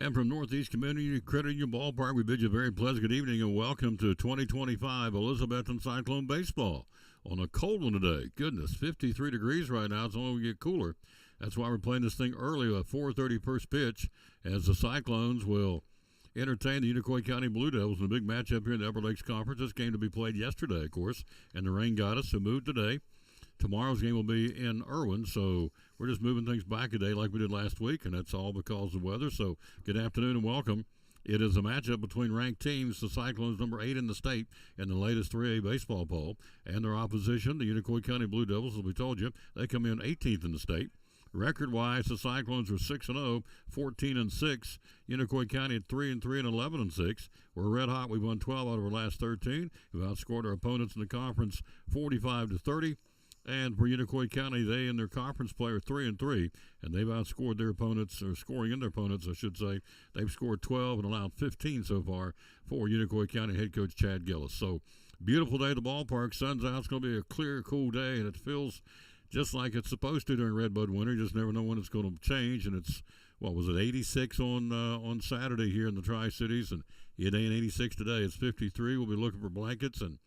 And from Northeast Community Credit Union Ballpark, we bid you a very pleasant good evening and welcome to 2025 Elizabethton Cyclone Baseball on a cold one today. Goodness, 53 degrees right now. It's only going to get cooler. That's why we're playing this thing early, a 4:30 first pitch, as the Cyclones will entertain the Unicoi County Blue Devils in a big matchup here in the Upper Lakes Conference. This game to be played yesterday, of course, and the rain got us, so moved today. Tomorrow's game will be in Irwin, so we're just moving things back a day like we did last week, and that's all because of weather. So good afternoon and welcome. It is a matchup between ranked teams, the Cyclones, number 8 in the state in the latest 3A baseball poll, and their opposition, the Unicoi County Blue Devils, as we told you. They come in 18th in the state. Record-wise, the Cyclones are 6-0, 14-6. Unicoi County at 3-3 and 11-6. We're red hot. We've won 12 out of our last 13. We've outscored our opponents in the conference 45-30. And for Unicoi County, they in their conference play are 3-3, and they've outscored their opponents, or scoring in their opponents, I should say. They've scored 12 and allowed 15 so far for Unicoi County head coach Chad Gillis. So, beautiful day at the ballpark. Sun's out. It's going to be a clear, cool day, and it feels just like it's supposed to during Redbud winter. You just never know when it's going to change, and it's, 86 on Saturday here in the Tri-Cities, and it ain't 86 today. It's 53. We'll be looking for blankets and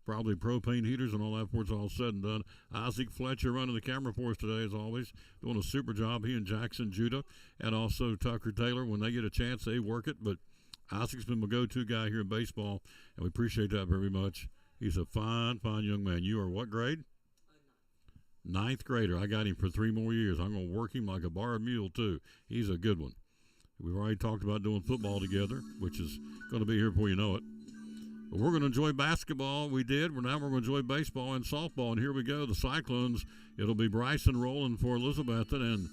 probably propane heaters and all that before it's all said and done. Isaac Fletcher running the camera for us today, as always, doing a super job. He and Jackson Judah, and also Tucker Taylor. When they get a chance, they work it. But Isaac's been my go-to guy here in baseball, and we appreciate that very much. He's a fine, fine young man. You are what grade? Ninth grader. I got him for 3 more years. I'm going to work him like a borrowed mule, too. He's a good one. We've already talked about doing football together, which is going to be here before you know it. But we're going to enjoy basketball. We did. Now we're going to enjoy baseball and softball. And here we go. The Cyclones, it'll be Bryson Rowland for Elizabethton and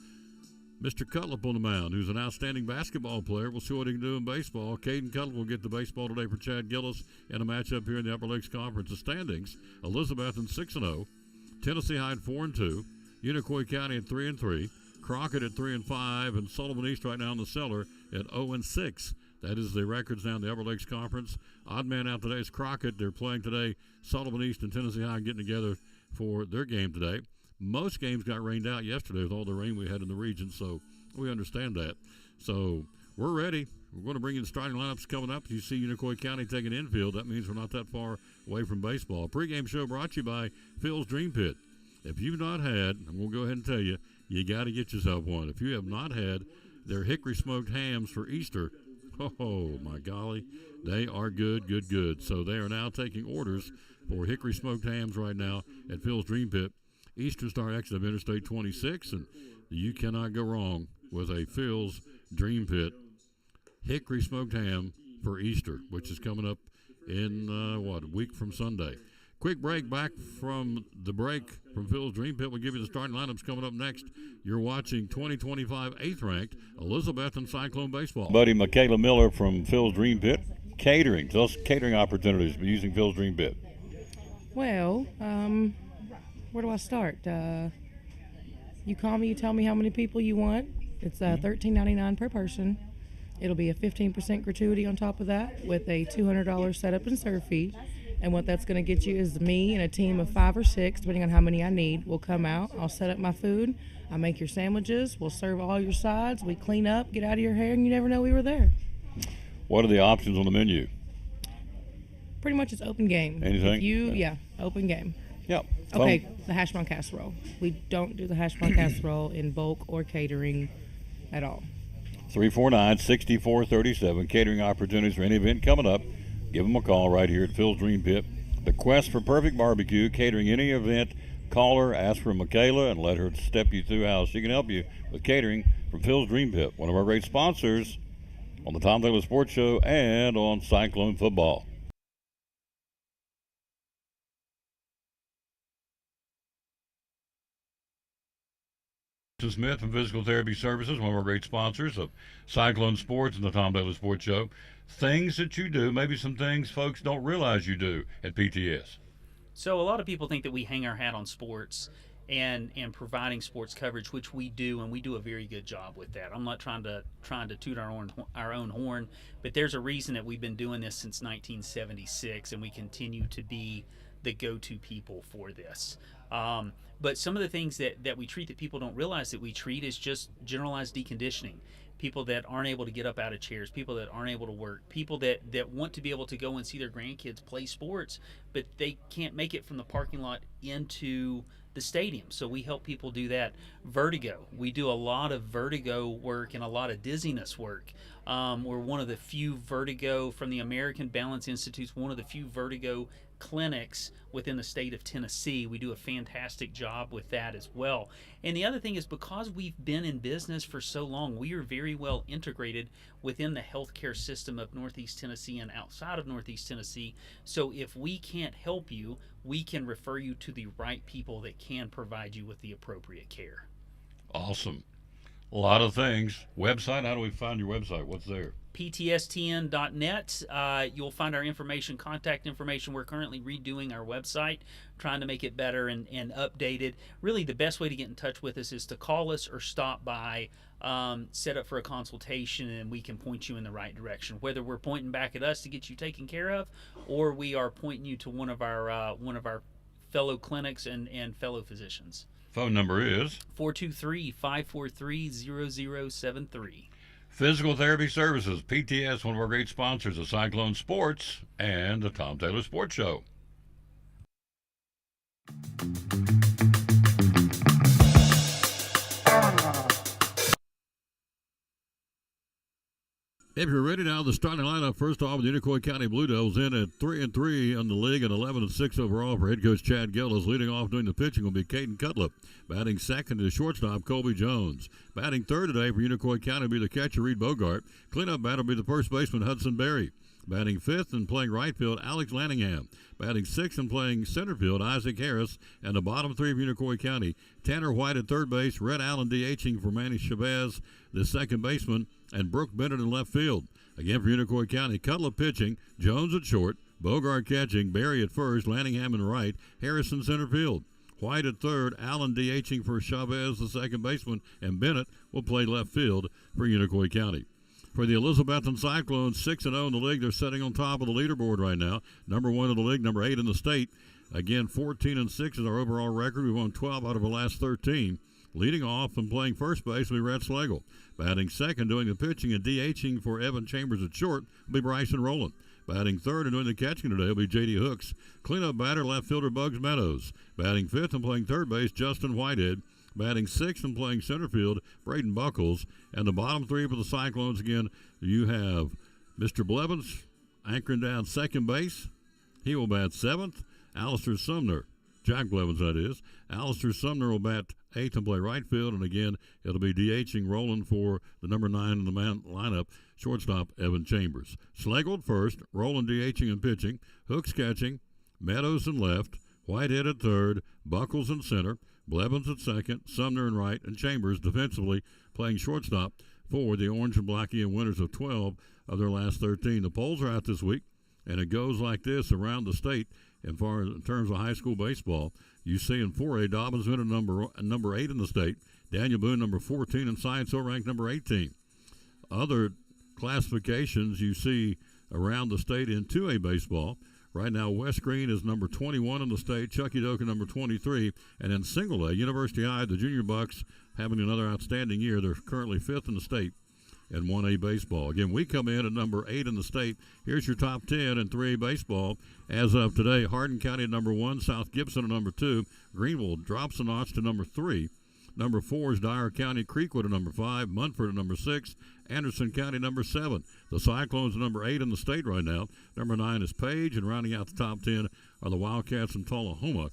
Mr. Cutlip on the mound, who's an outstanding basketball player. We'll see what he can do in baseball. Caden Cutlip will get the baseball today for Chad Gillis in a matchup here in the Upper Lakes Conference. The standings, Elizabethton 6-0, Tennessee High at 4-2, Unicoi County at 3-3, Crockett at 3-5, and Sullivan East right now in the cellar at 0-6. That is the records now in the Upper Lakes Conference. Odd man out today is Crockett. They're playing today. Sullivan East and Tennessee High getting together for their game today. Most games got rained out yesterday with all the rain we had in the region, so we understand that. So we're ready. We're going to bring you the starting lineups coming up. You see Unicoi County taking infield. That means we're not that far away from baseball. Pre-game show brought to you by Phil's Dream Pit. If you've not had, and we'll go ahead and tell you, you got to get yourself one. If you have not had their hickory smoked hams for Easter, oh, my golly, they are good, good, good. So they are now taking orders for hickory smoked hams right now at Phil's Dream Pit. Eastern Star exit of Interstate 26, and you cannot go wrong with a Phil's Dream Pit hickory smoked ham for Easter, which is coming up in, a week from Sunday. Quick break. Back from the break from Phil's Dream Pit. We'll give you the starting lineups coming up next. You're watching 2025 8th-ranked Elizabethton Cyclone Baseball. Buddy Michaela Miller from Phil's Dream Pit. Catering. Tell us catering opportunities for using Phil's Dream Pit. Well, where do I start? You call me, you tell me how many people you want. It's $13.99 per person. It'll be a 15% gratuity on top of that with a $200 setup and serve fee. And what that's going to get you is me and a team of 5 or 6, depending on how many I need, will come out. I'll set up my food. I make your sandwiches. We'll serve all your sides. We clean up, get out of your hair, and you never know we were there. What are the options on the menu? Pretty much it's open game. Anything? Yeah, open game. Yep. Okay, the hash brown casserole. We don't do the hash brown casserole in bulk or catering at all. 349-6437. Catering opportunities for any event coming up. Give them a call right here at Phil's Dream Pit. The quest for perfect barbecue, catering any event. Call her, ask for Michaela, and let her step you through how she can help you with catering from Phil's Dream Pit. One of our great sponsors on the Tom Taylor Sports Show and on Cyclone Football. Smith from Physical Therapy Services, one of our great sponsors of Cyclone Sports and the Tom Taylor Sports Show. Things that you do, maybe some things folks don't realize you do at PTS. So a lot of people think that we hang our hat on sports and providing sports coverage, which we do, and we do a very good job with that. I'm not trying to toot our own horn, but there's a reason that we've been doing this since 1976, and we continue to be the go-to people for this. But some of the things that we treat that people don't realize that we treat is just generalized deconditioning. People that aren't able to get up out of chairs, people that aren't able to work, people that want to be able to go and see their grandkids play sports, but they can't make it from the parking lot into the stadium. So we help people do that. Vertigo. We do a lot of vertigo work and a lot of dizziness work. We're one of the few vertigo from the American Balance Institute, one of the few vertigo clinics within the state of Tennessee. We do a fantastic job with that as well. And the other thing is, because we've been in business for so long, we are very well integrated within the healthcare system of Northeast Tennessee and outside of Northeast Tennessee. So if we can't help you, we can refer you to the right people that can provide you with the appropriate care. Awesome. A lot of things. Website, how do we find your website? What's there? ptstn.net. You'll find our information, contact information. We're currently redoing our website, trying to make it better and updated. Really, the best way to get in touch with us is to call us or stop by, set up for a consultation, and we can point you in the right direction. Whether we're pointing back at us to get you taken care of, or we are pointing you to one of our fellow clinics and fellow physicians. Phone number is 423-543-0073. Physical Therapy Services, PTS, one of our great sponsors of Cyclone Sports and the Tom Taylor Sports Show. If you're ready now, the starting lineup, first off, the Unicoi County Blue Devils in at 3-3 on the league and 11-6 overall for head coach Chad Gillis. Leading off doing the pitching will be Caden Cutlip. Batting second is shortstop Colby Jones. Batting third today for Unicoi County will be the catcher Reed Bogart. Cleanup batter will be the first baseman Hudson Berry. Batting fifth and playing right field, Alex Lanningham. Batting sixth and playing center field, Isaac Harris. And the bottom three of Unicoi County, Tanner White at third base, Red Allen DHing for Manny Chavez, the second baseman, and Brooke Bennett in left field. Again for Unicoi County, Cutlip pitching, Jones at short, Bogart catching, Berry at first, Lanningham in right, Harrison center field. White at third, Allen DHing for Chavez, the second baseman, and Bennett will play left field for Unicoi County. For the Elizabethton Cyclones, 6-0 in the league. They're sitting on top of the leaderboard right now. Number 1 in the league, number 8 in the state. Again, 14-6 is our overall record. We've won 12 out of the last 13. Leading off and playing first base will be Rhett Slagle. Batting second, doing the pitching and DHing for Evan Chambers at short will be Bryson Rowland. Batting third and doing the catching today will be J.D. Hooks. Cleanup batter, left fielder Bugs Meadows. Batting fifth and playing third base, Justin Whitehead. Batting sixth and playing center field, Braden Buckles. And the bottom three for the Cyclones, again, you have Mr. Blevins anchoring down second base. He will bat seventh. Alistair Sumner, Jack Blevins that is. Alistair Sumner will bat eighth and play right field. And again, it'll be DHing Roland for the number 9 in the lineup, shortstop Evan Chambers. Slagle at first, Roland DHing and pitching, Hooks catching, Meadows in left, Whitehead at third, Buckles in center, Blevins at second, Sumner in right, and Chambers defensively playing shortstop for the Orange and Blackie winners of 12 of their last 13. The polls are out this week, and it goes like this around the state. In terms of high school baseball, you see in 4A, Dobbins winner number 8 in the state, Daniel Boone number 14, and Science Hill ranked number 18. Other classifications you see around the state in 2A baseball. Right now, West Green is number 21 in the state, Chucky Doka number 23, and in single A, University High, the Junior Bucks having another outstanding year. They're currently 5th in the state in 1A baseball. Again, we come in at number 8 in the state. Here's your top 10 in 3A baseball. As of today, Hardin County at number 1, South Gibson at number 2, Greenville drops a notch to number 3. Number 4 is Dyer County, Creekwood at number 5, Munford at number 6, Anderson County number 7. The Cyclones are number 8 in the state right now. Number 9 is Page, and rounding out the top 10 are the Wildcats from Tullahoma.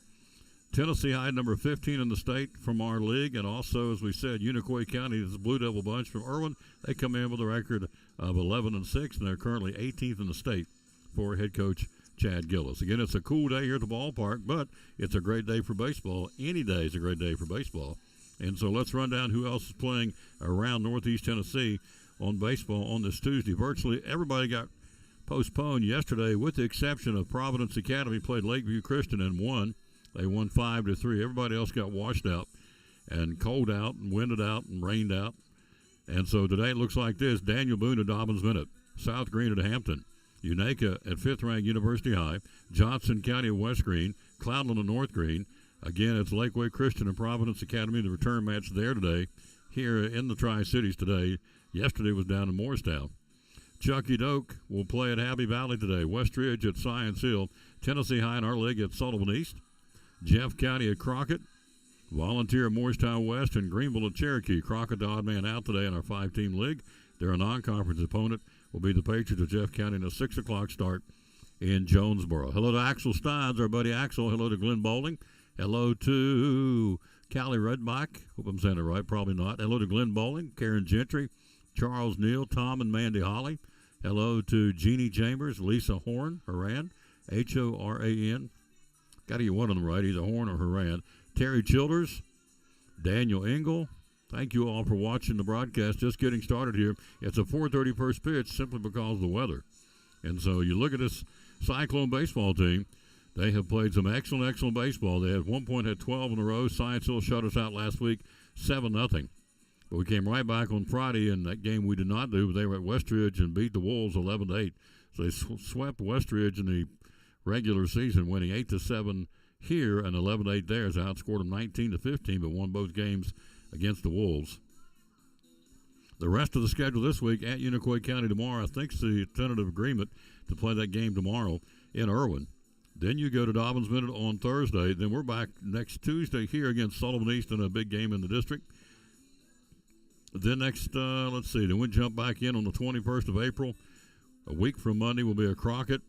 Tennessee High number 15 in the state from our league, and also, as we said, Unicoi County is the Blue Devil bunch from Irwin. They come in with a record of 11-6, and they're currently 18th in the state for head coach Chad Gillis. Again, it's a cool day here at the ballpark, but it's a great day for baseball. Any day is a great day for baseball. And so let's run down who else is playing around Northeast Tennessee on baseball on this Tuesday. Virtually everybody got postponed yesterday with the exception of Providence Academy played Lakeview Christian and won. They won 5-3. Everybody else got washed out and cold out and winded out and rained out. And so today it looks like this. Daniel Boone at Dobbins Bennett. South Green at Hampton. Unica at 5th-ranked University High, Johnson County at West Green, Cloudland at North Green. Again, it's Lakeway Christian and Providence Academy, the return match there today, here in the Tri-Cities today. Yesterday was down in Morristown. Chucky Doak will play at Happy Valley today. Westridge at Science Hill. Tennessee High in our league at Sullivan East. Jeff County at Crockett. Volunteer at Morristown West and Greenville at Cherokee. Crockett the odd man out today in our 5-team league. Their non-conference opponent will be the Patriots of Jeff County in a 6 o'clock start in Jonesboro. Hello to Axel Steins, our buddy Axel. Hello to Glenn Bowling. Hello to Callie Redbach. Hope I'm saying it right. Probably not. Hello to Glenn Bowling, Karen Gentry, Charles Neal, Tom and Mandy Holly. Hello to Jeannie Chambers, Lisa Horan, H-O-R-A-N. Got to get one of them right, either Horn or Horan. Terry Childers, Daniel Engel. Thank you all for watching the broadcast. Just getting started here. It's a 4:30 first pitch simply because of the weather. And so you look at this Cyclone baseball team. They have played some excellent baseball. They at one point had 12 in a row. Science Hill shut us out last week, 7-0. But we came right back on Friday, and that game we did not do. They were at Westridge and beat the Wolves 11-8. So they swept Westridge in the regular season, winning 8-7 here and 11-8 there. They outscored them 19-15, but won both games against the Wolves. The rest of the schedule this week at Unicoi County tomorrow, I think it's the tentative agreement to play that game tomorrow in Irwin. Then you go to Dobbins Minute on Thursday. Then we're back next Tuesday here against Sullivan East in a big game in the district. Then next, then we jump back in on the 21st of April. A week from Monday will be a Crockett.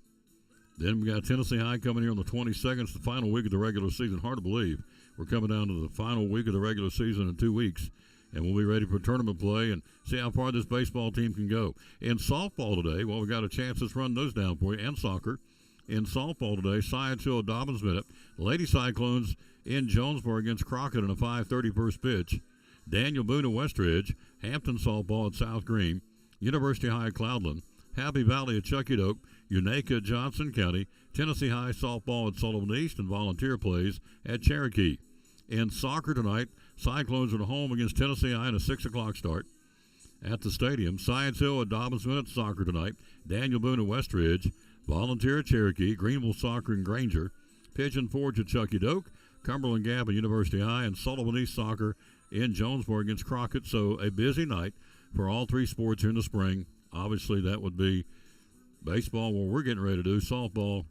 Then we got Tennessee High coming here on the 22nd. It's the final week of the regular season. Hard to believe. We're coming down to the final week of the regular season in 2 weeks. And we'll be ready for tournament play and see how far this baseball team can go. In softball today, well, we got a chance. Let's run those down for you. And soccer. In softball today, Science Hill, Dobbins Minute. Lady Cyclones in Jonesboro against Crockett in a 5:30 first pitch. Daniel Boone at Westridge. Hampton softball at South Green. University High at Cloudland. Happy Valley at Chucky Doak. Unica at Johnson County. Tennessee High softball at Sullivan East. And volunteer plays at Cherokee. In soccer tonight, Cyclones are at home against Tennessee High in a 6 o'clock start at the stadium. Science Hill at Dobbins Minute soccer tonight. Daniel Boone at Westridge. Volunteer at Cherokee. Greenville soccer in Granger. Pigeon Forge at Chucky Doak. Cumberland Gap at University High. And Sullivan East soccer in Jonesboro against Crockett. So a busy night for all three sports here in the spring. Obviously, that would be baseball, where we're getting ready to do softball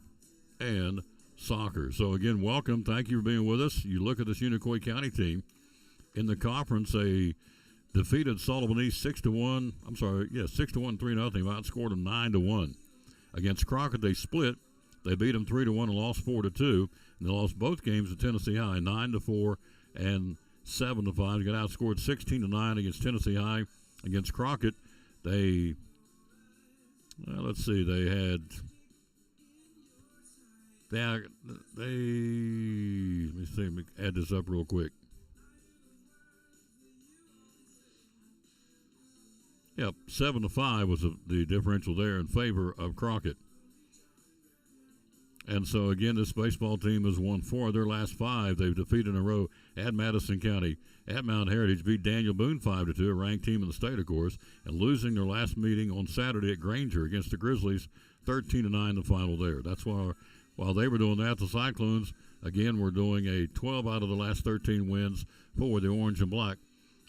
and soccer. So, again, welcome. Thank you for being with us. You look at this Unicoi County team. In the conference, they defeated Sullivan East 6-1. 6-1, 3-0. Outscored them 9-1. Against Crockett, they split. They beat them 3-1 and lost 4-2. And they lost both games to Tennessee High, 9-4 and 7-5. They got outscored 16-9 against Tennessee High. Against Crockett, they let me add this up real quick. Yep, 7-5 was the differential there in favor of Crockett. And so, again, this baseball team has won 4 of their last 5. They've defeated in a row at Madison County, at Mount Heritage, beat Daniel Boone 5-2, a ranked team in the state, of course, and losing their last meeting on Saturday at Granger against the Grizzlies, 13-9 the final there. That's why, while they were doing that, the Cyclones, again, were doing a 12 out of the last 13 wins for the Orange and Black.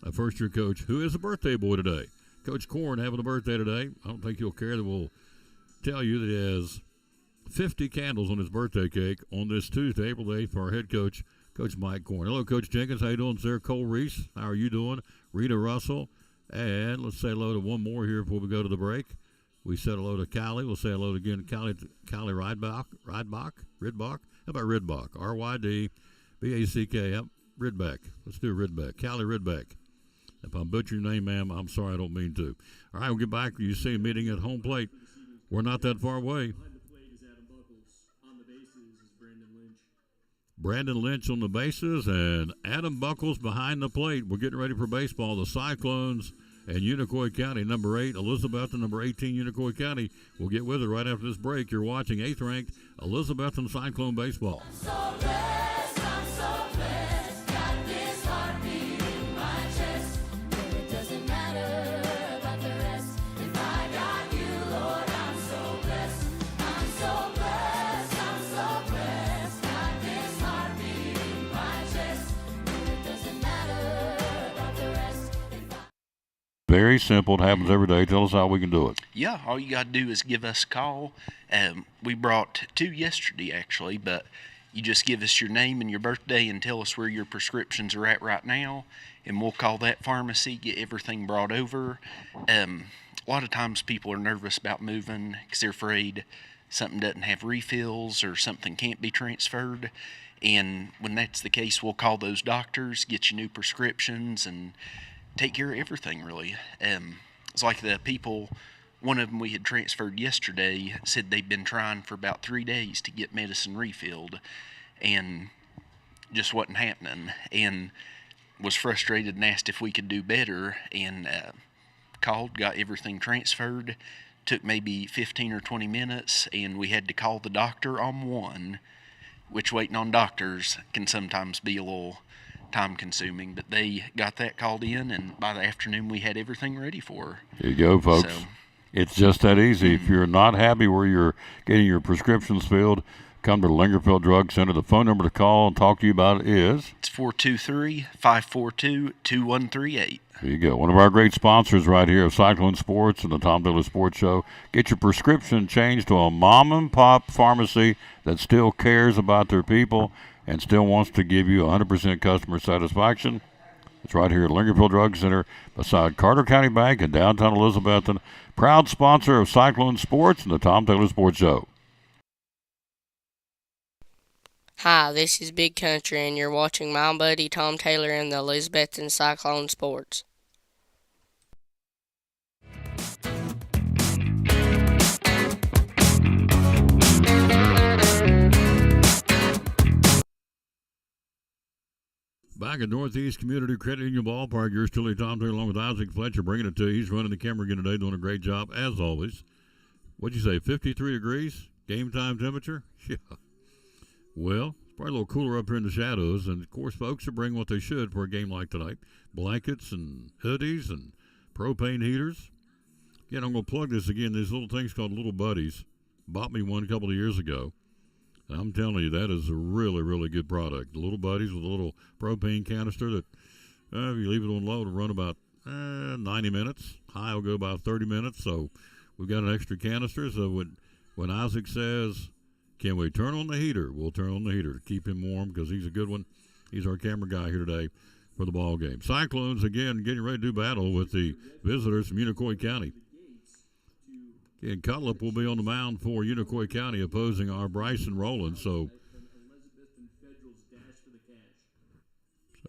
A first-year coach who is a birthday boy today. Coach Korn having a birthday today. I don't think you'll care that we'll tell you that he has 50 candles on his birthday cake on this Tuesday, April 8th, for our head coach, Coach Mike Korn. Hello, Coach Jenkins. How you doing, sir? Cole Reese, how are you doing? Rita Russell. And let's say hello to one more here before we go to the break. We said hello to Callie. We'll say hello again to Callie Rydbach. How about Rydbach? R-Y-D-B-A-C-K. Yep, Rydbach. Let's do Rydbach. Callie Rydbach. If I'm butchering your name, ma'am, I'm sorry. I don't mean to. All right, we'll get back. You see a meeting at home plate. We're not that far away. Brandon Lynch on the bases and Adam Buckles behind the plate. We're getting ready for baseball. The Cyclones and Unicoi County, number 8, Elizabethton, number 18, Unicoi County. We'll get with it right after this break. You're watching 8th-ranked Elizabethton Cyclone Baseball. I'm so blessed, got this heartbeat in my chest. It doesn't matter about the rest. If I got you, Lord, I'm so blessed. very simple. It happens every day. Tell us how we can do it. Yeah, all you got to do is give us a call. We brought 2 yesterday, actually, but you just give us your name and your birthday and tell us where your prescriptions are at right now, and we'll call that pharmacy, get everything brought over. A lot of times people are nervous about moving because they're afraid something doesn't have refills or something can't be transferred. And when that's the case, we'll call those doctors, get you new prescriptions, and take care of everything, really. It's like the people, one of them we had transferred yesterday, said they'd been trying for about 3 days to get medicine refilled, and just wasn't happening, and was frustrated and asked if we could do better, and called, got everything transferred. Took maybe 15 or 20 minutes, and we had to call the doctor on one, which waiting on doctors can sometimes be a little time consuming, but they got that called in, and by the afternoon we had everything ready for her. There you go, folks. So, it's just that easy. If you're not happy where you're getting your prescriptions filled, come to the Lingerfield Drug Center. The phone number to call and talk to you about it is? it's 423-542-2138. There you go. One of our great sponsors right here of Cyclone Sports and the Tom Taylor Sports Show. Get your prescription changed to a mom-and-pop pharmacy that still cares about their people and still wants to give you 100% customer satisfaction. It's right here at Lingerfield Drug Center beside Carter County Bank in downtown Elizabethton. Proud sponsor of Cyclone Sports and the Tom Taylor Sports Show. Hi, this is Big Country, and you're watching my buddy Tom Taylor in the Elizabethton Cyclone Sports. Back at Northeast Community Credit Union Ballpark, yours truly, Tom Taylor, along with Isaac Fletcher, bringing it to you. He's running the camera again today, doing a great job, as always. What'd you say, 53 degrees? Game time temperature? Yeah. Well, it's probably a little cooler up here in the shadows, and, of course, folks should bring what they should for a game like tonight. Blankets and hoodies and propane heaters. Again, I'm going to plug this again. These little things called Little Buddies. Bought me one a couple of years ago. And I'm telling you, that is a really, really good product. The Little Buddies with a little propane canister that, if you leave it on low, it'll run about 90 minutes. High will go about 30 minutes. So we've got an extra canister. So when Isaac says, can we turn on the heater? We'll turn on the heater to keep him warm because he's a good one. He's our camera guy here today for the ball game. Cyclones, again, getting ready to do battle with the visitors from Unicoi County. And Cutlip will be on the mound for Unicoi County opposing our Bryson Rowland. So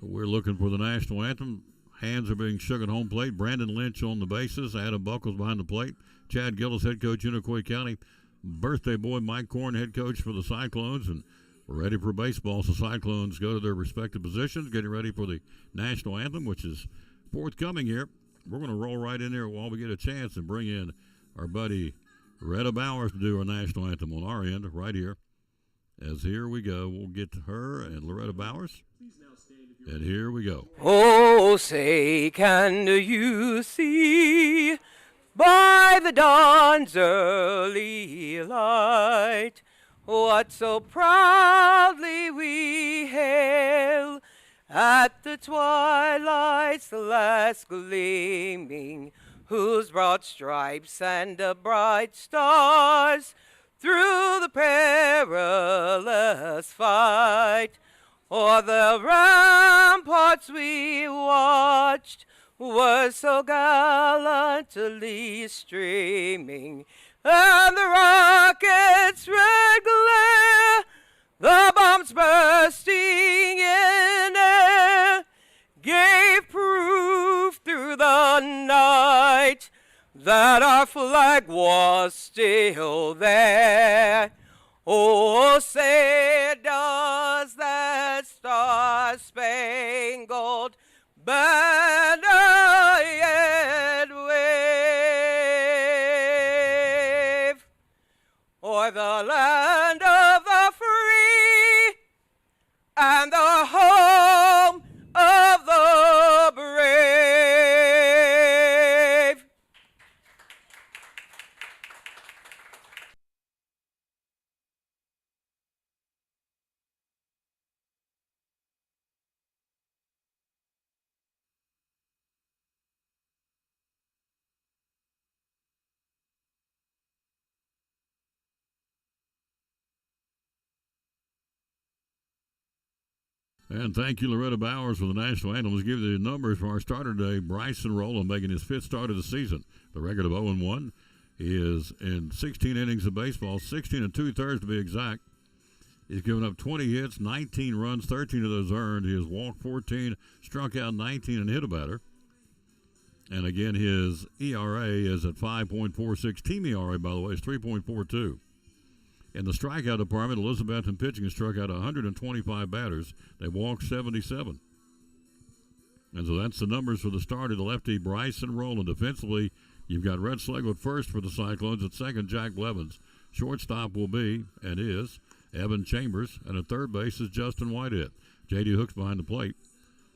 we're looking for the national anthem. Hands are being shook at home plate. Brandon Lynch on the bases. Adam Buckles behind the plate. Chad Gillis, head coach, Unicoi County. Birthday boy Mike Korn, head coach for the Cyclones. And we're ready for baseball. So Cyclones go to their respective positions, getting ready for the national anthem, which is forthcoming here. We're going to roll right in there while we get a chance and bring in our buddy Loretta Bowers to do our national anthem on our end right here. As here we go, we'll get to her and Loretta Bowers. And here we go. Oh, say, can you see by the dawn's early light what so proudly we hail at the twilight's last gleaming, whose broad stripes and the bright stars through the perilous fight o'er the ramparts we watched were so gallantly streaming, and the rockets' red glare, the bombs bursting in air, gave proof through the night that our flag was still there. Oh, say does that star-spangled banner yet wave o'er the land of the free and the home of the brave. And thank you, Loretta Bowers, for the national anthem. Let's give you the numbers for our starter today. Bryson Rowland making his 5th start of the season. The record of 0-1. He is in 16 innings of baseball, 16 and 2/3 to be exact. He's given up 20 hits, 19 runs, 13 of those earned. He has walked 14, struck out 19, and hit a batter. And again, his ERA is at 5.46. Team ERA, by the way, is 3.42. In the strikeout department, Elizabethton pitching has struck out 125 batters. They walked 77. And so that's the numbers for the start of the lefty, Bryson Rowland. Defensively, you've got Red Schlegel at first for the Cyclones. At second, Jack Blevins. Shortstop will be, and is, Evan Chambers. And at third base is Justin Whitehead. J.D. Hooks behind the plate.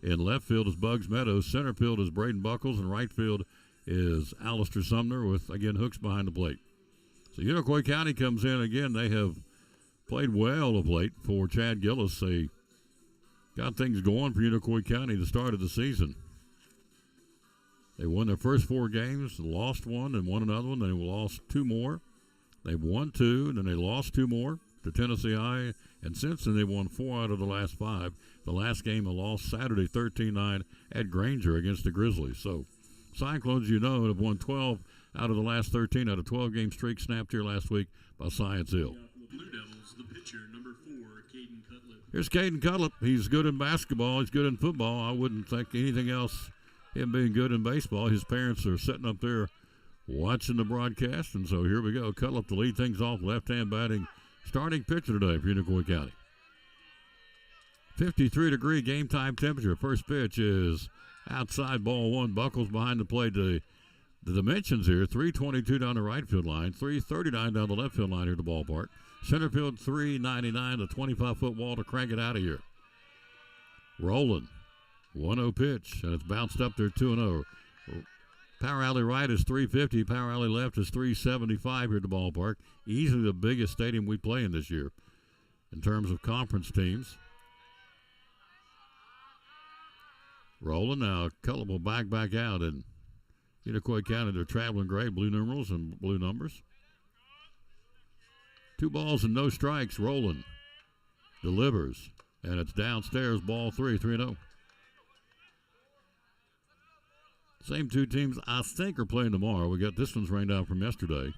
In left field is Bugs Meadows. Center field is Braden Buckles. And right field is Alistair Sumner with, again, Hooks behind the plate. So Unicoi County comes in again. They have played well of late for Chad Gillis. They got things going for Unicoi County the start of the season. They won their first 4 games, lost one, and won another one. They lost 2 more. They've won 2, and then they lost 2 more to Tennessee High. And since then, they've won 4 out of the last 5. The last game, a loss Saturday, 13-9 at Granger against the Grizzlies. So Cyclones, you know, have won 12 out of the last 13 out of 12-game streak snapped here last week by Science Hill. Blue Devils, the pitcher, number 4, Caden Cutlip. Here's Caden Cutlip. He's good in basketball. He's good in football. I wouldn't think anything else him being good in baseball. His parents are sitting up there watching the broadcast, and so here we go. Cutlip to lead things off, left-hand batting, starting pitcher today for Unicoi County. 53-degree game time temperature. First pitch is outside, ball 1. Buckles behind the plate. The dimensions here, 322 down the right field line, 339 down the left field line here at the ballpark. Center field, 399, the 25-foot wall to crank it out of here. Rolling. 1-0 pitch, and it's bounced up there 2-0. Power alley right is 350. Power alley left is 375 here at the ballpark. Easily the biggest stadium we play in this year in terms of conference teams. Rolling now. Cutlip will back out, and Unicoi County, they're traveling gray, blue numerals and blue numbers. 2 balls and no strikes. Rolling. Delivers. And it's downstairs, ball 3, 3-0. Same 2 teams, I think, are playing tomorrow. We got this one's rained out from yesterday.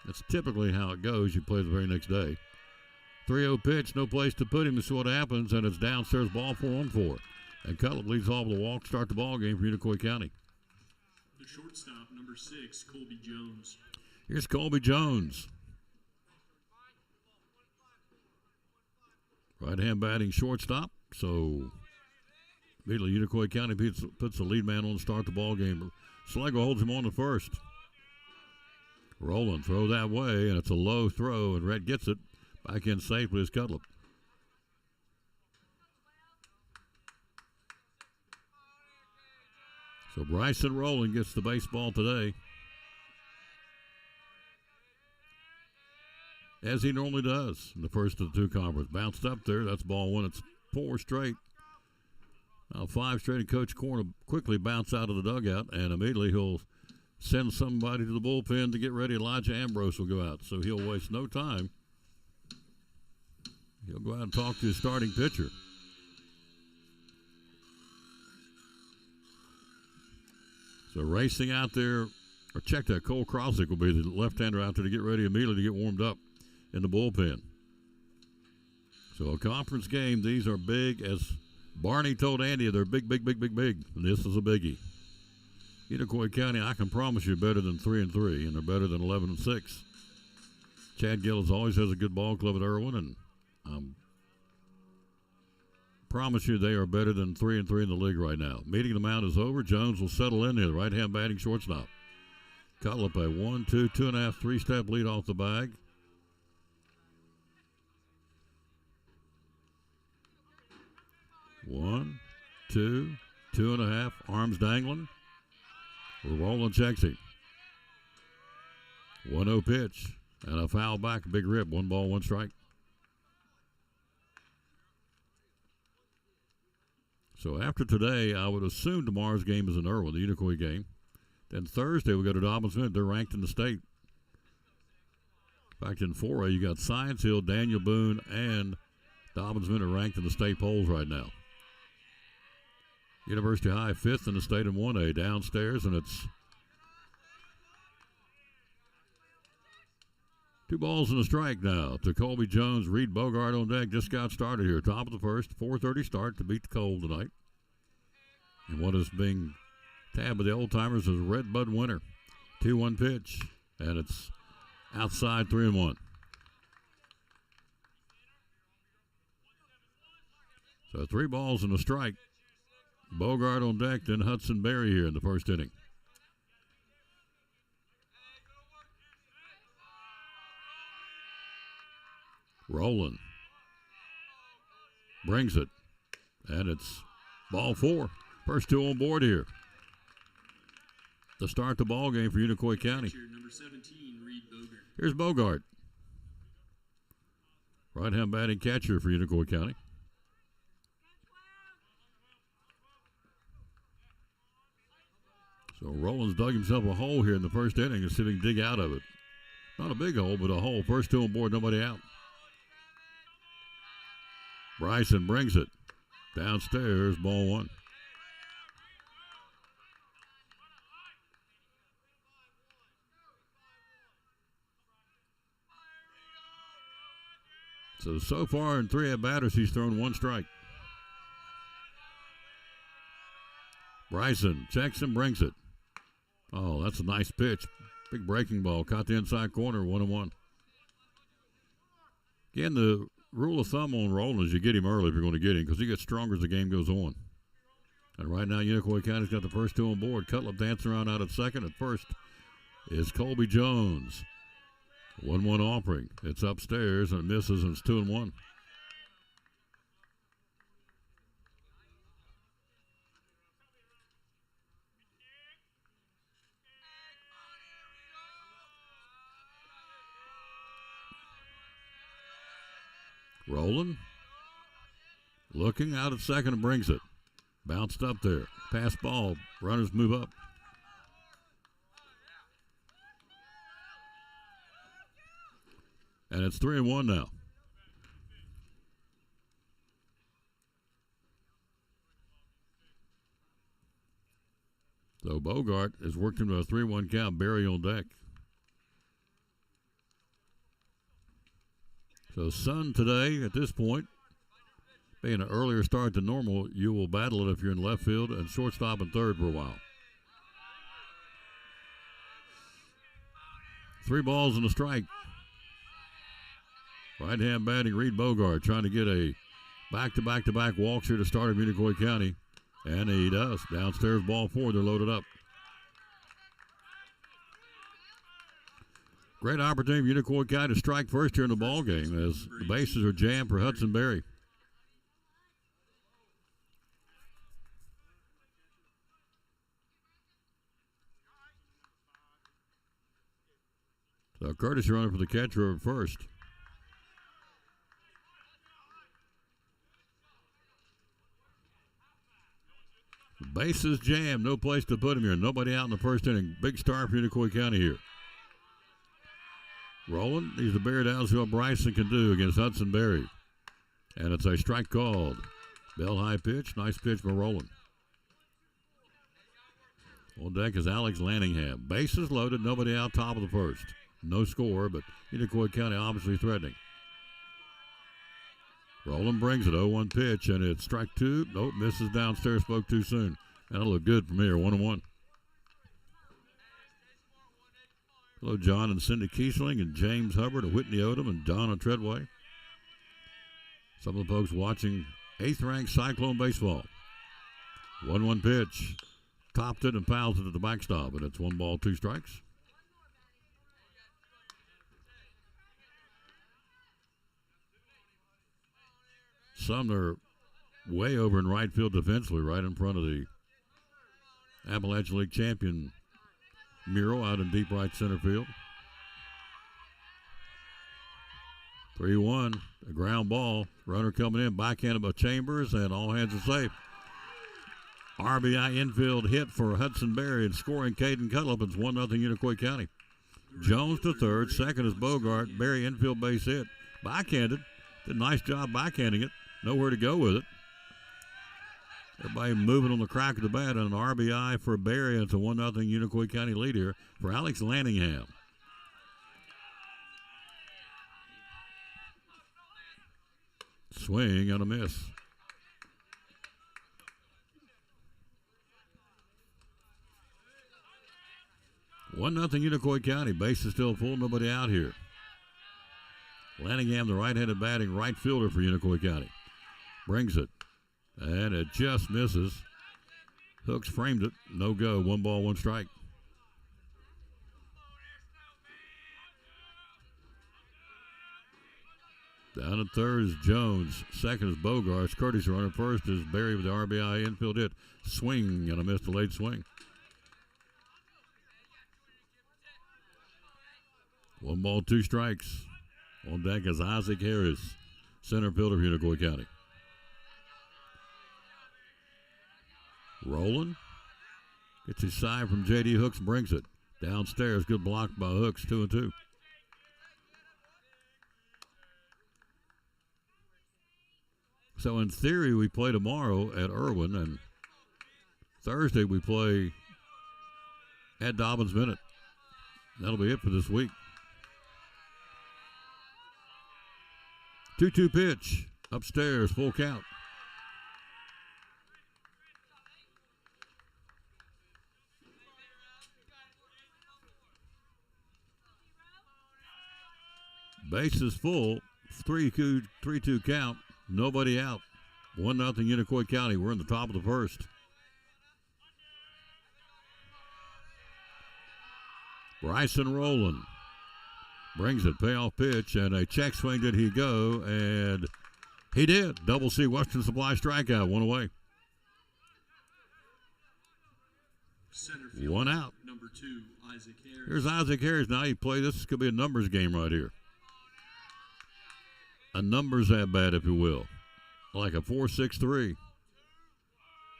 That's typically how it goes. You play the very next day. 3-0 pitch, no place to put him. This is what happens, and it's downstairs, ball 4-on-4. And Cutlip leads off with a walk, start the ball game for Unicoi County. The shortstop, number 6, Colby Jones. Here's Colby Jones. Right-hand batting shortstop. So immediately Unicoi County puts the lead man on to start the ball game. Schlegel holds him on the first. Rolling, throw that way, and it's a low throw, and Rhett gets it. Back in safely is Cutlip. So Bryson Rowland gets the baseball today, as he normally does in the first of the 2 conference. Bounced up there. That's ball 1. It's 4 straight. Now 5 straight, and Coach Corn will quickly bounce out of the dugout, and immediately he'll send somebody to the bullpen to get ready. Elijah Ambrose will go out, so he'll waste no time. He'll go out and talk to his starting pitcher. So racing out there, or check that, Cole Krosick will be the left-hander out there to get ready immediately to get warmed up in the bullpen. So a conference game, these are big. As Barney told Andy, they're big, big, big, big, big. And this is a biggie. Unicoi County, I can promise you, better than 3-3, and they're better than 11-6. Chad Gillis always has a good ball club at Irwin, and I promise you they are better than 3-3 in the league right now. Meeting the mound is over. Jones will settle in here, the right-hand batting shortstop. Cutlip a 1, 2, 2.5, 3-step lead off the bag. One, 2, 2.5, arms dangling. Rowland checks him. 1-0 pitch, and a foul back, a big rip. 1 ball, 1 strike. So after today, I would assume tomorrow's game is in Irwin, the Unicoi game. Then Thursday, we go to Dobbins. They're ranked in the state. In fact, in 4A, you got Science Hill, Daniel Boone, and Dobbins men are ranked in the state polls right now. University High 5th in the state in 1A downstairs, and it's 2 balls and a strike now to Colby Jones. Reed Bogart on deck. Just got started here. Top of the first. 4:30 start to beat the cold tonight. And what is being tabbed by the old timers is a Red Bud winner. 2-1 pitch. And it's outside 3-1. So 3 balls and a strike. Bogart on deck, then Hudson Berry here in the first inning. Rolling. Brings it. And it's ball 4. First 2 on board here. To start the ball game for Unicoi County. Number 17, Reed Bogart. Here's Bogart. Right-hand batting catcher for Unicoi County. So Rollins dug himself a hole here in the first inning and see if he can dig out of it. Not a big hole, but a hole. First 2 on board, nobody out. Bryson brings it. Downstairs, ball 1. So far in 3 at-batters, he's thrown 1 strike. Bryson checks and brings it. Oh, that's a nice pitch. Big breaking ball. Caught the inside corner, 1-1. Again, the rule of thumb on Roland is you get him early if you're going to get him because he gets stronger as the game goes on. And right now, Unicoi County's got the first 2 on board. Cutlip dancing around out at second. At first is Colby Jones. 1-1 offering. It's upstairs and it misses, and it's 2-1. Rolling. Looking out at second and brings it. Bounced up there. Pass ball. Runners move up. And it's 3-1 now. So Bogart has worked into a 3-1 count. Barry on deck. So Sun today at this point, being an earlier start than normal, you will battle it if you're in left field and shortstop and third for a while. 3 balls and a strike. Right-hand batting, Reed Bogart trying to get a back-to-back-to-back walks here to start of Unicoi County. And he does. Downstairs, ball 4. They're loaded up. Great opportunity for Unicoi County to strike first here in the ball game as the bases are jammed for Hudson Berry. So Curtis running for the catcher at first. The bases jammed, no place to put him here. Nobody out in the first inning. Big start for Unicoi County here. Rolling, he's the bear down, see what Bryson can do against Hudson Berry. And it's a strike called. Bell high pitch, nice pitch by Rolling. On deck is Alex Lanningham. Bases loaded, nobody out, top of the first. No score, but Unicoi County obviously threatening. Rolling brings it, 0-1 pitch, and it's strike 2. Nope, misses downstairs, spoke too soon. That'll look good from here, 1-1. Hello, John and Cindy Kiesling and James Hubbard and Whitney Odom and Donna Treadway. Some of the folks watching 8th-ranked Cyclone baseball. 1-1 pitch. Topped it and fouls it at the backstop, and it's 1 ball, 2 strikes. Sumner way over in right field defensively, right in front of the Appalachian League champion mural out in deep right center field. 3-1, a ground ball. Runner coming in, backhanded by Chambers, and all hands are safe. RBI infield hit for Hudson Berry and scoring Caden Cutlip. It's 1-0 Unicoi County. Jones to third. Second is Bogart. Berry infield base hit. Backhanded. Did a nice job backhanding it. Nowhere to go with it. Everybody moving on the crack of the bat, and an RBI for Barry. It's a 1-0 Unicoi County lead here for Alex Lanningham. Swing and a miss. One nothing Unicoi County. Base is still full. Nobody out here. Lanningham, the right-handed batting right fielder for Unicoi County. Brings it. And it just misses. Hooks framed it. No go. 1 ball, 1 strike. Down at third is Jones. Second is Bogarts. Curtis runner. First is Barry with the RBI infield hit. Swing and a missed a late swing. 1 ball, 2 strikes. On deck is Isaac Harris, center fielder of Unicoi County. Rolling. Gets his side from J.D. Hooks, brings it. Downstairs, good block by Hooks, 2-2. So in theory, we play tomorrow at Irwin, and Thursday we play at Dobbins Bennett. That'll be it for this week. 2-2 pitch. Upstairs, full count. Base is full. 3-2 count. Nobody out. 1-0 Unicoi County. We're in the top of the first. Bryson Rowland brings it. Payoff pitch and a check swing. Did he go? And he did. Double C Western Supply strikeout. 1 away. Center field, 1 out. Number 2, Isaac Harris. Here's Isaac Harris. Now you play. This could be a numbers game right here. A numbers at bat, if you will. Like a 4-6-3.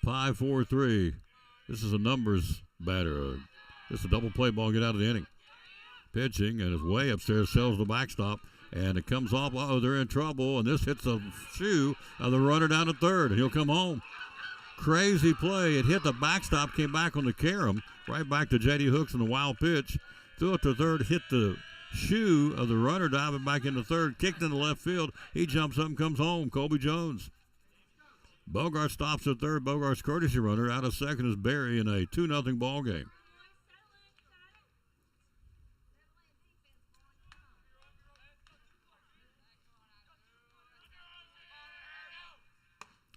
5-4-3. This is a numbers batter. This is a double play ball. Get out of the inning. Pitching, and it's way upstairs, sells the backstop, and it comes off. Oh, they're in trouble, and this hits the shoe of the runner down at third, and he'll come home. Crazy play. It hit the backstop, came back on the carom, right back to J.D. Hooks in the wild pitch. Threw it to third, hit the shoe of the runner, diving back into third, kicked into left field. He jumps up and comes home. Colby Jones. Bogart stops at third. Bogart's courtesy runner. Out of second is Barry in a 2-0 ball game.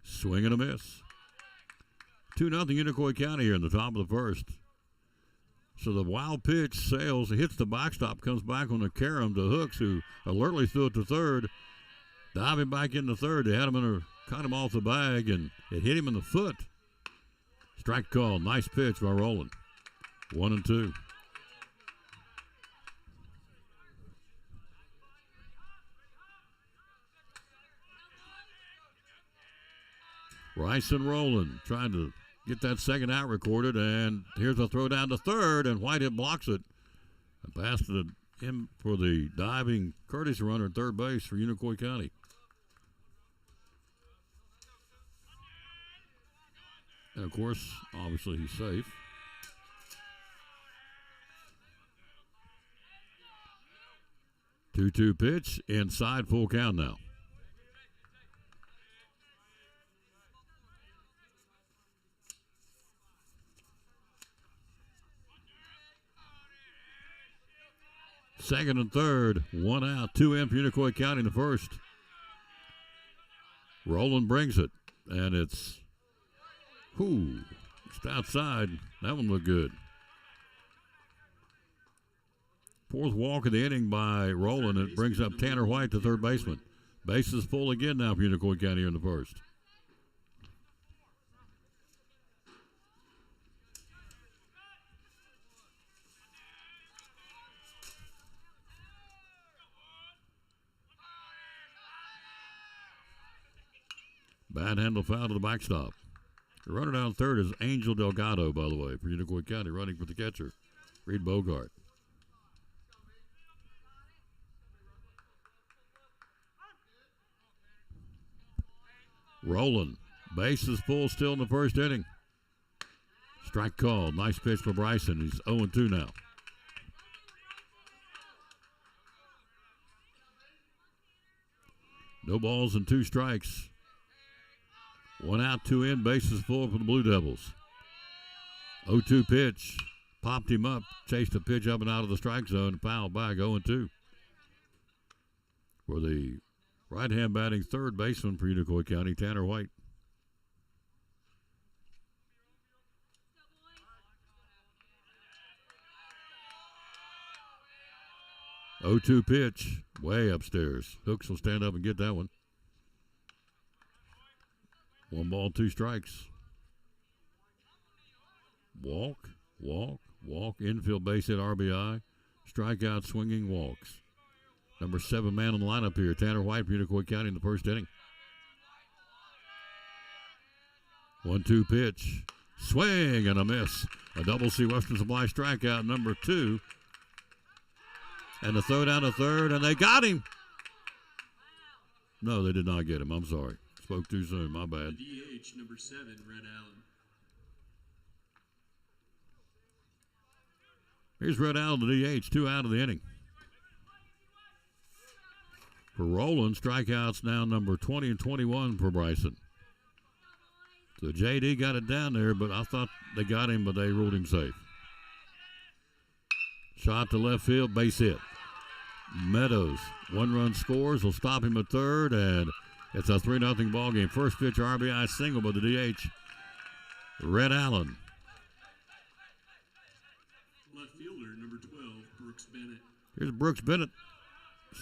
Swing and a miss. 2-0 Unicoi County here in the top of the first. So the wild pitch sails, hits the backstop, comes back on the carom to Hooks, who alertly threw it to third. Diving back into third, they had him caught him off the bag, and it hit him in the foot. Strike call. Nice pitch by Rowland. 1-2. Rice and Rowland trying to get that second out recorded, and here's a throw down to third, and Whitehead blocks it. And passed it in for the diving courtesy runner at third base for Unicoi County. And of course, obviously he's safe. Two-two pitch, inside, full count now. Second and third, 1 out, 2 in for Unicoi County in the first. Rowland brings it, and it's just outside. That one looked good. Fourth walk of the inning by Rowland. It brings up Tanner White, the third baseman. Base is full again now for Unicoi County in the first. Bad handle foul to the backstop. The runner down third is Angel Delgado, by the way, for Unicoi County, running for the catcher, Reed Bogart. Rolling. Bases full still in the first inning. Strike call. Nice pitch for Bryson. He's 0-2 now. No balls and 2 strikes. 1 out, 2 in. Bases full for the Blue Devils. 0-2 pitch. Popped him up. Chased the pitch up and out of the strike zone. Fouled back. 0-2. For the right-hand batting third baseman for Unicoi County, Tanner White. 0-2 pitch, way upstairs. Hooks will stand up and get that one. 1 ball, 2 strikes. Walk, walk, walk. Infield base hit, RBI. Strikeout, swinging, walks. Number 7 man in the lineup here, Tanner White for Unicoi County in the first inning. 1-2 pitch. Swing and a miss. A double C Western Supply strikeout, number 2. And the throw down to third, and they got him. No, they did not get him. I'm sorry. Spoke too soon. My bad. The DH, number 7, Red Allen. Here's Red Allen, the DH, 2 out of the inning. For Roland, strikeouts now number 20 and 21 for Bryson. So JD got it down there, but I thought they got him, but they ruled him safe. Shot to left field, base hit. Meadows, 1-run scores, will stop him at third, and it's a 3-0 ball game. First pitch RBI single by the DH, Red Allen. Left fielder, number 12, Brooks Bennett. Here's Brooks Bennett.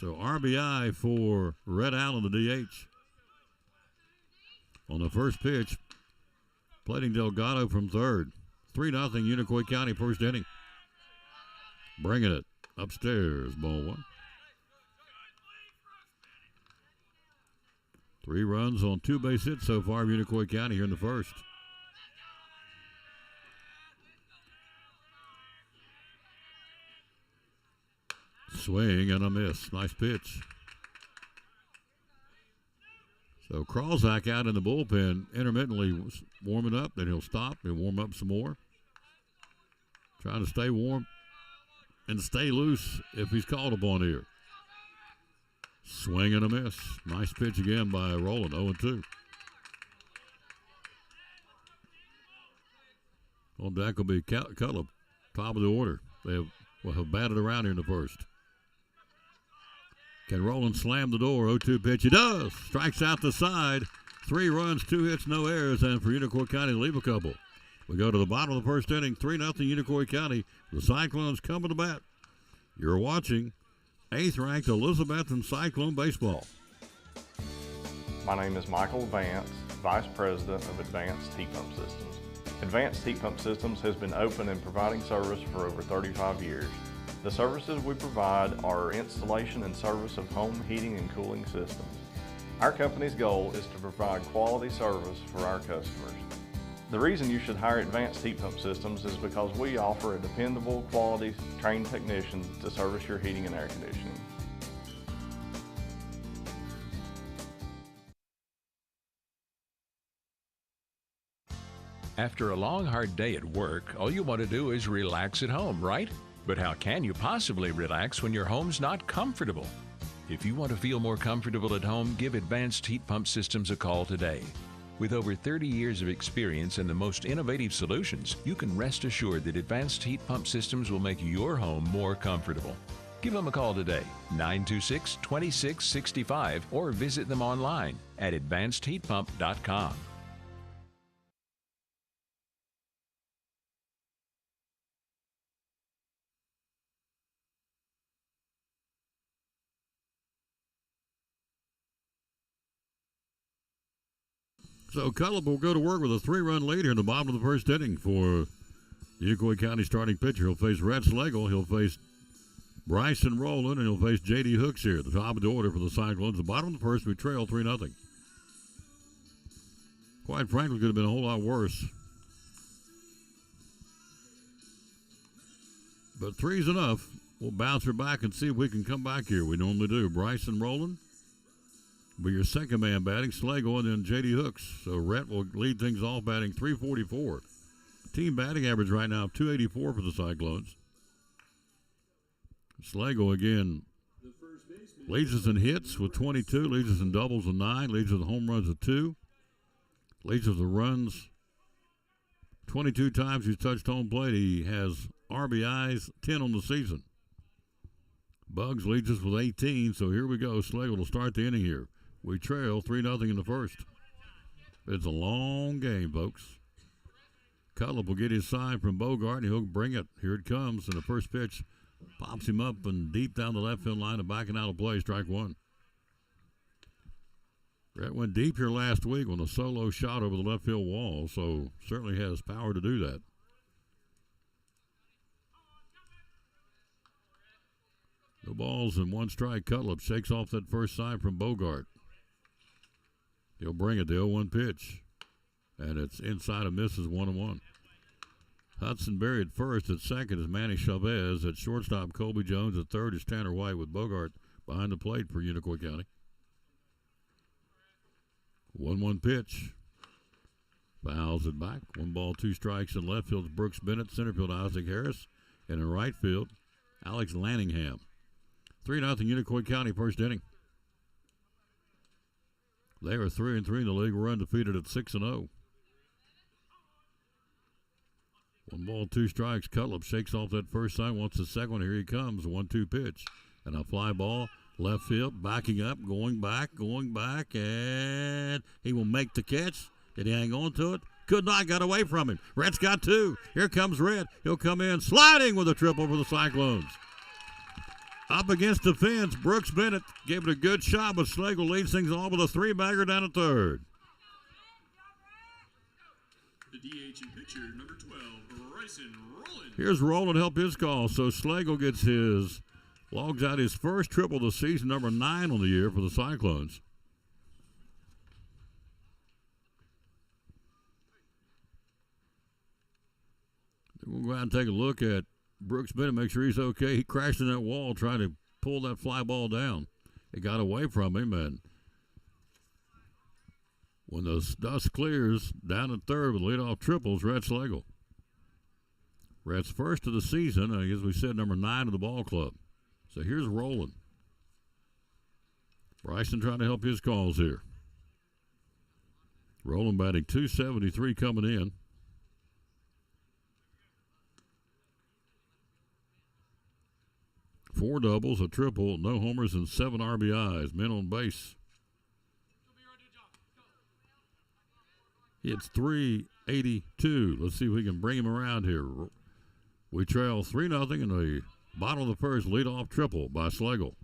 So RBI for Red Allen, the DH. On the first pitch, Plating Delgado from third. 3-0 Unicoi County first inning. Bringing it upstairs, ball 1. 3 runs on 2 base hits so far, Unicoi County here in the first. Swing and a miss. Nice pitch. So Krawczak out in the bullpen intermittently warming up. Then he'll stop and warm up some more. Trying to stay warm and stay loose if he's called upon here. Swing and a miss. Nice pitch again by Roland, 0-2. On deck will be Cutlip, top of the order. They have batted around here in the first. Can Roland slam the door? 0-2 pitch. He does. Strikes out the side. 3 runs, 2 hits, no errors, and for Unicoi County to leave a couple. We go to the bottom of the first inning, 3-0 Unicoi County. The Cyclones coming to bat. You're watching 8th-ranked Elizabethton Cyclone Baseball. My name is Michael Vance, Vice President of Advanced Heat Pump Systems. Advanced Heat Pump Systems has been open and providing service for over 35 years. The services we provide are installation and service of home heating and cooling systems. Our company's goal is to provide quality service for our customers. The reason you should hire Advanced Heat Pump Systems is because we offer a dependable, quality, trained technician to service your heating and air conditioning. After a long, hard day at work, all you want to do is relax at home, right? But how can you possibly relax when your home's not comfortable? If you want to feel more comfortable at home, give Advanced Heat Pump Systems a call today. With over 30 years of experience and the most innovative solutions, you can rest assured that Advanced Heat Pump Systems will make your home more comfortable. Give them a call today, 926-2665, or visit them online at advancedheatpump.com. So Cullip will go to work with a 3-run lead here in the bottom of the first inning for the Unicoi County starting pitcher. He'll face Red Slagle, he'll face Bryson Rowland, and he'll face J.D. Hooks here at the top of the order for the Cyclones. The bottom of the first, we trail 3-0. Quite frankly, could have been a whole lot worse. But 3's enough. We'll bounce her back and see if we can come back here. We normally do. Bryson Rowland Be your second man batting, Slagle, and then J.D. Hooks. So Rhett will lead things off batting 344. Team batting average right now of 284 for the Cyclones. Slagle again leads us in hits with 22, leads us in doubles with 9, leads us in home runs with 2, leads us in runs 22 times he's touched home plate. He has RBIs 10 on the season. Bugs leads us with 18, so here we go. Slagle will start the inning here. We trail 3-0 in the first. It's a long game, folks. Cutlip will get his sign from Bogart, and he'll bring it. Here it comes, and the first pitch pops him up and deep down the left field line and backing out of play, strike one. Brett went deep here last week on a solo shot over the left field wall, so certainly has power to do that. No balls and one strike. Cutlip shakes off that first sign from Bogart. He'll bring it, the 0-1 pitch. And it's inside of misses, 1-1. Hudson Berry at first. At second is Manny Chavez. At shortstop, Colby Jones. At third is Tanner White with Bogart behind the plate for Unicoi County. 1-1 pitch. Fouls it back. 1 ball, 2 strikes. In left field, Brooks Bennett. Center field, Isaac Harris. And in right field, Alex Lanningham. 3-0 Unicoi County first inning. They are 3-3 in the league. We're undefeated at 6-0. 1 ball, 2 strikes. Cutlip shakes off that first sign. Wants the second one. Here he comes. 1-2 pitch. And a fly ball. Left field. Backing up. Going back. And he will make the catch. Did he hang on to it? Could not. Got away from him. Rhett's got 2. Here comes Rhett. He'll come in sliding with a triple for the Cyclones. Up against the fence, Brooks Bennett gave it a good shot, but Slagle leads things off with a 3-bagger down at third. The DH and pitcher, number 12, Bryson Rowland. Here's Rowland help his call, so Slagle logs out his first triple of the season, number 9 on the year for the Cyclones. We'll go out and take a look at Brooks Bennett, make sure he's okay. He crashed in that wall trying to pull that fly ball down. It got away from him, and when the dust clears, down at third with leadoff triples, Rhett Slagle. Rhett's first of the season, as we said, number 9 of the ball club. So here's Rowland. Bryson trying to help his calls here. Rowland batting .273 coming in. 4 doubles, a triple, no homers, and 7 RBIs. Men on base. It's .382. Let's see if we can bring him around here. We trail 3-0 in the bottom of the first. Leadoff triple by Slagle.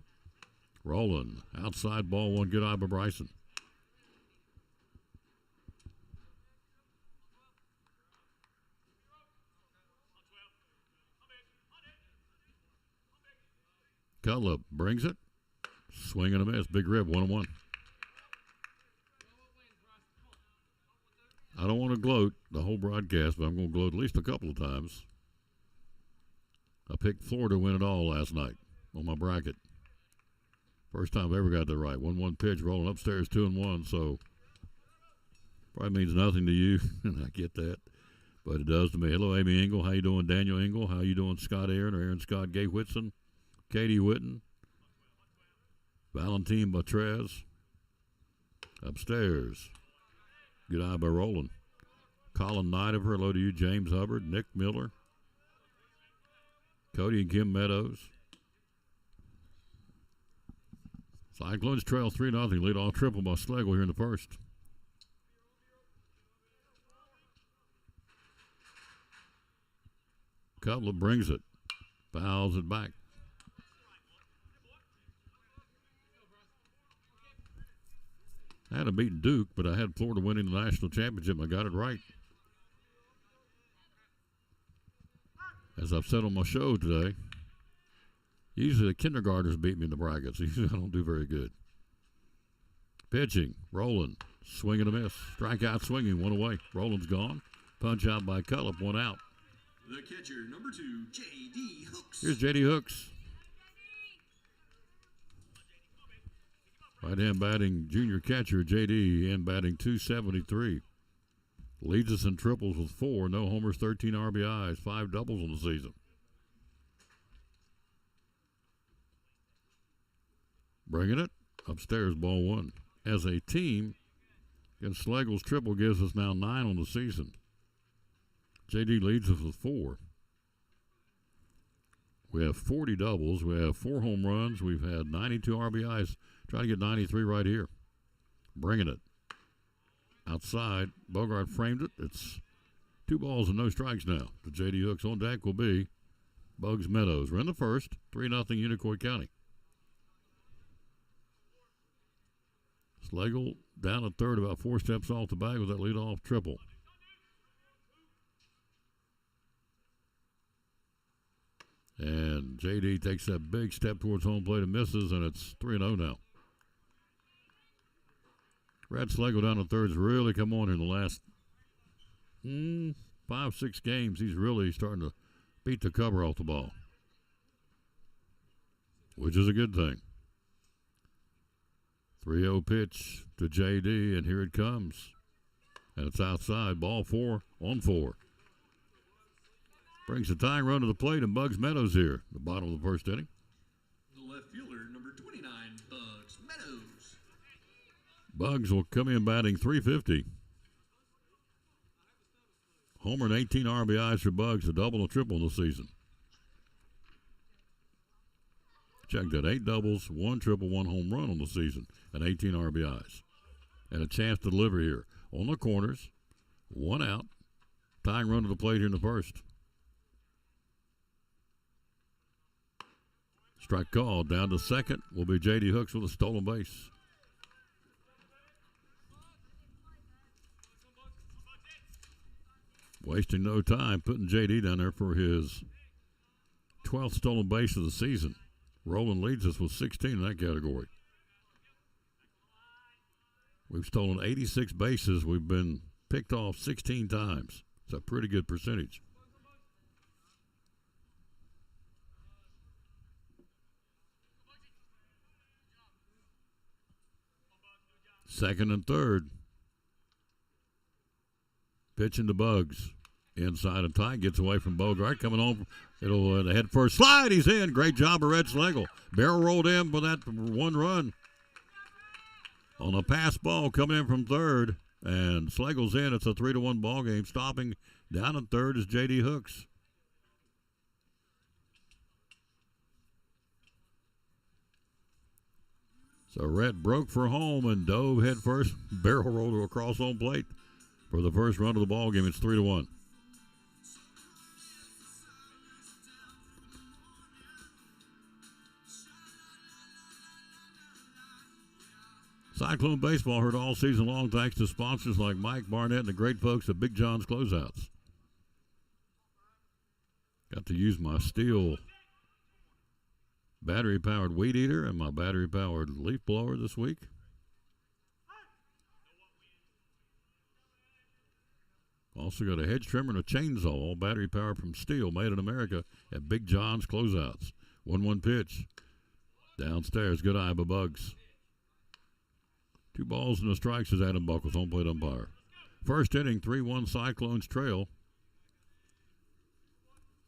Rowland, outside ball 1, good eye by Bryson. Cutlip brings it. Swing and a miss. Big rib, 1-1. I don't want to gloat the whole broadcast, but I'm going to gloat at least a couple of times. I picked Florida to win it all last night on my bracket. First time I've ever got that right. 1-1 pitch, rolling upstairs 2-1, so probably means nothing to you, and I get that. But it does to me. Hello, Amy Engel. How you doing, Daniel Engel? How you doing, Scott Aaron or Aaron Scott? Gay Whitson? Katie Witten, Valentin Batrez, upstairs. Good eye by Rowland. Colin Nidever, hello to you. James Hubbard, Nick Miller, Cody and Kim Meadows. Cyclones trail 3-0. Lead off triple by Slagle here in the first. Cutlip brings it. Fouls it back. I had a beaten Duke, but I had Florida winning the national championship. I got it right. As I've said on my show today, usually the kindergartners beat me in the brackets. Usually I don't do very good. Pitching, Rowland, swing and a miss. Strikeout swinging, 1 away. Rowland's gone. Punch out by Cutlip, 1 out. The catcher, number 2, J.D. Hooks. Here's J.D. Hooks. Right-hand batting junior catcher J.D. in batting 273. Leads us in triples with 4. No homers, 13 RBIs, 5 doubles on the season. Bringing it upstairs, ball 1. As a team, against Schlegel's triple gives us now 9 on the season. J.D. leads us with 4. We have 40 doubles. We have 4 home runs. We've had 92 RBIs. Trying to get 93 right here. Bringing it. Outside. Bogart framed it. It's 2 balls and no strikes now. The J.D. Hooks. On deck will be Bugs Meadows. We're in the first. 3-0 Unicoi County. Schlegel down at third, about 4 steps off the bag with that leadoff triple. And J.D. takes that big step towards home plate and misses, and it's 3-0 now. Brad Schlegel down at third has really come on in the last 5-6 games. He's really starting to beat the cover off the ball, which is a good thing. 3-0 pitch to J.D., and here it comes. And it's outside, ball 4 on 4. Brings the tying run to the plate, and Bugs Meadows here, the bottom of the first inning. The left fielder, number 29, Bugs Meadows. Bugs will come in batting 350. Homer and 18 RBIs for Bugs, a double and a triple in the season. Check that, 8 doubles, 1 triple, 1 home run on the season, and 18 RBIs. And a chance to deliver here. On the corners, 1 out. Tying run to the plate here in the first. Strike call. Down to second will be J.D. Hooks with a stolen base. Wasting no time, putting J.D. down there for his 12th stolen base of the season. Roland leads us with 16 in that category. We've stolen 86 bases. We've been picked off 16 times. It's a pretty good percentage. Second and third. Pitching to Bugs. Inside and tight. Gets away from Bogart. Coming home. It'll the head first slide. He's in. Great job of Red Schlegel. Barrel rolled in for that 1 run. On a pass ball coming in from third. And Schlegel's in. It's a 3-1 ball game. Stopping down at third is J.D. Hooks. So Rhett broke for home and dove head first, barrel rolled across home plate for the first run of the ball game. It's 3-1. Cyclone Baseball heard all season long thanks to sponsors like Mike Barnett and the great folks at Big John's Closeouts. Got to use my steel battery-powered weed eater and my battery-powered leaf blower this week. Also got a hedge trimmer and a chainsaw, all battery-powered from steel, made in America at Big John's Closeouts. 1-1 pitch. Downstairs, good eye by Bugs. 2 balls and a strike, says Adam Buckles, home plate umpire. First inning, 3-1 Cyclones trail.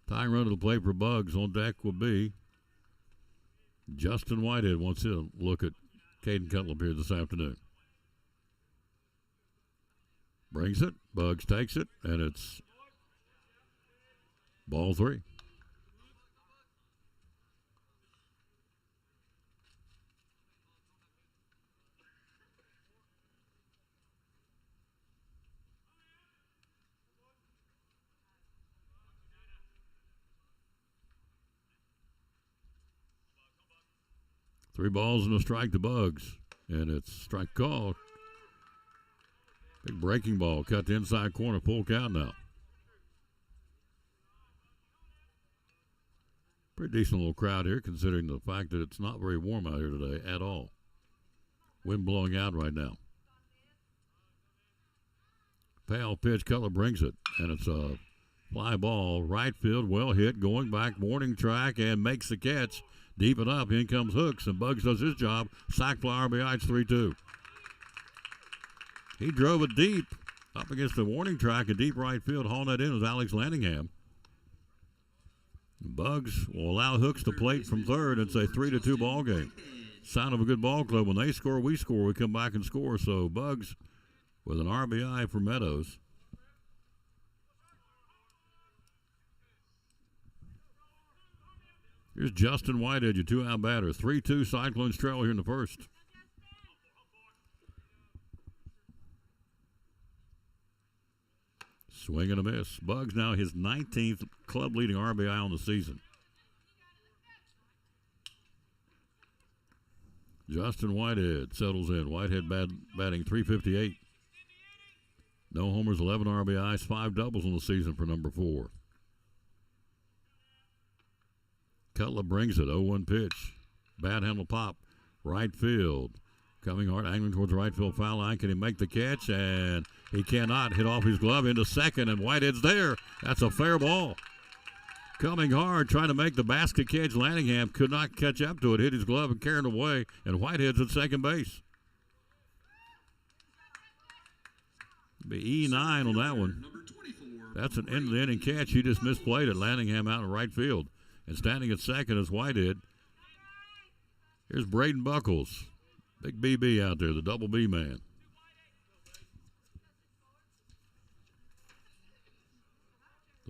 Tying run to the plate for Bugs. On deck will be Justin Whitehead. Wants to look at Caden Cutlip here this afternoon. Brings it. Bugs takes it, and it's ball 3. Three balls and a strike to Bugs. And it's strike call. Big breaking ball. Cut the inside corner. Full count now. Pretty decent little crowd here considering the fact that it's not very warm out here today at all. Wind blowing out right now. Foul pitch. Cutler brings it. And it's a fly ball. Right field. Well hit. Going back. Warning track. And makes the catch. Deep and up. In comes Hooks, and Bugs does his job. Sack fly RBI. It's 3-2. He drove it deep up against the warning track in deep right field. Hauling that in was Alex Lanningham. Bugs will allow Hooks to plate from third. It's a 3-2 ball game. Sign of a good ball club. When they score, we score. We come back and score. So Bugs with an RBI for Meadows. Here's Justin Whitehead, your two-out batter. 3-2 Cyclones trail here in the first. Swing and a miss. Bugs now his 19th club-leading RBI on the season. Justin Whitehead settles in. Whitehead batting .358. No homers, 11 RBIs, 5 doubles on the season for number 4. Cutler brings it. 0-1 pitch. Bad handle pop. Right field. Coming hard, angling towards the right field foul line. Can he make the catch? And he cannot. Hit off his glove into second, and Whitehead's there. That's a fair ball. Coming hard, trying to make the basket catch. Lanningham could not catch up to it. Hit his glove and carried away, and Whitehead's at second base. Be E9 on that one. That's an end-of-the-inning catch. He just misplayed it. Lanningham out in right field. And standing at second is Whitehead. Here's Braden Buckles. Big BB out there, the double B man.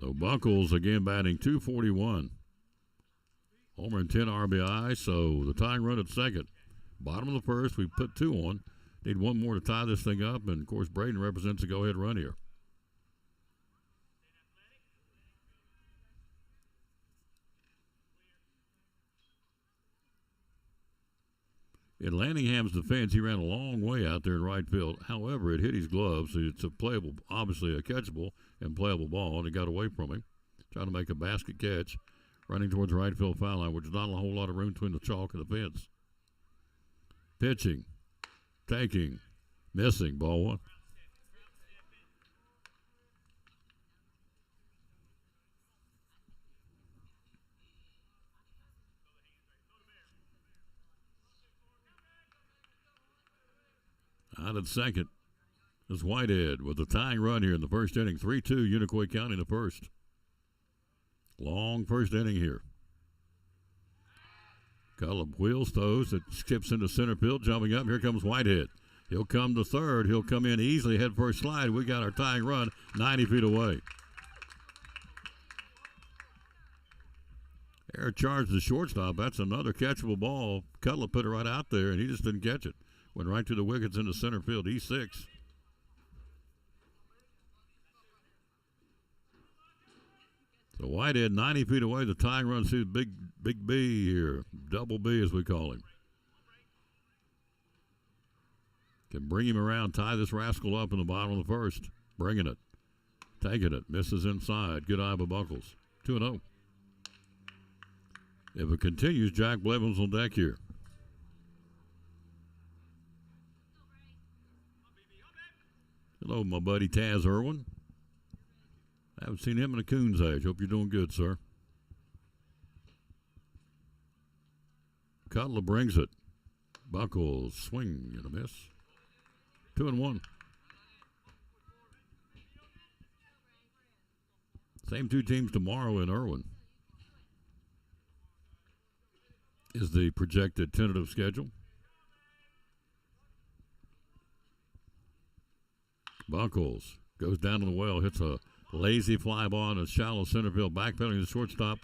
So Buckles again batting .241. Homer and 10 RBI, so the tying run at second. Bottom of the first, we put 2 on. Need one more to tie this thing up, and of course Braden represents a go-ahead run here. In Lanningham's defense, he ran a long way out there in right field. However, it hit his glove, so it's a playable, obviously a catchable and playable ball, and it got away from him. Trying to make a basket catch, running towards the right field foul line, which is not a whole lot of room between the chalk and the fence. Pitching, taking, missing, ball 1. Out at second is Whitehead with a tying run here in the first inning. 3-2 Unicoi County in the first. Long first inning here. Cullum wheels throws. It skips into center field. Jumping up. Here comes Whitehead. He'll come to third. He'll come in easily. Head first slide. We got our tying run 90 feet away. Air charge the shortstop. That's another catchable ball. Cutler put it right out there, and he just didn't catch it. Went right to the wickets into center field. E6. So Whitehead 90 feet away. The tying run. See the big B here. Double B as we call him. Can bring him around. Tie this rascal up in the bottom of the first. Bringing it. Taking it. Misses inside. Good eye by Buckles. 2-0. If it continues, Jack Blevins on deck here. Hello, my buddy Taz Irwin. I haven't seen him in a coon's age. Hope you're doing good, sir. Cutler brings it. Buckles swing and a miss. 2-1. Same two teams tomorrow in Irwin is the projected tentative schedule. Buckles goes down to the well, hits a lazy fly ball in a shallow center field, backpedaling the shortstop.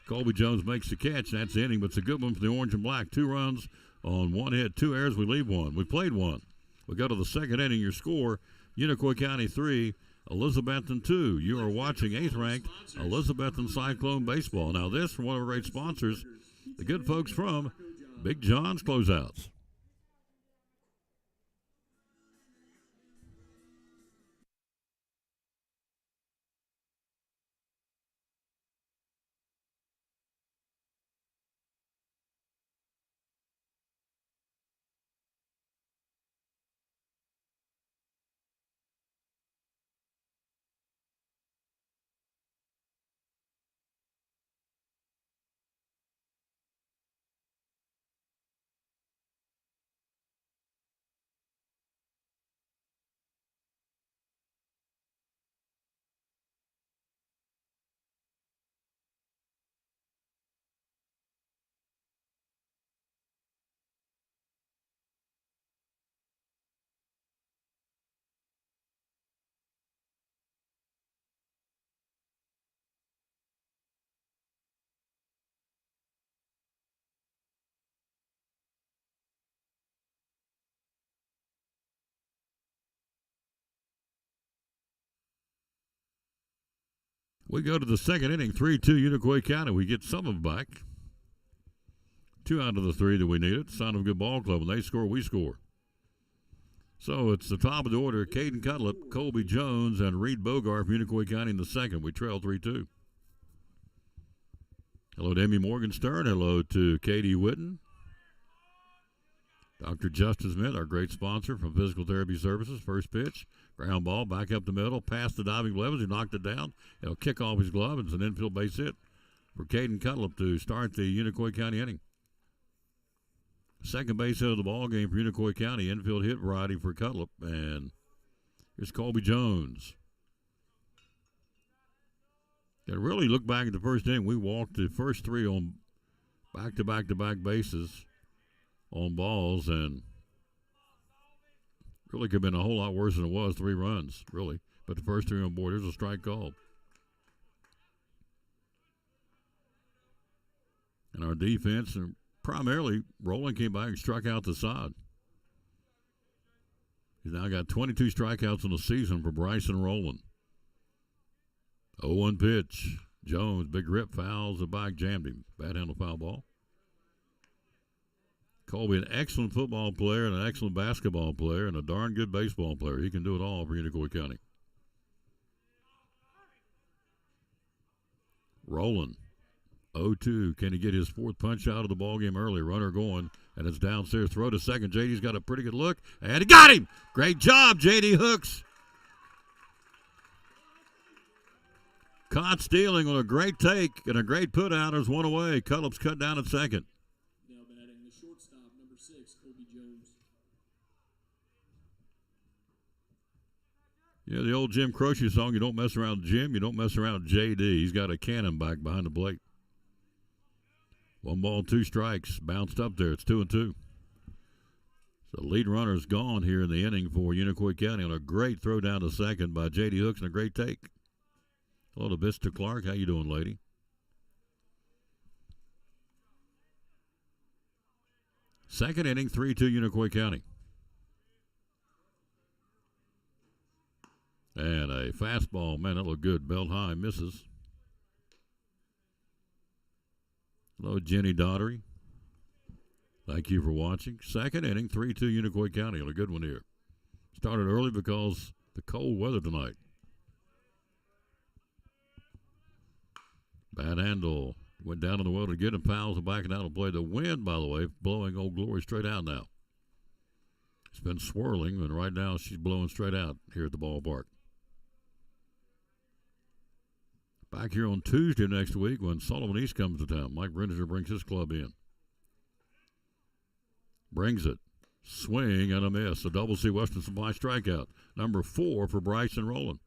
Colby Jones makes the catch. That's the inning, but it's a good one for the Orange and Black. 2 runs on 1 hit, 2 errors. We leave 1. We played 1. We go to the second inning. Your score: Unicoi County 3, Elizabethton 2. You are watching 8th-ranked Elizabethton Cyclone baseball. Now this from one of our great sponsors, the good folks from Big John's Closeouts. We go to the second inning, 3-2 Unicoi County. We get some of back. 2 out of the 3 that we needed. Son of a good ball club. When they score, we score. So it's the top of the order. Caden Cutlip, Colby Jones, and Reed Bogart from Unicoi County in the second. We trail 3-2. Hello to Amy Morgenstern. Hello to Katie Witten. Dr. Justin Smith, our great sponsor from Physical Therapy Services. First pitch, ground ball, back up the middle, past the diving Blevins. He knocked it down. He'll kick off his glove. It's an infield base hit for Caden Cutlip to start the Unicoi County inning. Second base hit of the ball game for Unicoi County. Infield hit variety for Cutlip. And here's Colby Jones. And really look back at the first inning. We walked the first 3 on back-to-back-to-back bases on balls, and really could have been a whole lot worse than it was. 3 runs, really. But the first 3 on board, there's a strike called. And our defense, and primarily, Rowland came back and struck out the side. He's now got 22 strikeouts in the season for Bryson Rowland. 0-1 pitch. Jones, big rip, fouls the back, jammed him. Bad handle foul ball. Colby, an excellent football player and an excellent basketball player and a darn good baseball player. He can do it all for Unicoi County. Rowland, 0-2. Can he get his 4th punch out of the ballgame early? Runner going, and it's downstairs. Throw to second. JD's got a pretty good look, and he got him. Great job, JD Hooks. Caught stealing on a great take and a great put out. There's 1 away. Cutlip's cut down at second. Now batting the shortstop, number 6, Colby Jones. Yeah, the old Jim Croce song, you don't mess around with Jim, you don't mess around with JD. He's got a cannon back behind the plate. 1 ball, 2 strikes. Bounced up there. It's 2-2. So lead runner's gone here in the inning for Unicoi County on a great throw down to second by JD Hooks and a great take. Hello to Vista Clark. How you doing, lady? Second inning, 3-2 Unicoi County. And a fastball. Man, that looked good. Belt high. Misses. Hello, Jenny Daughtery. Thank you for watching. Second inning, 3-2 Unicoi County. On a good one here. Started early because the cold weather tonight. Bad handle. Went down in the well to get him. Fouls and backing out of play. The wind, by the way, blowing Old Glory straight out now. It's been swirling, and right now she's blowing straight out here at the ballpark. Back here on Tuesday next week when Sullivan East comes to town. Mike Brenninger brings his club in. Brings it. Swing and a miss. A double C Western Supply strikeout. Number 4 for Bryson Rowland.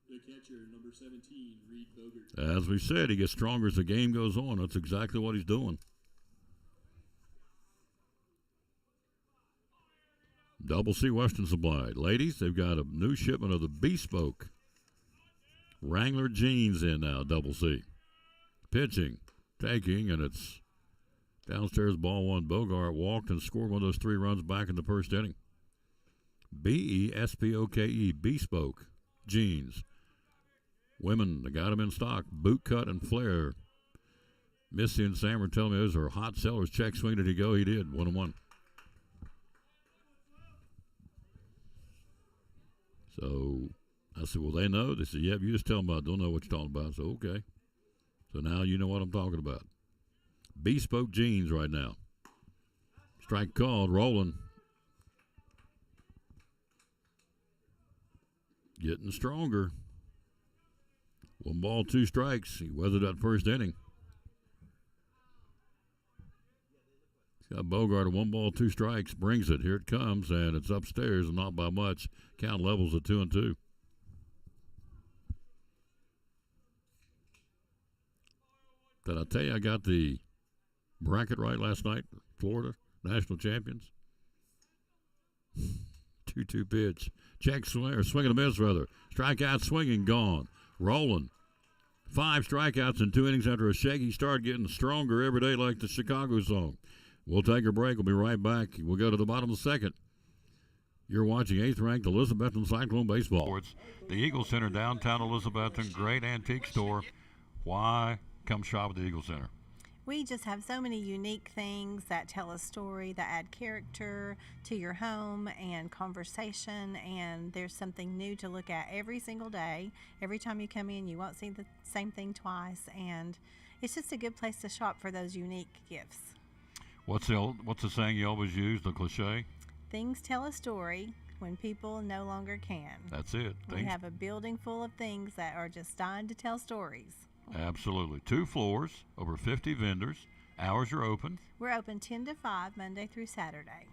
The catcher, number 17, Reed Bogart. As we said, he gets stronger as the game goes on. That's exactly what he's doing. Double C Western Supply. Ladies, they've got a new shipment of the Bespoke Wrangler jeans in now, Double C. Pitching, taking, and it's downstairs, ball 1. Bogart walked and scored one of those 3 runs back in the first inning. B-E-S-P-O-K-E, Bespoke jeans. Women, they got them in stock. Boot cut and flare. Missy and Sam were telling me those are hot sellers. Check swing, did he go? He did. 1-1. So I said, well, they know. They said, yeah, you just tell them about it. Don't know what you're talking about. So, okay. So now you know what I'm talking about. Bespoke jeans right now. Strike called. Rolling. Getting stronger. 1 ball, 2 strikes. He weathered that first inning. He's got Bogart at 1 ball, 2 strikes. Brings it. Here it comes, and it's upstairs and not by much. Count levels at 2-2. Did I tell you I got the bracket right last night? Florida, national champions. 2-2 pitch. Check swing, or swing and a miss, rather. Strikeout, swinging, gone. Rolling. 5 strikeouts in 2 innings after a shaky start, getting stronger every day like the Chicago song. We'll take a break. We'll be right back. We'll go to the bottom of the second. You're watching 8th-ranked Elizabethton Cyclone Baseball. It's the Eagle Center, downtown Elizabethton, great antique store. Why come shop at the Eagle Center? We just have so many unique things that tell a story, that add character to your home and conversation, and there's something new to look at every single day. Every time you come in, you won't see the same thing twice, and it's just a good place to shop for those unique gifts. What's the saying you always use, the cliche? Things tell a story when people no longer can. That's it. We have a building full of things that are just dying to tell stories. Absolutely. 2 floors, over 50 vendors. Hours are open. We're open 10 to 5, Monday through Saturday.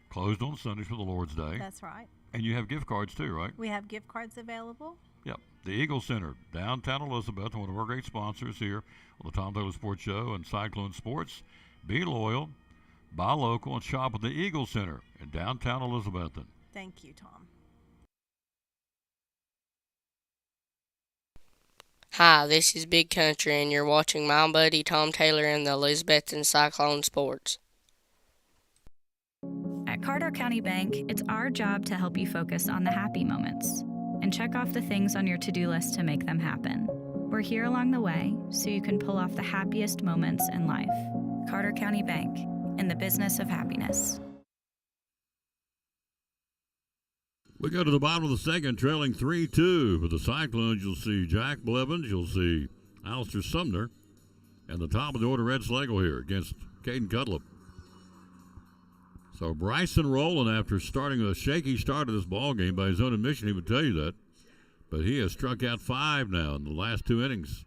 Closed on Sundays for the Lord's Day. That's right. And you have gift cards too, right? We have gift cards available. Yep. The Eagle Center, downtown Elizabeth, one of our great sponsors here on the Tom Taylor Sports Show and Cyclone Sports. Be loyal, buy local, and shop at the Eagle Center in downtown Elizabethton. Thank you, Tom. Hi, this is Big Country, and you're watching my buddy Tom Taylor and the Elizabethton Cyclone Sports. At Carter County Bank, it's our job to help you focus on the happy moments and check off the things on your to-do list to make them happen. We're here along the way so you can pull off the happiest moments in life. Carter County Bank, in the business of happiness. We go to the bottom of the second, trailing 3-2. For the Cyclones, you'll see Jack Blevins, you'll see Alistair Sumner, and the top of the order, Red Slagle here against Caden Cutlip. So Bryson Rowland, after starting a shaky start of this ball game, by his own admission, he would tell you that. But he has struck out 5 now in the last 2 innings.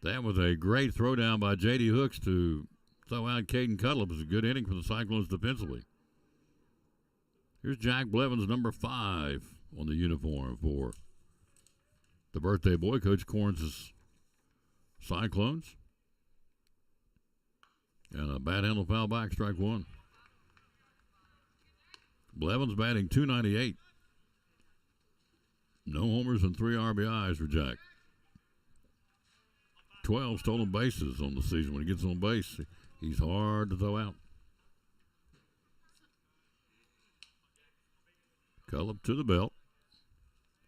That was a great throwdown by J.D. Hooks to throw out Caden Cutlip. It was a good inning for the Cyclones defensively. Here's Jack Blevins, number 5 on the uniform for the birthday boy, Coach Corns' Cyclones. And a bad handle foul back, strike 1. Blevins batting .298. No homers and 3 RBIs for Jack. 12 stolen bases on the season. When he gets on base, he's hard to throw out. Cullip to the belt.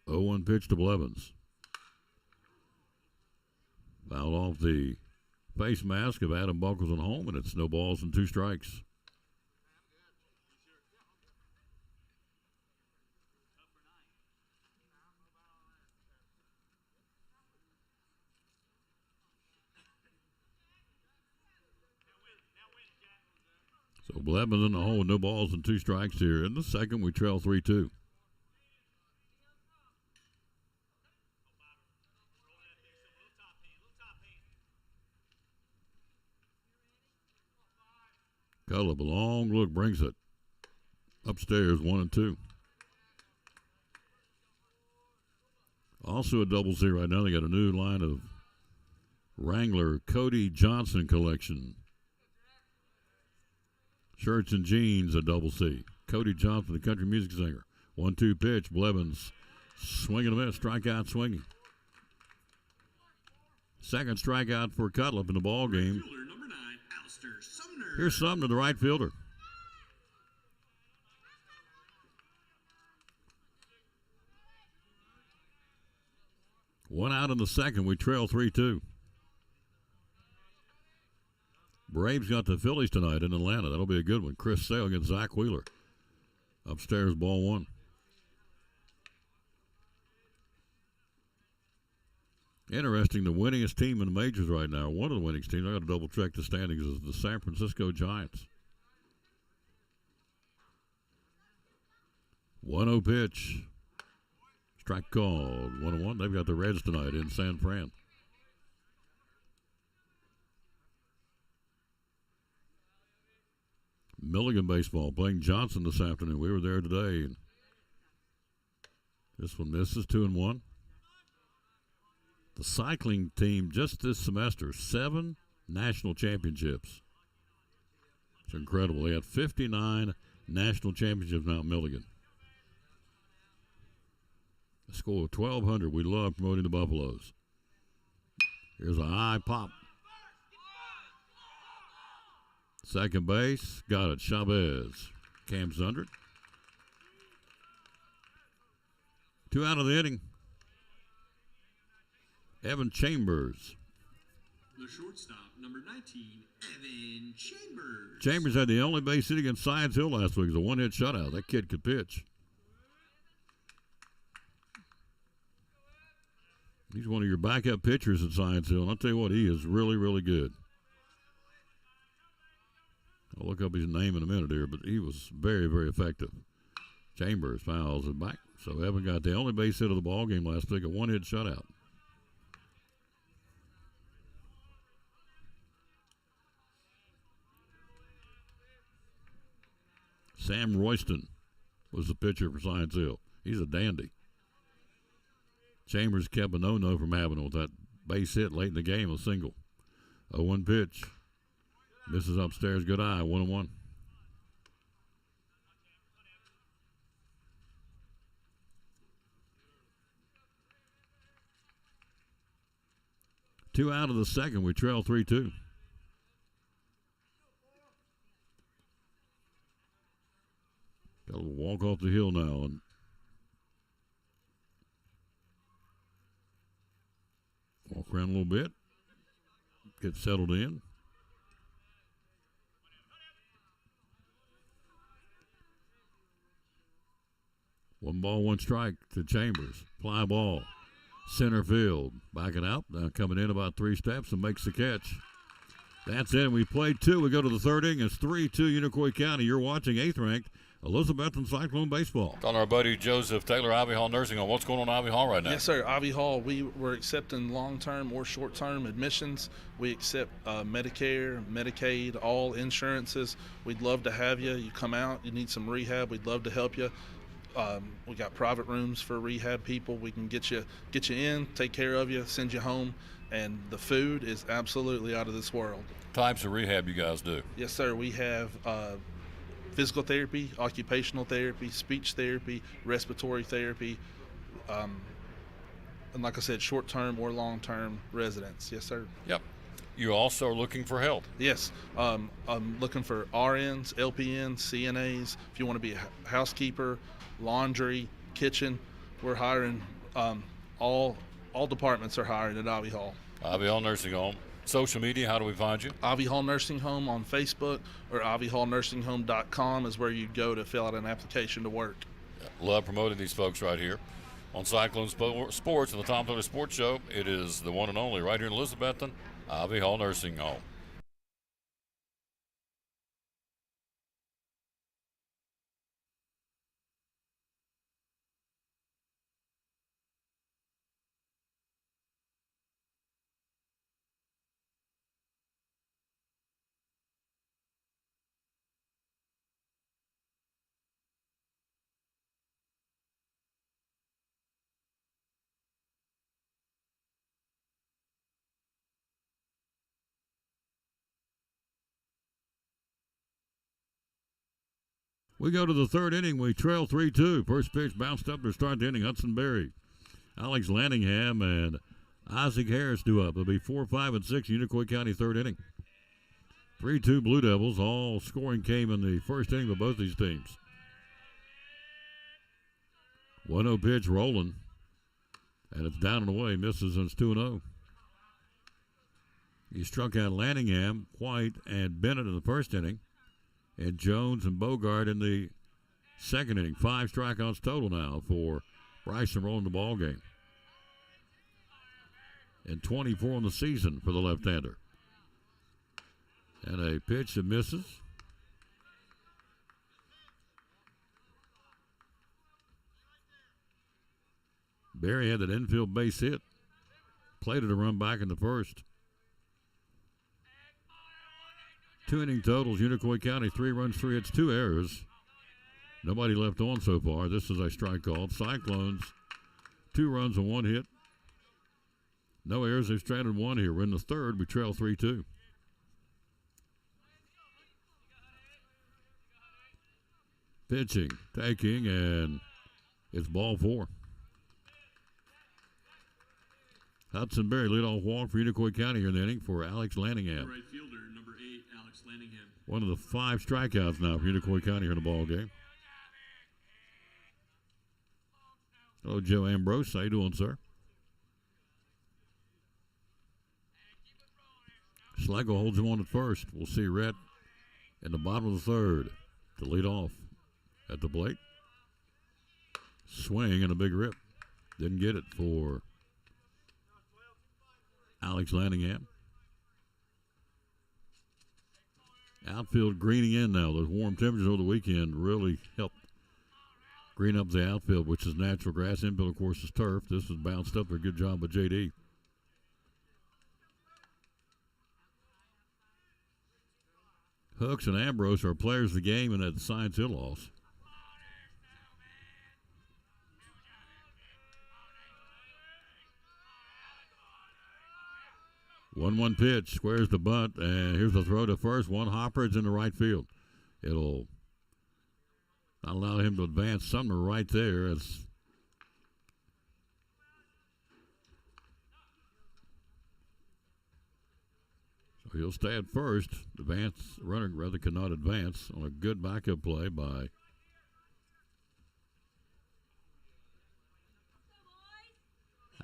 0-1 pitch to Blevins. Fouled off the face mask of Adam Buckles at home, and it's no balls and 2 strikes. So Blevins in the hole, no balls and 2 strikes here. In the second, we trail 3-2. Cullip, a long look, brings it upstairs, 1-2. Also a double C right now. They got a new line of Wrangler Cody Johnson collection. Shirts and jeans, a double C. Cody Johnson, the country music singer. 1-2 pitch. Blevins swinging a miss. Strikeout swinging. Second strikeout for Cutlip in the ball game. Number 9, Alistair Sumner. Here's Sumner, the right fielder. One out in the second. We trail 3-2. Braves got the Phillies tonight in Atlanta. That'll be a good one. Chris Sale against Zach Wheeler. Upstairs, ball 1. Interesting, the winningest team in the majors right now, one of the winningest teams, I got to double check the standings, is the San Francisco Giants. 1-0 pitch. Strike called. 1-1. They've got the Reds tonight in San Fran. Milligan baseball playing Johnson this afternoon. We were there today. And this one misses, 2-1. The cycling team just this semester, 7 national championships. It's incredible. They had 59 national championships now at Milligan. A score of 1,200. We love promoting the Buffaloes. Here's a high pop. Second base, got it, Chavez. Cam Sundred. 2 out of the inning. Evan Chambers. The shortstop, number 19, Evan Chambers. Chambers had the only base hit against Science Hill last week. It was a one-hit shutout. That kid could pitch. He's one of your backup pitchers at Science Hill, and I'll tell you what, he is really, really good. I'll look up his name in a minute here, but he was very, very effective. Chambers fouls it back. So Evan got the only base hit of the ball game last week, a one-hit shutout. Sam Royston was the pitcher for Science Hill. He's a dandy. Chambers kept a no-no from happening with that base hit late in the game, a single. 0-1 pitch. Misses upstairs, good eye, 1-1. Two out of the second, we trail 3-2. Got a little walk off the hill now, and walk around a little bit, get settled in. One ball, one strike to Chambers. Fly ball, center field, backing out, now coming in about 3 steps and makes the catch. That's it. We played 2. We go to the third inning. It's 3-2 Unicoi County. You're watching 8th ranked Elizabethton Cyclone baseball. On our buddy Joseph Taylor, Ivy Hall Nursing Home. What's going on at Ivy Hall right now? Yes, sir. Ivy Hall, we're accepting long-term or short-term admissions. We accept Medicare, Medicaid, all insurances. We'd love to have you. You come out, you need some rehab, we'd love to help you. We got private rooms for rehab people. We can get you in, take care of you, send you home, and the food is absolutely out of this world. Types of rehab you guys do? Yes, sir. We have physical therapy, occupational therapy, speech therapy, respiratory therapy, and like I said, short-term or long-term residents. Yes, sir. Yep. You also are looking for help? Yes. I'm looking for RNs, LPNs, CNAs. If you want to be a housekeeper, laundry, kitchen, we're hiring. All departments are hiring at Ivy Hall. Ivy Hall Nursing Home. Social media, how do we find you? Ivy Hall Nursing Home on Facebook, or ivyhallnursinghome.com is where you go to fill out an application to work. Love promoting these folks right here on Cyclone Sports and the Tom Taylor Sports Show. It is the one and only right here in Elizabethton, Ivy Hall Nursing Home. We go to the third inning. We trail 3-2. First pitch bounced up to start the inning. Hudson Berry, Alex Lanningham, and Isaac Harris do up. It'll be 4, 5, and 6 Unicoi County third inning. 3-2 Blue Devils. All scoring came in the first inning of both these teams. 1-0 pitch rolling, and it's down and away. Misses, and it's 2-0. He struck out Lanningham, White, and Bennett in the first inning, and Jones and Bogart in the second inning. 5 strikeouts total now for Bryson rolling the ball game. And 24 in the season for the left-hander. And a pitch that misses. Barry had that infield base hit. Plated a run back in the first. 2 inning totals. Unicoi County, 3 runs, 3 hits, 2 errors. Nobody left on so far. This is a strike called. Cyclones, 2 runs and 1 hit. No errors. They've stranded 1 here. We're in the third. We trail 3-2. Pitching, taking, and it's ball 4. Hudson Berry leadoff walk for Unicoi County here in the inning for Alex Lanningham. Right fielder, number 8, Alex Lanningham. One of the 5 strikeouts now for Unicoi County here in the ball game. Hello, Joe Ambrose. How you doing, sir? Schlegel holds him on at first. We'll see Rhett in the bottom of the 3rd to lead off at the plate. Swing and a big rip. Didn't get it for Alex Lanningham. Outfield greening in now. Those warm temperatures over the weekend really helped green up the outfield, which is natural grass. Infield, of course, is turf. This was bounced up there. Good job by JD. Hooks and Ambrose are players of the game in that Science Hill loss. One pitch, squares the bunt, and here's the throw to first. One hopper, it's in the right field. It'll not allow him to advance. Sumner right there. So he'll stay at first. The runner rather cannot advance on a good backup play by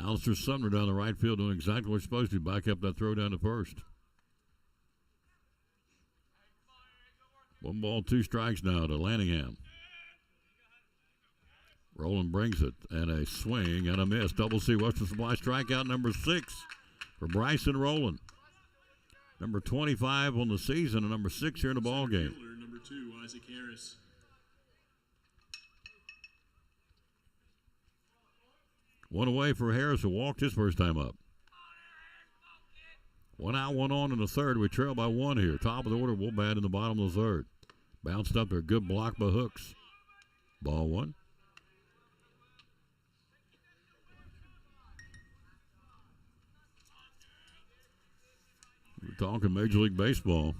Alistair Sumner down the right field, doing exactly what he's supposed to, back up that throw down to first. 1 ball, 2 strikes now to Lanningham. Rowland brings it, and a swing and a miss. Double C Western Supply strikeout number 6 for Bryson Rowland. Number 25 on the season and number 6 here in the ball game. Number 2, Isaac Harris. One away for Harris, who walked his first time up. 1 out, 1 on in the 3rd. We trail by 1 here. Top of the order, Woolbat in the bottom of the 3rd. Bounced up there. Good block by Hooks. Ball 1. We're talking Major League Baseball.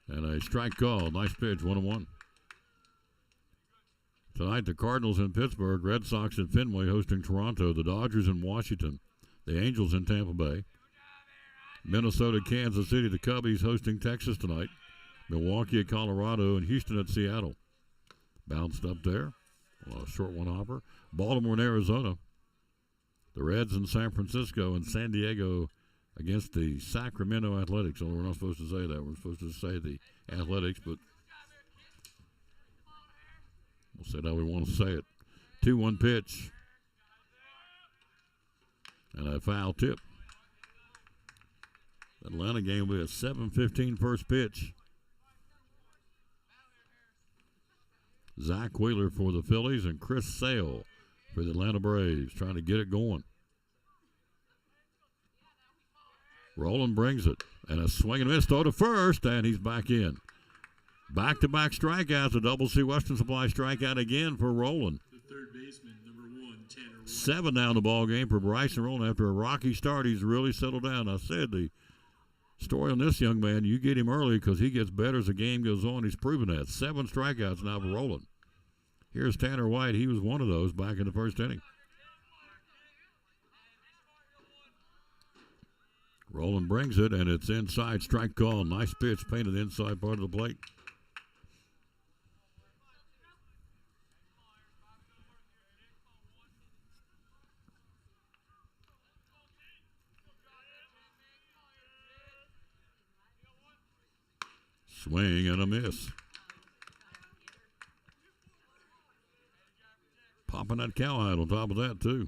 And a strike call. Nice pitch, 1-1. Tonight, the Cardinals in Pittsburgh, Red Sox at Fenway hosting Toronto, the Dodgers in Washington, the Angels in Tampa Bay, Minnesota, Kansas City, the Cubbies hosting Texas tonight, Milwaukee at Colorado, and Houston at Seattle. Bounced up there. A short one hopper. Baltimore and Arizona. The Reds in San Francisco and San Diego against the Sacramento Athletics. Although we're not supposed to say that. We're supposed to say the Athletics, but we'll say it how we want to say it. 2-1 pitch. And a foul tip. The Atlanta game will be a 7:15 first pitch. Zach Wheeler for the Phillies and Chris Sale for the Atlanta Braves, trying to get it going. Rowland brings it, and a swing and a miss, throw to first, and he's back in. Back-to-back strikeouts, a Double C Western Supply strikeout again for Rowland. The third baseman, number 1, Tanner White. 7 down the ball game for Bryson Rowland. After a rocky start, he's really settled down. I said the story on this young man, you get him early because he gets better as the game goes on. He's proven that. 7 strikeouts now for Rowland. Here's Tanner White. He was one of those back in the first inning. Rowland brings it, and it's inside. Strike call. Nice pitch painted the inside part of the plate. Swing and a miss. Popping that cowhide on top of that, too.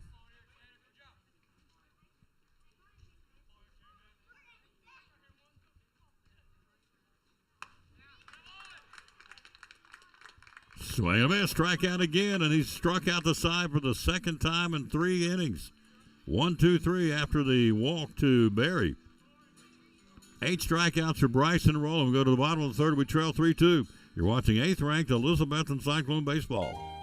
Swing and a miss. Strikeout again, and he's struck out the side for the second time in 3 innings. 1, 2, 3 after the walk to Berry. 8 strikeouts for Bryson Rowland. We go to the bottom of the 3rd. We trail 3-2. You're watching 8th-ranked Elizabethton Cyclone Baseball.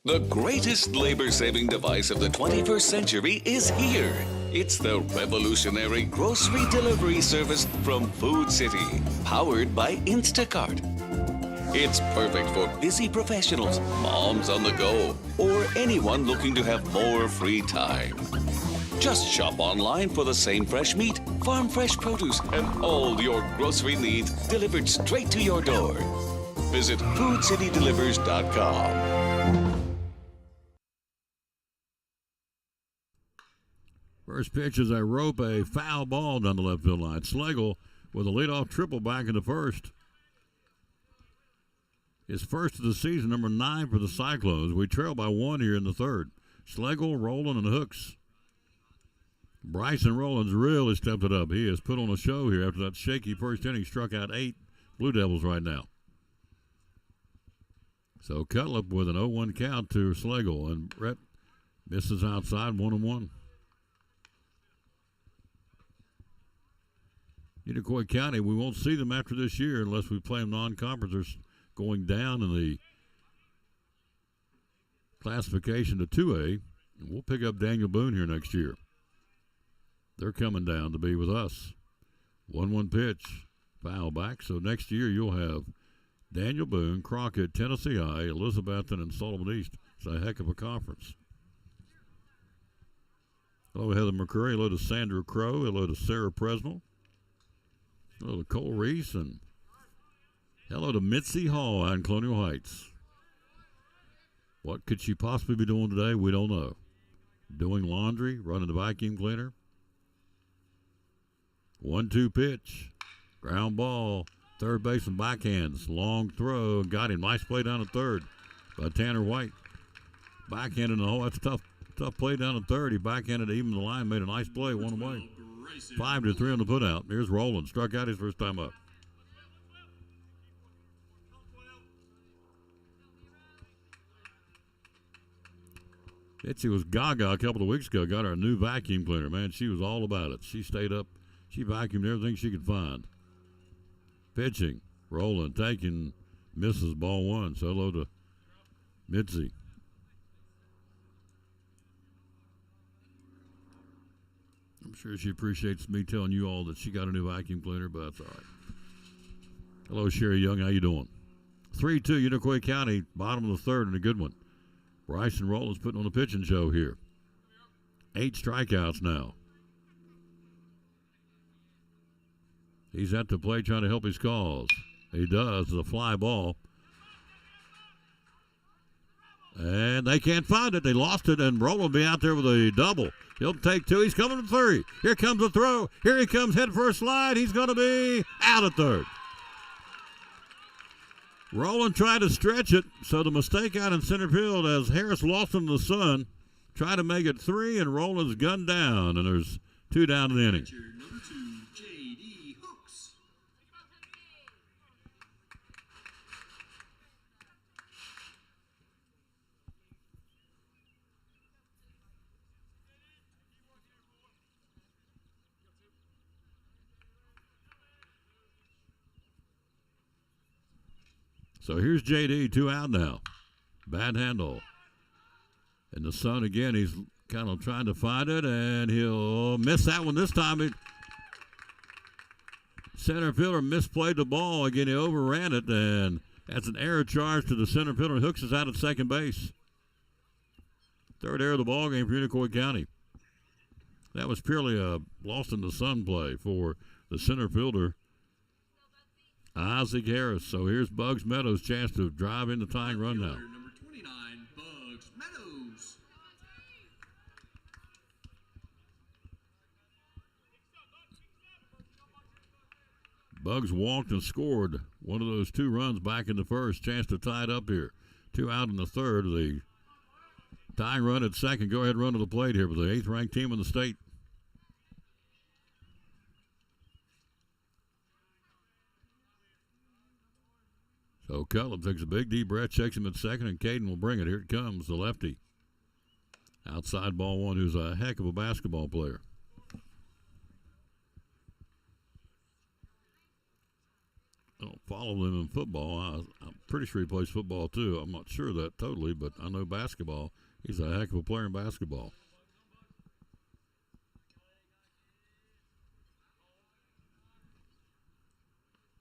The greatest labor-saving device of the 21st century is here. It's the revolutionary grocery delivery service from Food City, powered by Instacart. It's perfect for busy professionals, moms on the go, or anyone looking to have more free time. Just shop online for the same fresh meat, farm fresh produce, and all your grocery needs delivered straight to your door. Visit foodcitydelivers.com. First pitch is a rope, a foul ball down the left field line. Schlegel with a leadoff triple back in the first. His first of the season, number 9 for the Cyclones. We trail by 1 here in the third. Schlegel, Rowland, and Hooks. Bryson Rowland's really stepped it up. He has put on a show here after that shaky first inning. Struck out 8 Blue Devils right now. So Cutlip with an 0-1 count to Schlegel, and Brett misses outside 1-1. Unicoi County, we won't see them after this year unless we play them non-conference. They're going down in the classification to 2A, and we'll pick up Daniel Boone here next year. They're coming down to be with us. 1-1 pitch, foul back. So next year you'll have Daniel Boone, Crockett, Tennessee High, Elizabethton, and Sullivan East. It's a heck of a conference. Hello, Heather McCurry. Hello to Sandra Crow. Hello to Sarah Presnell. Hello to Cole Reese, and hello to Mitzi Hall out in Colonial Heights. What could she possibly be doing today? We don't know. Doing laundry, running the vacuum cleaner. 1-2 pitch. Ground ball. Third baseman backhands. Long throw. Got him. Nice play down at third by Tanner White. Backhanded in the hole. That's a tough play down at third. He backhanded even the line. Made a nice play. One away. 5-3 on the putout. Here's Rowland. Struck out his first time up. Itzy was gaga a couple of weeks ago. Got her a new vacuum cleaner. Man, she was all about it. She stayed up. She vacuumed everything she could find. Pitching. Rowland taking. Misses ball 1. So hello to Mitzi. I'm sure she appreciates me telling you all that she got a new vacuum cleaner, but that's all right. Hello, Sherry Young. How you doing? 3-2 Unicoi County, bottom of the third, and a good one. Bryson Rowland's putting on a pitching show here. 8 strikeouts now. He's at the plate trying to help his cause. He does. It's a fly ball. And they can't find it. They lost it, and Rowland will be out there with a double. He'll take 2. He's coming to 3. Here comes the throw. Here he comes, head for a slide. He's going to be out at third. Rowland tried to stretch it, so the mistake out in center field as Harris lost him to the sun. Tried to make it 3, and Rowland's gunned down, and there's 2 down in the inning. So here's JD, 2 out now. Bad handle. And the Sun again, he's kind of trying to find it, and he'll miss that one this time. Center fielder misplayed the ball. Again, he overran it, and that's an error charge to the center fielder. Hooks is out at second base. Third error of the ball game for Unicoi County. That was purely a lost in the sun play for the center fielder, Isaac Harris. So here's Bugs Meadows' chance to drive in the tying run now. Number 29, Bugs Meadows. Bugs walked and scored one of those 2 runs back in the first. Chance to tie it up here. 2 out in the third. The tying run at second. Go ahead, run to the plate here with the 8th ranked team in the state. So Cutlip takes a big deep breath, checks him at second, and Caden will bring it. Here it comes, the lefty. Outside ball 1, who's a heck of a basketball player. don't follow them in football. I'm pretty sure he plays football too. I'm not sure of that totally, but I know basketball. He's a heck of a player in basketball.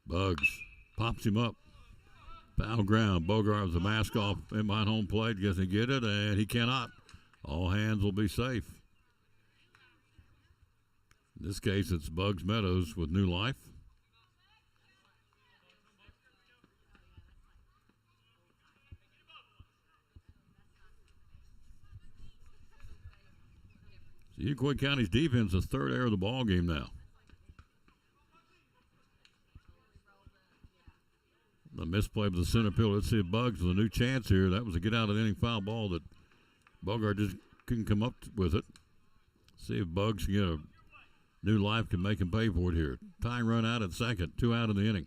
Bugs pops him up. Foul ground. Bogart with the mask off in behind home plate. Guess he get it, and he cannot. All hands will be safe. In this case, it's Bugs Meadows with new life. So Unicoi County's defense is third error of the ball game now. The misplay of the center field. Let's see if Bugs with a new chance here. That was a get out of the inning foul ball that Bogart just couldn't come up with it. See if Bugs can get a new life, can make him pay for it here. Tying run out at second. 2 out in the inning.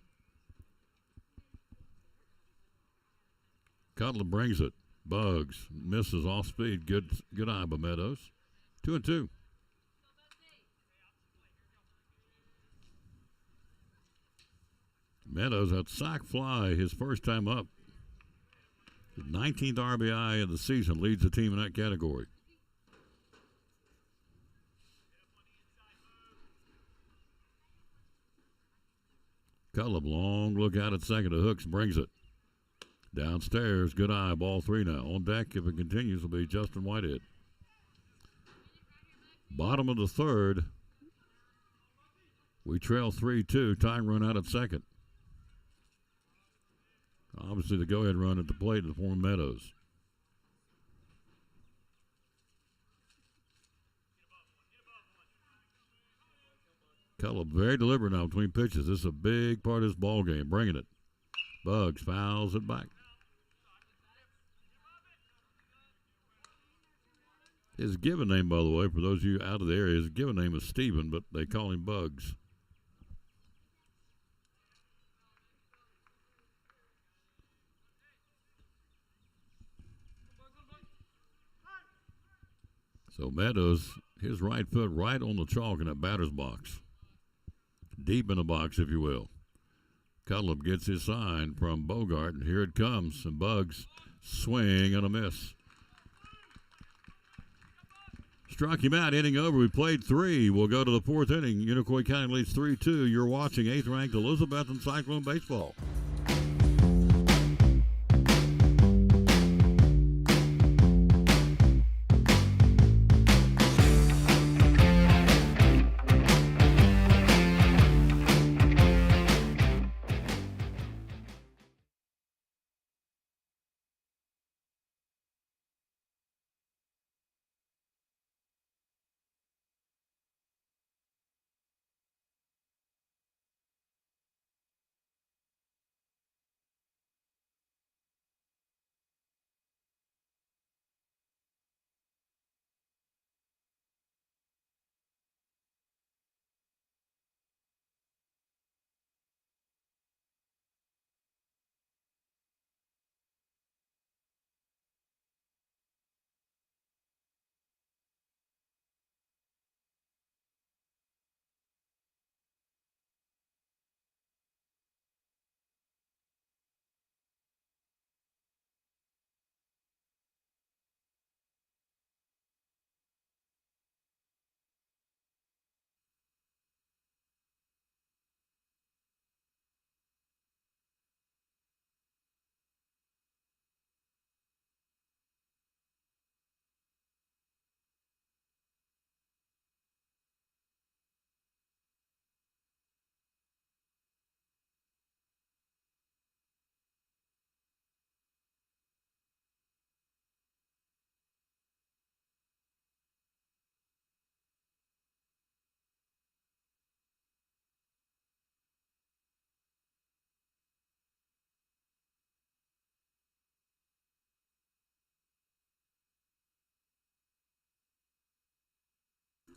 Cutler brings it. Bugs misses off speed. Good eye by Meadows. 2-2. Meadows had sac fly his first time up. His 19th RBI of the season, leads the team in that category. Cutlip, long look out at second to Hooks, brings it. Downstairs, good eye, ball 3 now. On deck, if it continues, will be Justin Whitehead. Bottom of the third. We trail 3-2, tying run out at second. Obviously, the go-ahead run at the plate in the form of Meadows. Cutlip very deliberate now between pitches. This is a big part of this ball game. Bringing it. Bugs fouls it back. His given name, by the way, for those of you out of the area, his given name is Steven, but they call him Bugs. So Meadows, his right foot right on the chalk in that batter's box. Deep in the box, if you will. Cutlip gets his sign from Bogart, and here it comes. And Bugs swing and a miss. Struck him out, inning over. We played 3. We'll go to the 4th inning. Unicoi County leads 3-2. You're watching 8th-ranked Elizabethton Cyclone Baseball.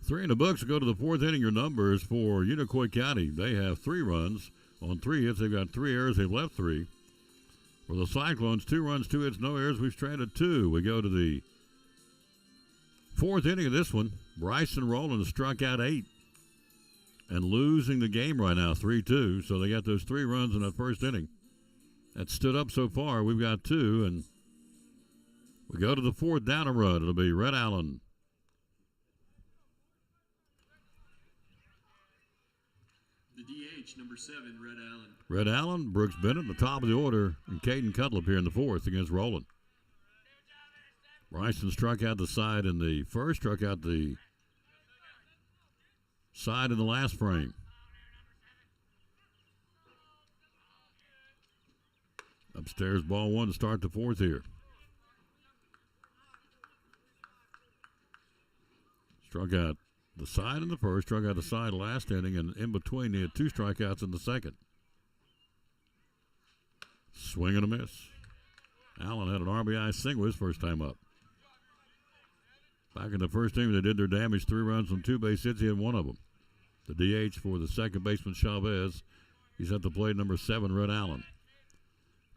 3 in the books. Go to the 4th inning. Your numbers for Unicoi County. They have 3 runs on 3 hits. They've got 3 errors. They've left 3. For the Cyclones, 2 runs, 2 hits, no errors. We've stranded 2. We go to the 4th inning of this one. Bryson Rowland struck out 8. and losing the game right now, 3-2. So they got those 3 runs in that first inning. That stood up so far. We've got 2, and we go to the 4th down a run. It'll be Red Allen. The DH, number 7, Red Allen. Red Allen, Brooks Bennett, the top of the order, and Caden Cutlip here in the 4th against Rowland. Bryson struck out the side in the first, struck out the side in the last frame. Upstairs, ball 1 to start the 4th here. Struck out the side in the first, struck out the side last inning, and in between he had 2 strikeouts in the second. Swing and a miss. Allen had an RBI single his first time up. Back in the first inning, they did their damage, 3 runs on 2 base hits. He had 1 of them. The DH for the second baseman, Chavez. He's at the plate, number 7, Red Allen.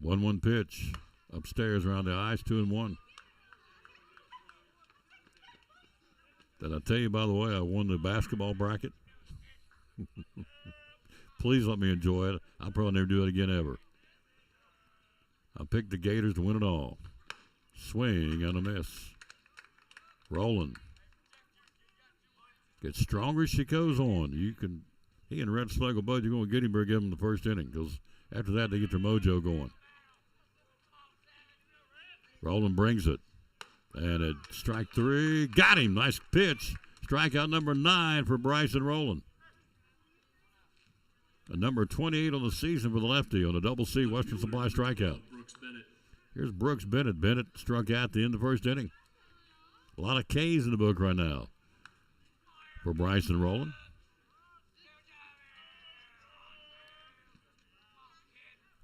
1-1 pitch. Upstairs around the eyes, 2-1. Did I tell you, by the way, I won the basketball bracket? Please let me enjoy it. I'll probably never do it again ever. I picked the Gators to win it all. Swing and a miss. Rolling. Gets stronger as she goes on. He and Red Sluggle Bud, you're going to get him or give him the first inning, because after that they get their mojo going. Rolling brings it. And at strike 3, got him. Nice pitch. Strikeout number 9 for Bryson Rowland. A number 28 on the season for the lefty on a double C Western Supply strikeout. Here's Brooks Bennett. Bennett struck out at the end of the first inning. A lot of K's in the book right now for Bryson Rowland.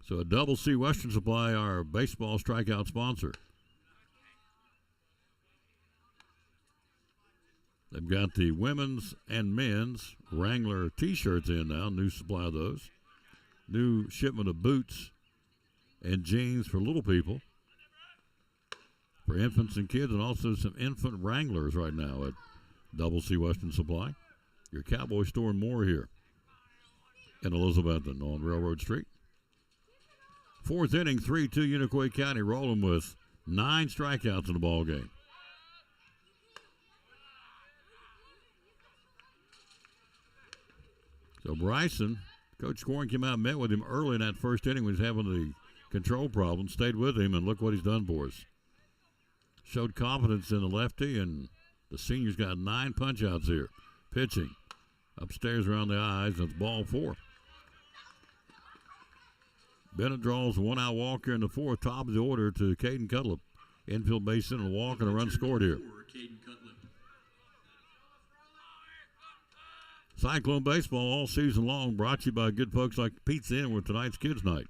So a double C Western Supply, our baseball strikeout sponsor. They've got the women's and men's Wrangler T-shirts in now, new supply of those. New shipment of boots and jeans for little people, for infants and kids, and also some infant Wranglers right now at Double C Western Supply. Your Cowboy store and more here in Elizabethton on Railroad Street. 4th inning, 3-2 Unicoi County, rolling with 9 strikeouts in the ball game. So Bryson, Coach Scoring came out and met with him early in that first inning when he was having the control problem, stayed with him, and look what he's done for us. Showed confidence in the lefty, and the senior's got 9 punch-outs here. Pitching. Upstairs around the eyes, that's ball 4. Bennett draws a 1-out walk here in the 4th, top of the order to Caden Cutlip. Infield base in, a walk and a run scored here. Cyclone Baseball all season long, brought to you by good folks like Pizza Inn with tonight's Kids Night.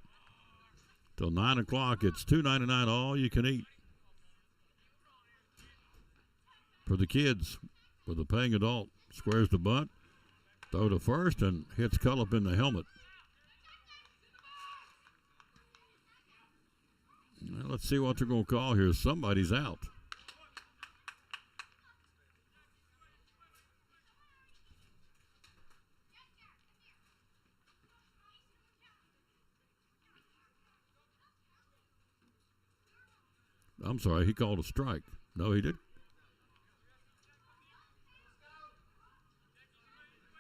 Till 9 o'clock, it's $2.99 all you can eat. For the kids, with the paying adult, squares the bunt, throw to first, and hits Cullip in the helmet. Well, let's see what they're going to call here. Somebody's out. I'm sorry, he called a strike. No, he did.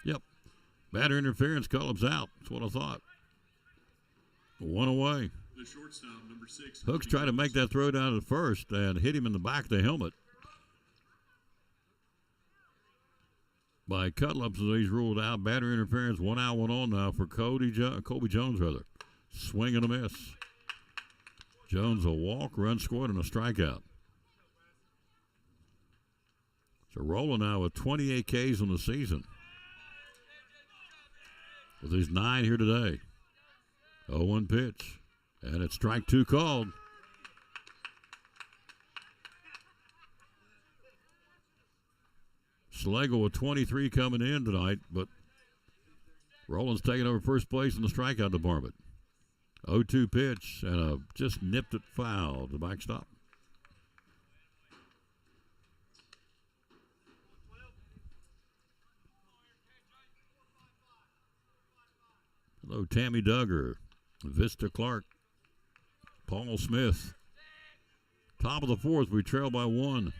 Yep. Batter interference, Cullip's out. That's what I thought. 1 away. The shortstop, number 6. Hooks tried to make that throw down to first and hit him in the back of the helmet by Cutlip, so he's ruled out. Batter interference, 1 out, 1 on now for Colby Jones, rather. Swing and a miss. Jones a walk, run scored, and a strikeout. So rolling now with 28 Ks on the season. With these 9 here today. 0-1 pitch. And it's strike 2 called. Schlegel with 23 coming in tonight, but Roland's taking over first place in the strikeout department. 0-2 pitch, and just nipped it foul to backstop. Hello, Tammy Duggar, Vista Clark, Paul Smith. Top of the fourth, we trail by 1.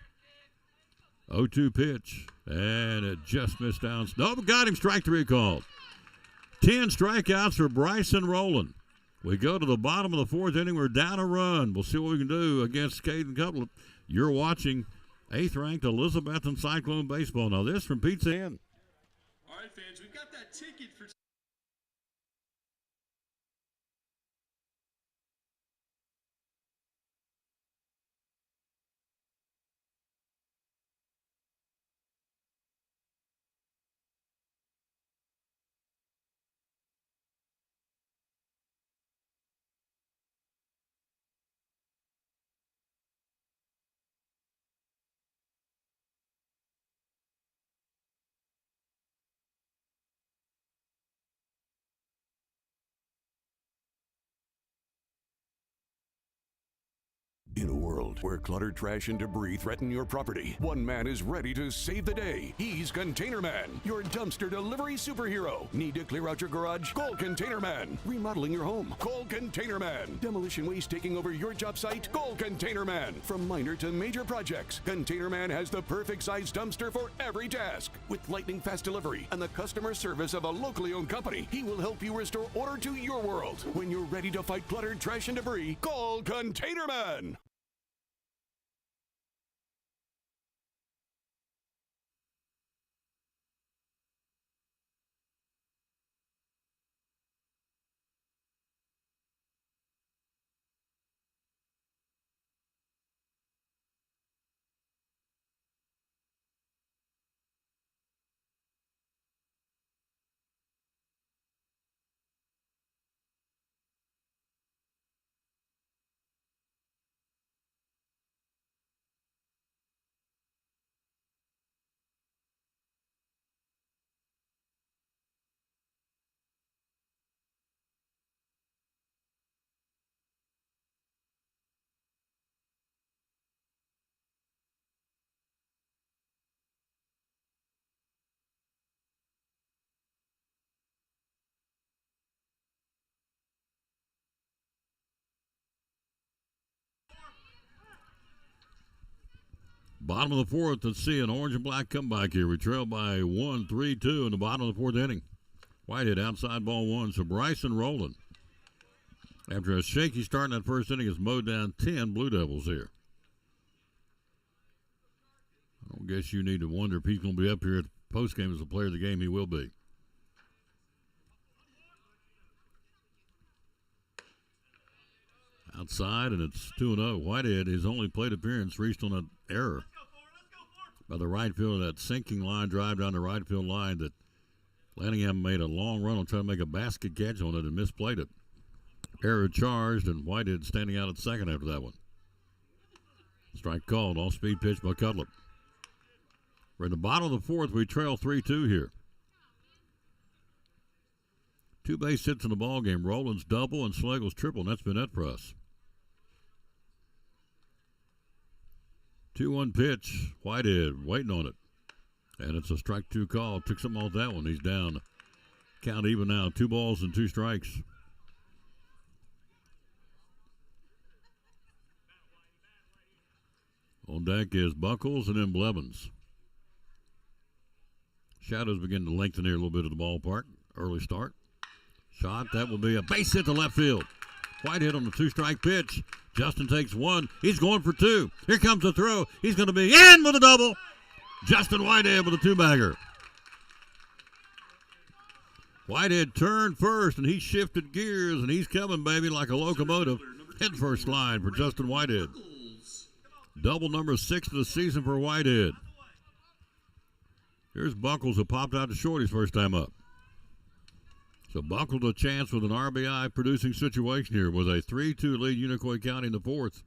0-2 pitch, and it just missed down. Nope, got him. Strike 3 called. 10 strikeouts for Bryson Rowland. We go to the bottom of the fourth inning. We're down a run. We'll see what we can do against Caden Cutler. You're watching 8th-ranked Elizabethton Cyclone baseball. Now this from Pizza Inn. All right, fans, we've got that ticket for... In a world where clutter, trash, and debris threaten your property, one man is ready to save the day. He's Container Man, your dumpster delivery superhero. Need to clear out your garage? Call Container Man. Remodeling your home? Call Container Man. Demolition waste taking over your job site? Call Container Man. From minor to major projects, Container Man has the perfect size dumpster for every task. With lightning fast delivery and the customer service of a locally owned company, he will help you restore order to your world. When you're ready to fight clutter, trash, and debris, call Container Man. Bottom of the fourth, let's see an orange and black comeback here. We trail by 1, 3-2 in the bottom of the fourth inning. Whitehead outside ball 1. So Bryson Rowland, after a shaky start in that first inning, has mowed down 10 Blue Devils here. I don't guess you need to wonder if he's going to be up here at the postgame as a player of the game. He will be. Outside, and it's 2-0. Whitehead, his only plate appearance, reached on an error by the right fielder, that sinking line drive down the right field line that Lanningham made a long run on trying to make a basket catch on it and misplayed it. Error charged, and Whitehead standing out at second after that one. Strike called, off-speed pitch by Cutlip. We're in the bottom of the fourth. We trail 3-2 here. 2 base hits in the ball game. Rowland's double and Schlegel's triple, and that's been it for us. 2-1 pitch. Whitehead waiting on it. And it's a strike 2 call. Took something off that one. He's down. Count even now. 2 balls and 2 strikes. On deck is Buckles and then Blevins. Shadows begin to lengthen here a little bit of the ballpark. Early start. Shot. That will be a base hit to left field. Whitehead on the 2-strike pitch. Justin takes 1. He's going for 2. Here comes the throw. He's going to be in with a double. Justin Whitehead with a 2-bagger. Whitehead turned first, and he shifted gears, and he's coming, baby, like a locomotive. Head first line for Justin Whitehead. Double number 6 of the season for Whitehead. Here's Buckles, who popped out to short his first time up. So Buckles a chance with an RBI producing situation here with a 3-2 lead Unicoi County in the fourth.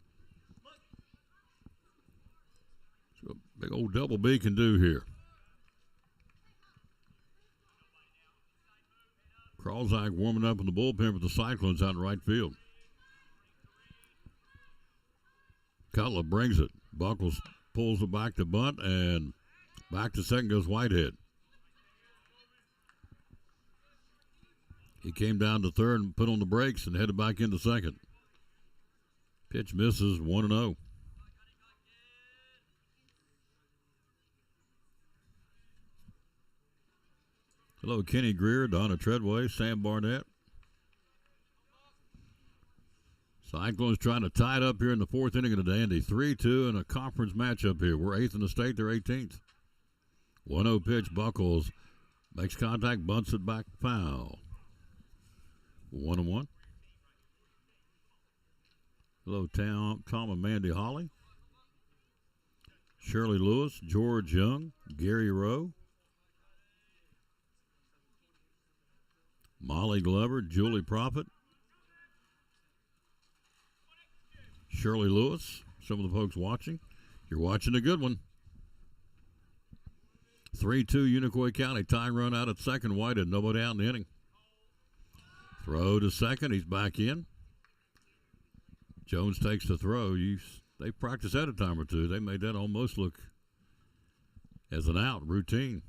So big old double B can do here. Kralzak warming up in the bullpen for the Cyclones out in right field. Cutler brings it. Buckles pulls it back to bunt, and back to second goes Whitehead. He came down to third and put on the brakes and headed back into second. Pitch misses, 1-0. Hello, Kenny Greer, Donna Treadway, Sam Barnett. Cyclones trying to tie it up here in the fourth inning of the Dandy. 3-2 in a conference matchup here. We're 8th in the state, they're 18th. 1-0 pitch, Buckles makes contact, bunts it back, foul. 1-1. Hello, Tom and Mandy Holly. Shirley Lewis, George Young, Gary Rowe. Molly Glover, Julie Prophet. Shirley Lewis, some of the folks watching. You're watching a good one. 3-2 Unicoi County. Tying run out at second. Whitehead, nobody out in the inning. Throw to second. He's back in. Jones takes the throw. They practiced that a time or two. They made that almost look as an out, routine.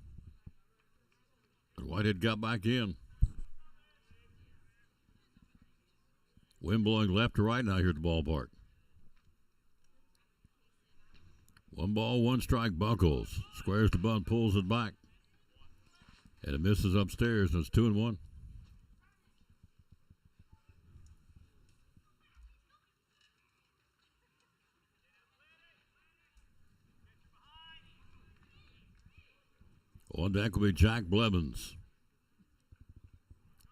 And Whitehead got back in. Wind blowing left to right now here at the ballpark. 1 ball, 1 strike, Buckles. Squares the bunt, pulls it back. And it misses upstairs, and it's 2-1. On deck will be Jack Blevins.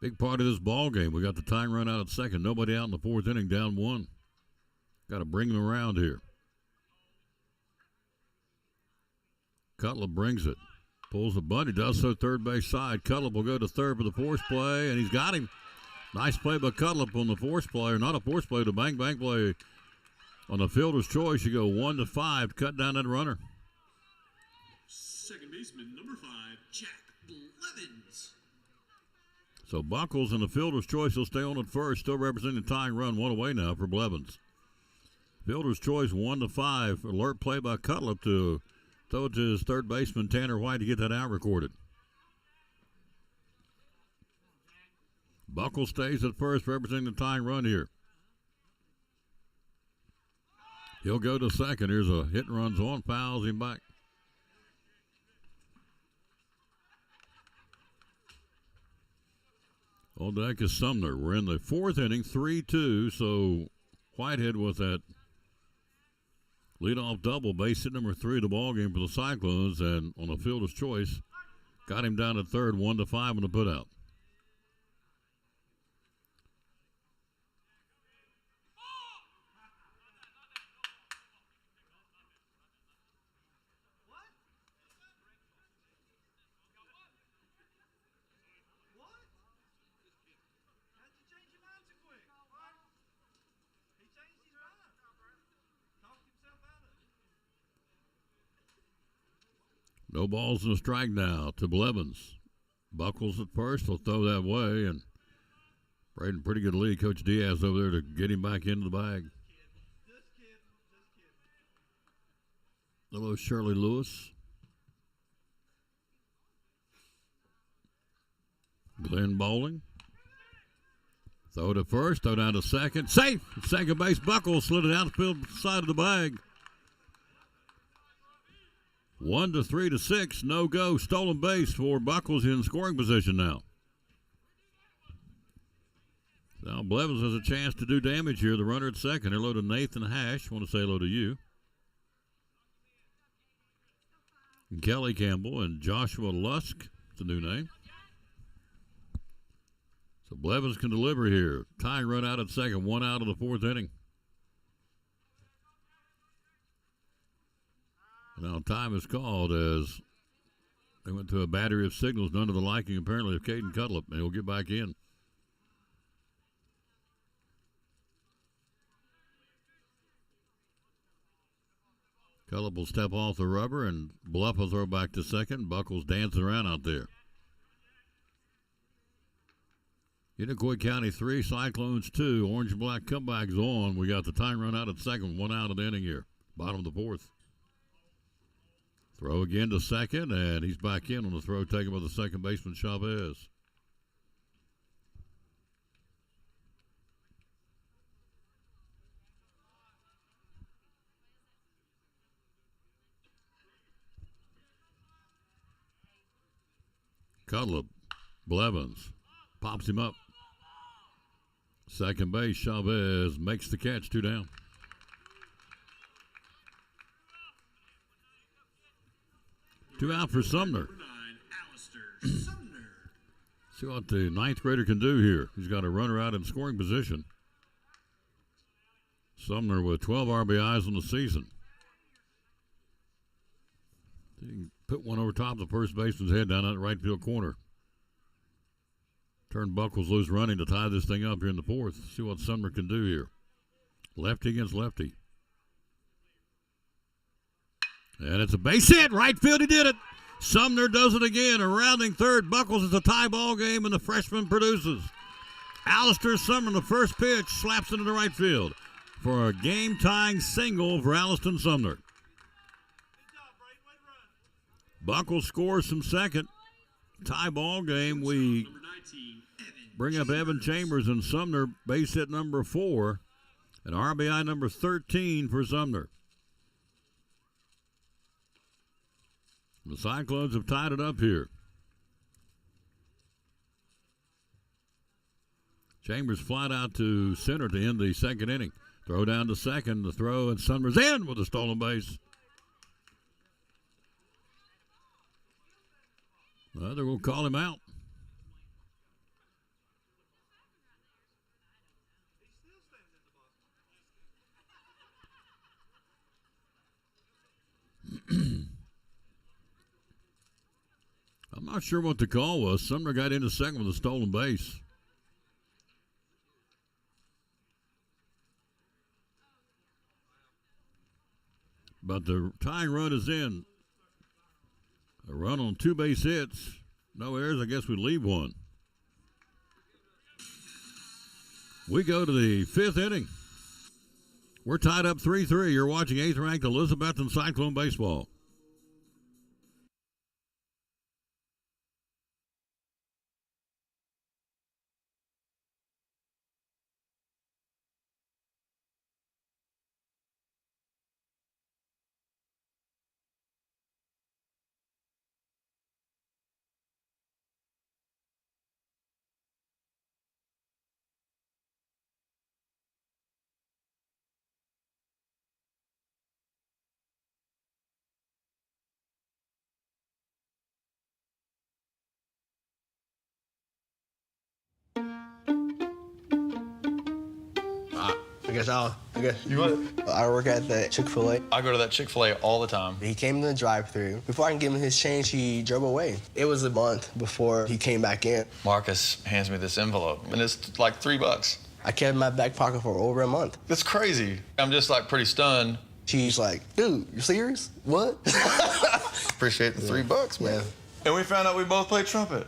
Big part of this ball game. We got the tying run out at second. Nobody out in the fourth inning, down 1. Got to bring them around here. Cutler brings it. Pulls the bunt. He does so third base side. Cutler will go to third for the force play, and he's got him. Nice play by Cutler on the force play, or not a force play, the bang play. On the fielder's choice, you go 1-5 to cut down that runner. Second baseman, number 5, Jack Blevins. So Buckles and the fielder's choice will stay on at first, still representing the tying run, 1 away now for Blevins. Fielder's choice 1-5. Alert play by Cutler to throw it to his third baseman, Tanner White, to get that out recorded. Buckles stays at first, representing the tying run here. He'll go to second. Here's a hit and runs on, fouls him back. On deck is Sumner. We're in the fourth inning, 3-2, so Whitehead with that leadoff double, base hit number 3 of the ball game for the Cyclones, and on a fielder's choice, got him down at third, 1-5 on the putout. No balls and a strike now to Blevins. Buckles at first. He'll throw that way, and Braden, pretty good lead. Coach Diaz over there to get him back into the bag. Hello, Shirley Lewis. Glenn Bowling. Throw to first, throw down to second. Safe! Second base, Buckles slid it out the field side of the bag. 1-3 to 6, no go, stolen base for Buckles in scoring position now. Now Blevins has a chance to do damage here. The runner at second. Hello to Nathan Hash. Want to say hello to you. And Kelly Campbell and Joshua Lusk. It's a new name. So Blevins can deliver here. Tying run out at second. 1 out of the fourth inning. Now time is called as they went to a battery of signals, none of the liking apparently of Caden Cutlip, and he'll get back in. Cutlip will step off the rubber, and Bluff will throw back to second. Buckles dancing around out there. Unicoi County 3, Cyclones 2. Orange and black comebacks on. We got the time run out at second, 1 out of the inning here. Bottom of the fourth. Throw again to second, and he's back in on the throw taken by the second baseman, Chavez. Cutlip. Blevins pops him up. Second base, Chavez makes the catch, 2 down. Two out for Sumner. See what the ninth grader can do here. He's got a runner out in scoring position. Sumner with 12 RBIs on the season. He can put one over top of the first baseman's head down that right field corner. Turnbuckle's loose running to tie this thing up here in the fourth. See what Sumner can do here. Lefty against lefty. And it's a base hit. Right field, he did it. Sumner does it again. A rounding third. Buckles, it's a tie ball game, and the freshman produces. Alistair Sumner, the first pitch, slaps it into right field for a game-tying single for Alliston Sumner. Buckles scores from second. Tie ball game. We bring up Evan Chambers and Sumner, base hit number 4, and RBI number 13 for Sumner. The Cyclones have tied it up here. Chambers flat out to center to end the second inning. Throw down to second, the throw, and Sumner's in with a stolen base. Well, they're going to call him out. I'm not sure what the call was. Sumner got into second with a stolen base. But the tying run is in. A run on 2 base hits. No errors. I guess we leave one. We go to the 5th inning. We're tied up 3-3. You're watching 8th ranked Elizabethton Cyclone Baseball. I work at the Chick-fil-A. I go to that Chick-fil-A all the time. He came in the drive-thru. Before I can give him his change, he drove away. It was a month before he came back in. Marcus hands me this envelope, and it's like $3. I kept it in my back pocket for over a month. That's crazy. I'm just like pretty stunned. She's like, dude, you serious? What? Appreciate the $3, man. And we found out we both play trumpet.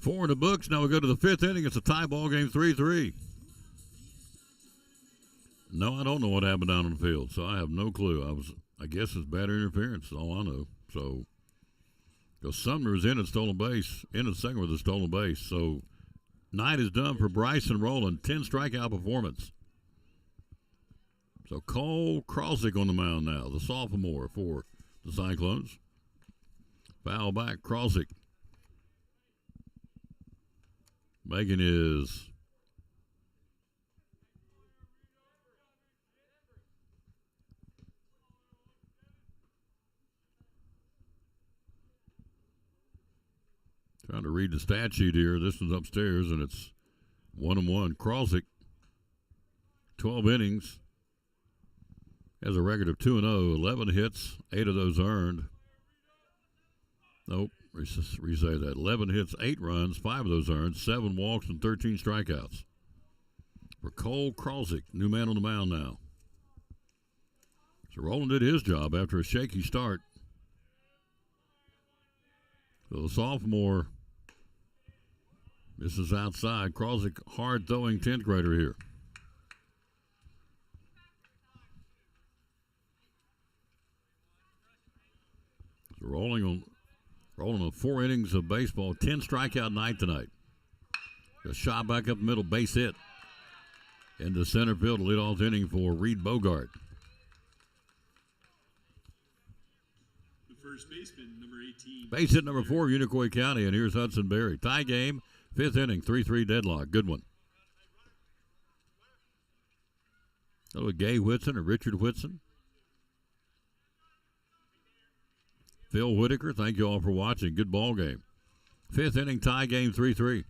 Four in the books. Now we go to the 5th inning. It's a tie ball game, 3-3. No, I don't know what happened down on the field, so I have no clue. I guess it's bad interference. That's all I know. So, because Sumner is in at stolen base, in at second with a stolen base. So, night is done for Bryson Rowland. 10 strikeout performance. So Cole Krosick on the mound now, the sophomore for the Cyclones. Foul back, Krosick. Making his trying to read the stat sheet here. This one's upstairs, and it's 1-1. Krosick, 12 innings, has a record of 2-0, 11 hits, 8 of those earned. Nope. Re-say that. 11 hits, 8 runs, 5 of those earned, 7 walks, and 13 strikeouts. For Cole Krosick, new man on the mound now. So Rowland did his job after a shaky start. So the sophomore, this is outside. Krosick, hard throwing 10th grader here. Rolling on 4 innings of baseball, 10 strikeout night tonight. A shot back up the middle, base hit. Into center field, leadoff inning for Reed Bogart. The first baseman, number 18. Base hit number 4, Unicoi County, and here's Hudson Berry. Tie game, 5th inning, 3-3 deadlock. Good one. Hello, Gay Whitson or Richard Whitson. Phil Whitaker, thank you all for watching. Good ball game. 5th inning, tie game, 3-3.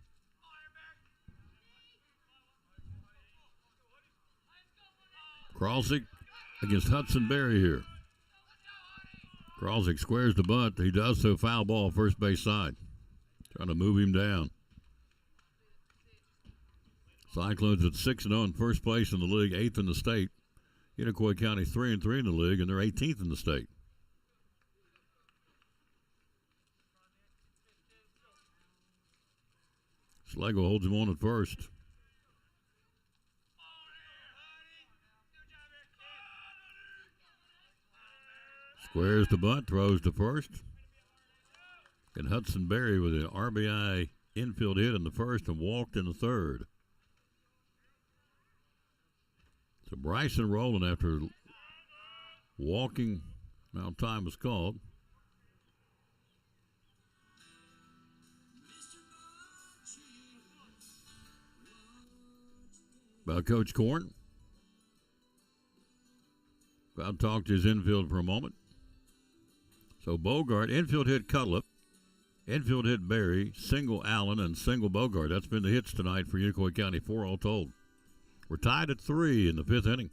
Kralsik against Hudson Berry here. Kralsik squares the bunt. He does so, foul ball, first base side. Trying to move him down. Cyclones at 6-0 in first place in the league, 8th in the state. Unicoi County 3-3 in the league, and they're 18th in the state. Slego holds him on at first. Squares the bunt, throws to first. And Hudson Berry with an RBI infield hit in the first and walked in the third. So Bryson Rowland, after walking, now time was called. About Coach Corn. About to talk to his infield for a moment. So Bogart, infield hit Cutlip, infield hit Berry, single Allen, and single Bogart. That's been the hits tonight for Unicoi County, 4 all told. We're tied at 3 in the 5th inning.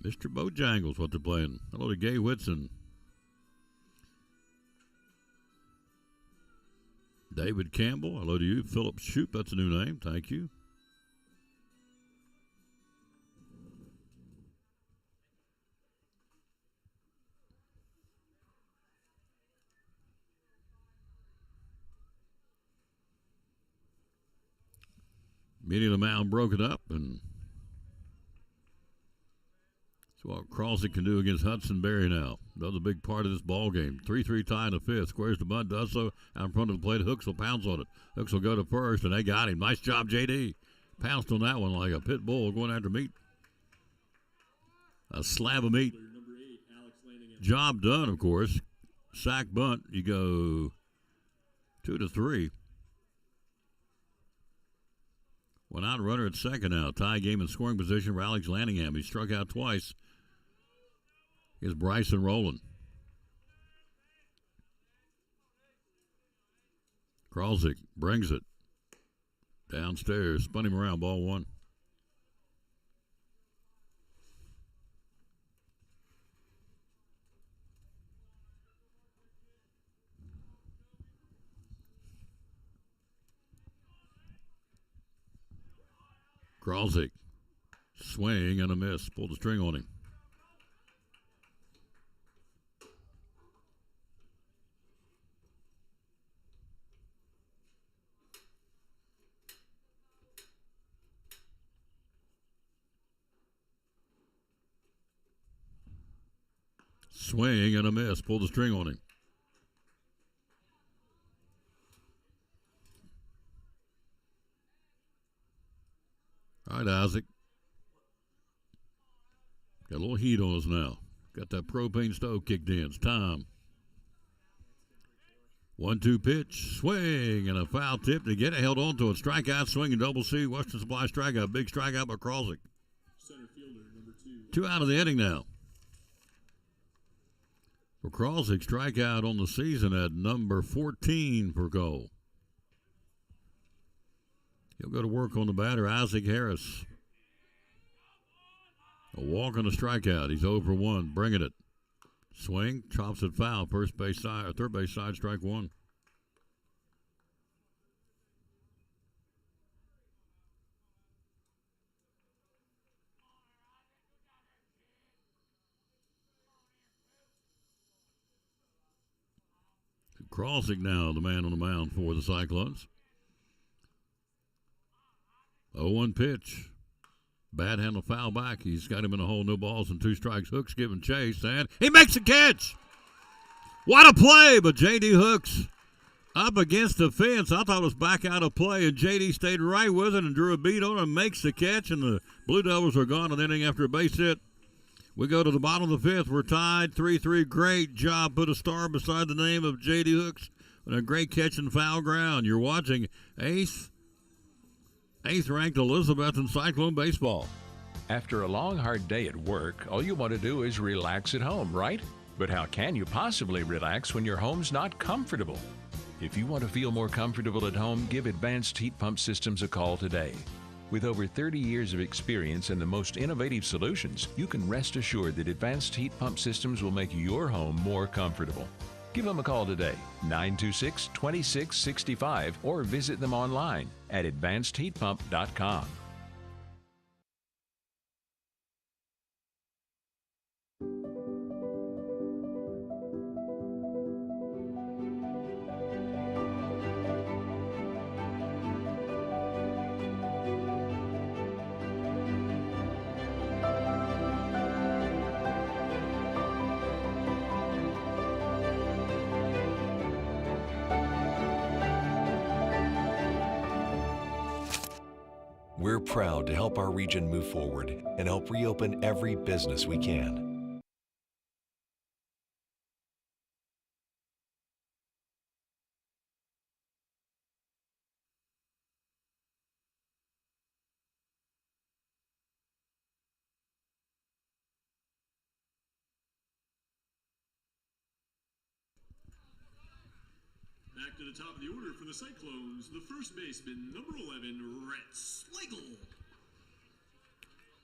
Mr. Bojangles, what they're playing. Hello to Gay Whitson. David Campbell, hello to you. Philip Shoup, that's a new name. Thank you. Meeting the mound broken up, and that's what Kralsik can do against Hudson Berry now. Another big part of this ball game. 3-3 tie in the 5th. Squares the bunt, does so out in front of the plate. Hooks will pounce on it. Hooks will go to first, and they got him. Nice job, JD. Pounced on that one like a pit bull going after meat. A slab of meat. Job done, of course. Sack bunt. You go 2-3. One out, runner at second now. Tie game in scoring position for Alex Lanningham. He struck out twice. Here's Bryson Rowland. Kralsik brings it downstairs. Spun him around. Ball 1. Kralsik, swing and a miss. Pulled the string on him. Swing and a miss. Pulled the string on him. All right, Isaac. Got a little heat on us now. Got that propane stove kicked in. It's time. 1-2 pitch. Swing and a foul tip to get it. Held on to it. Strikeout, swing, and double C. Western Supply strikeout. Big strikeout by Kralsik. Center fielder, number 2. 2 out of the inning now. For Kralsik, strikeout on the season at number 14 for Cole. He'll go to work on the batter, Isaac Harris. A walk and a strikeout. He's 0 for 1, bringing it. Swing, chops it foul. First base side, or third base side, strike 1. Kralsik now, the man on the mound for the Cyclones. 0-1 pitch. Bad handle foul back. He's got him in a hole. No balls and 2 strikes. Hooks giving chase, and he makes a catch. What a play, but J.D. Hooks up against the fence. I thought it was back out of play, and J.D. stayed right with it and drew a beat on it and makes the catch, and the Blue Devils are gone an inning after a base hit. We go to the bottom of the 5th. We're tied 3-3. Great job. Put a star beside the name of J.D. Hooks and a great catch in foul ground. You're watching eighth ranked Elizabethton Cyclone baseball. After a long, hard day at work, all you want to do is relax at home, right? But how can you possibly relax when your home's not comfortable? If you want to feel more comfortable at home, give Advanced Heat Pump Systems a call today. With over 30 years of experience and the most innovative solutions, you can rest assured that Advanced Heat Pump Systems will make your home more comfortable. Give them a call today, 926-2665, or visit them online at advancedheatpump.com. We're proud to help our region move forward and help reopen every business we can. Back to the top of the order for the Cyclones, the first baseman, number 11, Rhett Slagle.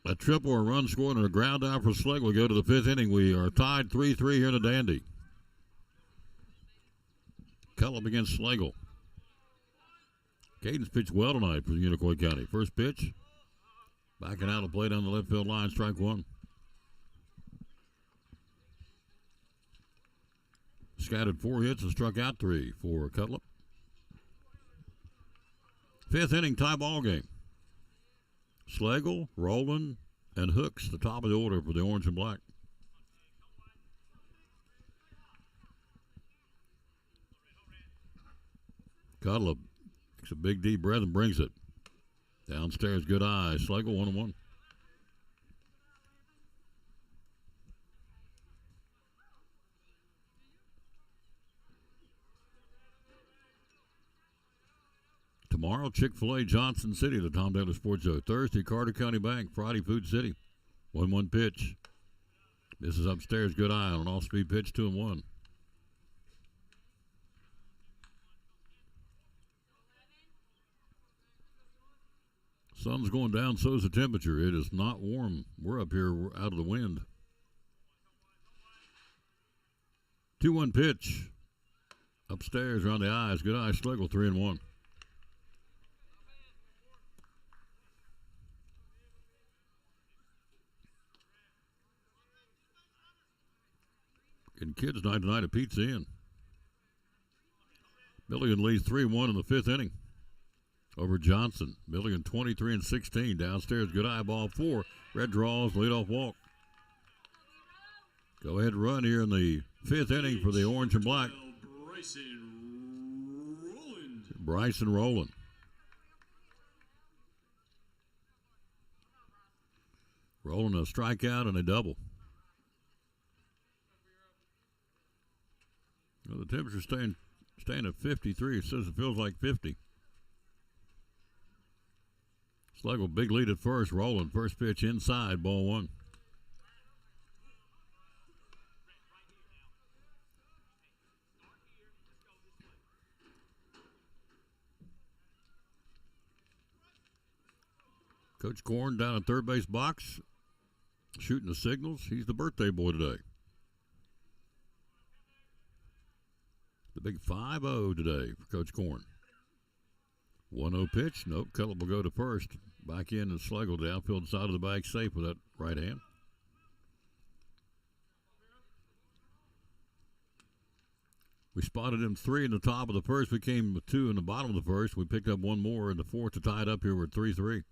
A triple, a run scored, and a ground out for Slagle. We go to the 5th inning. We are tied 3-3 here in the Dandy. Cullum against Slagle. Caden's pitched well tonight for the Unicoi County. First pitch, backing out of play down the left field line, strike 1. Scattered 4 hits and struck out 3 for Cutlip. 5th inning, tie ball game. Slagle, Rowland, and Hooks, the top of the order for the Orange and Black. Cutlip takes a big deep breath and brings it. Downstairs, good eye. Slagle 1-1. Tomorrow, Chick-fil-A, Johnson City, the Tom Taylor Sports Show. Thursday, Carter County Bank, Friday, Food City. 1-1 pitch. This is upstairs, good eye on an off-speed pitch, 2-1. Sun's going down, so is the temperature. It is not warm. We're up here out of the wind. 2-1 pitch. Upstairs, around the eyes. Good eye, Slagle, 3-1. And kids night tonight at Pizza Inn. Milligan leads 3-1 in the 5th inning over Johnson. Milligan 23-16. Downstairs, good eye, ball 4. Red draws, leadoff walk. Go ahead and run here in the 5th inning for the Orange and Black. Bryson Rowland. Rowland a strikeout and a double. Well, the temperature's staying at 53. It says it feels like 50. Slagle, big lead at first. Rowland, first pitch inside, ball 1. Coach Korn down at third base box, shooting the signals. He's the birthday boy today. The big 5-0 today for Coach Korn. 1-0 pitch. Nope. Cullip will go to first. Back in and Slagle, the outfield side of the bag, safe with that right hand. We spotted him 3 in the top of the first. We came with 2 in the bottom of the first. We picked up 1 more in the 4th to tie it up here. We're 3-3.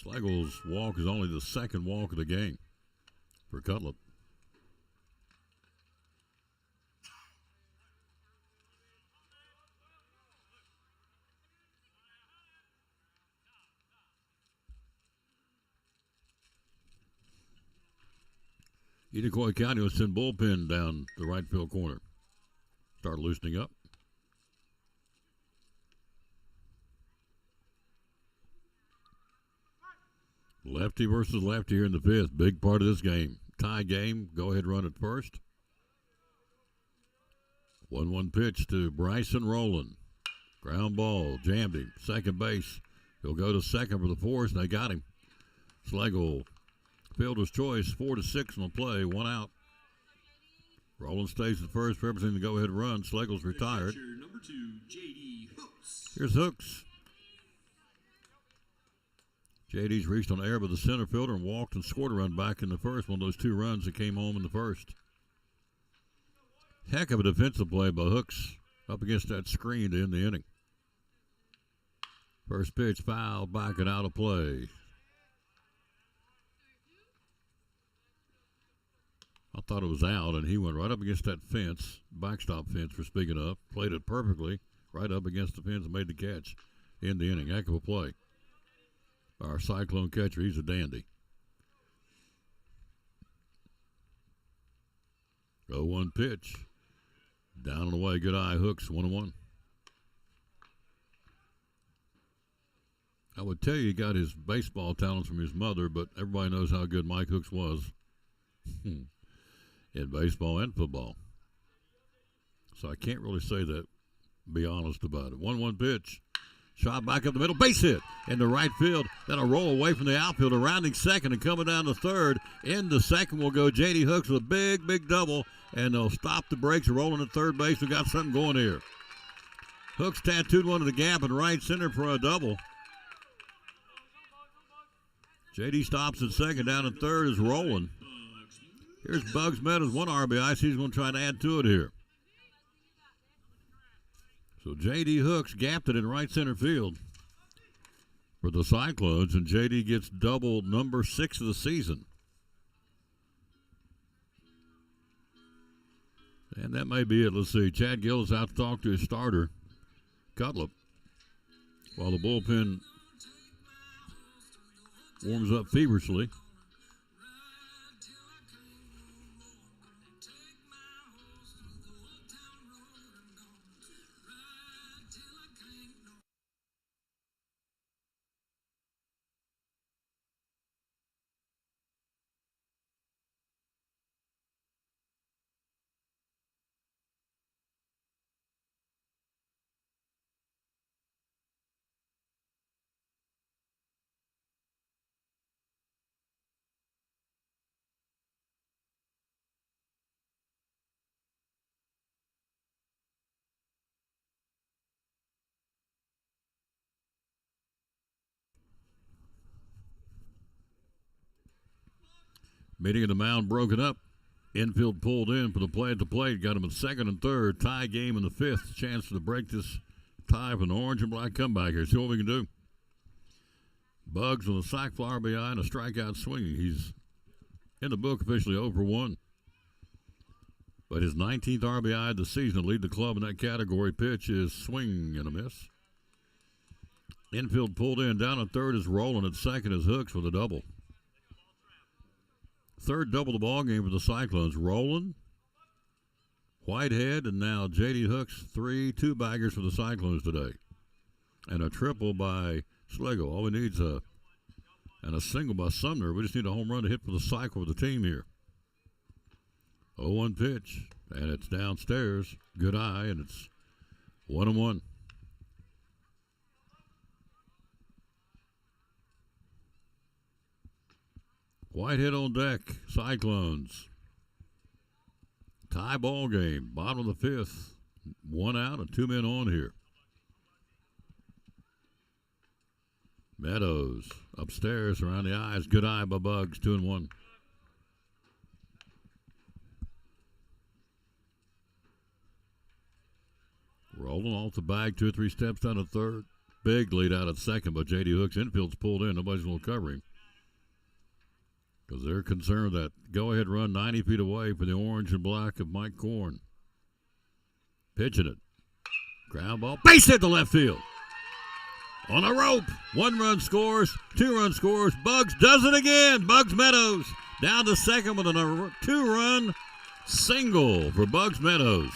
Schlegel's walk is only the second walk of the game for Cutlip. Unicoi County will send bullpen down the right field corner. Start loosening up. Lefty versus lefty here in the fifth. Big part of this game. Tie game. Go ahead, run at first. 1-1 pitch to Bryson Rowland. Ground ball. Jammed him. Second base. He'll go to second for the force, and they got him. Schlegel, fielder's choice. 4-6 on the play. 1 out. Rowland stays at first, representing the go-ahead run. Schlegel's retired. Number 2, J.D. Hooks. Here's Hooks. JD's reached on air by the center fielder and walked and scored a run back in the first. One of those 2 runs that came home in the first. Heck of a defensive play by Hooks up against that screen to end the inning. First pitch fouled back and out of play. I thought it was out, and he went right up against that fence, backstop fence for speaking of. Played it perfectly, right up against the fence and made the catch. In the inning. Heck of a play. Our Cyclone catcher, he's a dandy. 0-1 pitch. Down and away, good eye, Hooks, 1-1. I would tell you he got his baseball talents from his mother, but everybody knows how good Mike Hooks was in baseball and football. So I can't really say that, be honest about it. 1-1 pitch. Shot back up the middle, base hit in the right field. Then a roll away from the outfielder, rounding second and coming down to third. Into second will go J.D. Hooks with a big, big double, and they'll stop the brakes, rolling at third base. We got something going here. Hooks tattooed one to the gap in right center for a double. J.D. stops at second, down at third is rolling. Here's Bugs Meadows, 1 RBI. So he's going to try to add to it here. So J.D. Hooks gapped it in right center field for the Cyclones, and J.D. gets double number 6 of the season. And that may be it. Let's see. Chad Gill is out to talk to his starter, Cutlip, while the bullpen warms up feverishly. Meeting at the mound broken up. Infield pulled in for the play at the plate. Got him at second and third. Tie game in the fifth. Chance to break this tie for an orange and black comeback here. See what we can do. Bugs with a sac fly RBI and a strikeout swinging. He's in the book officially 0 for 1. But his 19th RBI of the season to lead the club in that category. Pitch is swing and a miss. Infield pulled in. Down at third is Rowland. At second is Hooks with a double. Third double the ball game for the Cyclones. Rowland, Whitehead, and now J.D. Hooks, 3 two-baggers for the Cyclones today. And a triple by Schlegel. All we need is a single by Sumner. We just need a home run to hit for the cycle of the team here. 0-1 pitch, and it's downstairs. Good eye, and it's 1-1. Whitehead on deck, Cyclones. Tie ball game, bottom of the fifth. 1 out and 2 men on here. Meadows upstairs around the eyes. Good eye by Bugs, 2-1. Rolling off the bag, 2 or 3 steps down to third. big lead out at second, but J.D. Hook's infield's pulled in. Nobody's going to cover him because they're concerned that go-ahead run 90 feet away for the orange and black of Mike Korn. Pitching it. Ground ball. Base hit to left field. On a rope. 1 run scores. 2 run scores. Bugs does it again. Bugs Meadows down to second with a 2-run single for Bugs Meadows.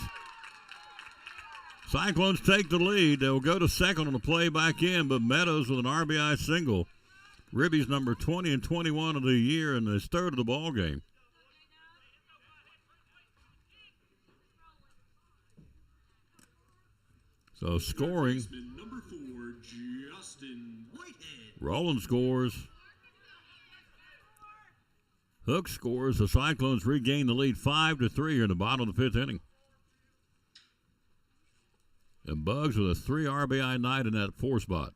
Cyclones take the lead. They'll go to second on the play back in, but Meadows with an RBI single. Ribby's number 20 and 21 of the year and his third of the ball game. So scoring. Number 4, Justin Whitehead. Roland scores. Hook scores. The Cyclones regain the lead 5-3 here in the bottom of the 5th inning. And Bugs with a 3 RBI night in that 4 spot.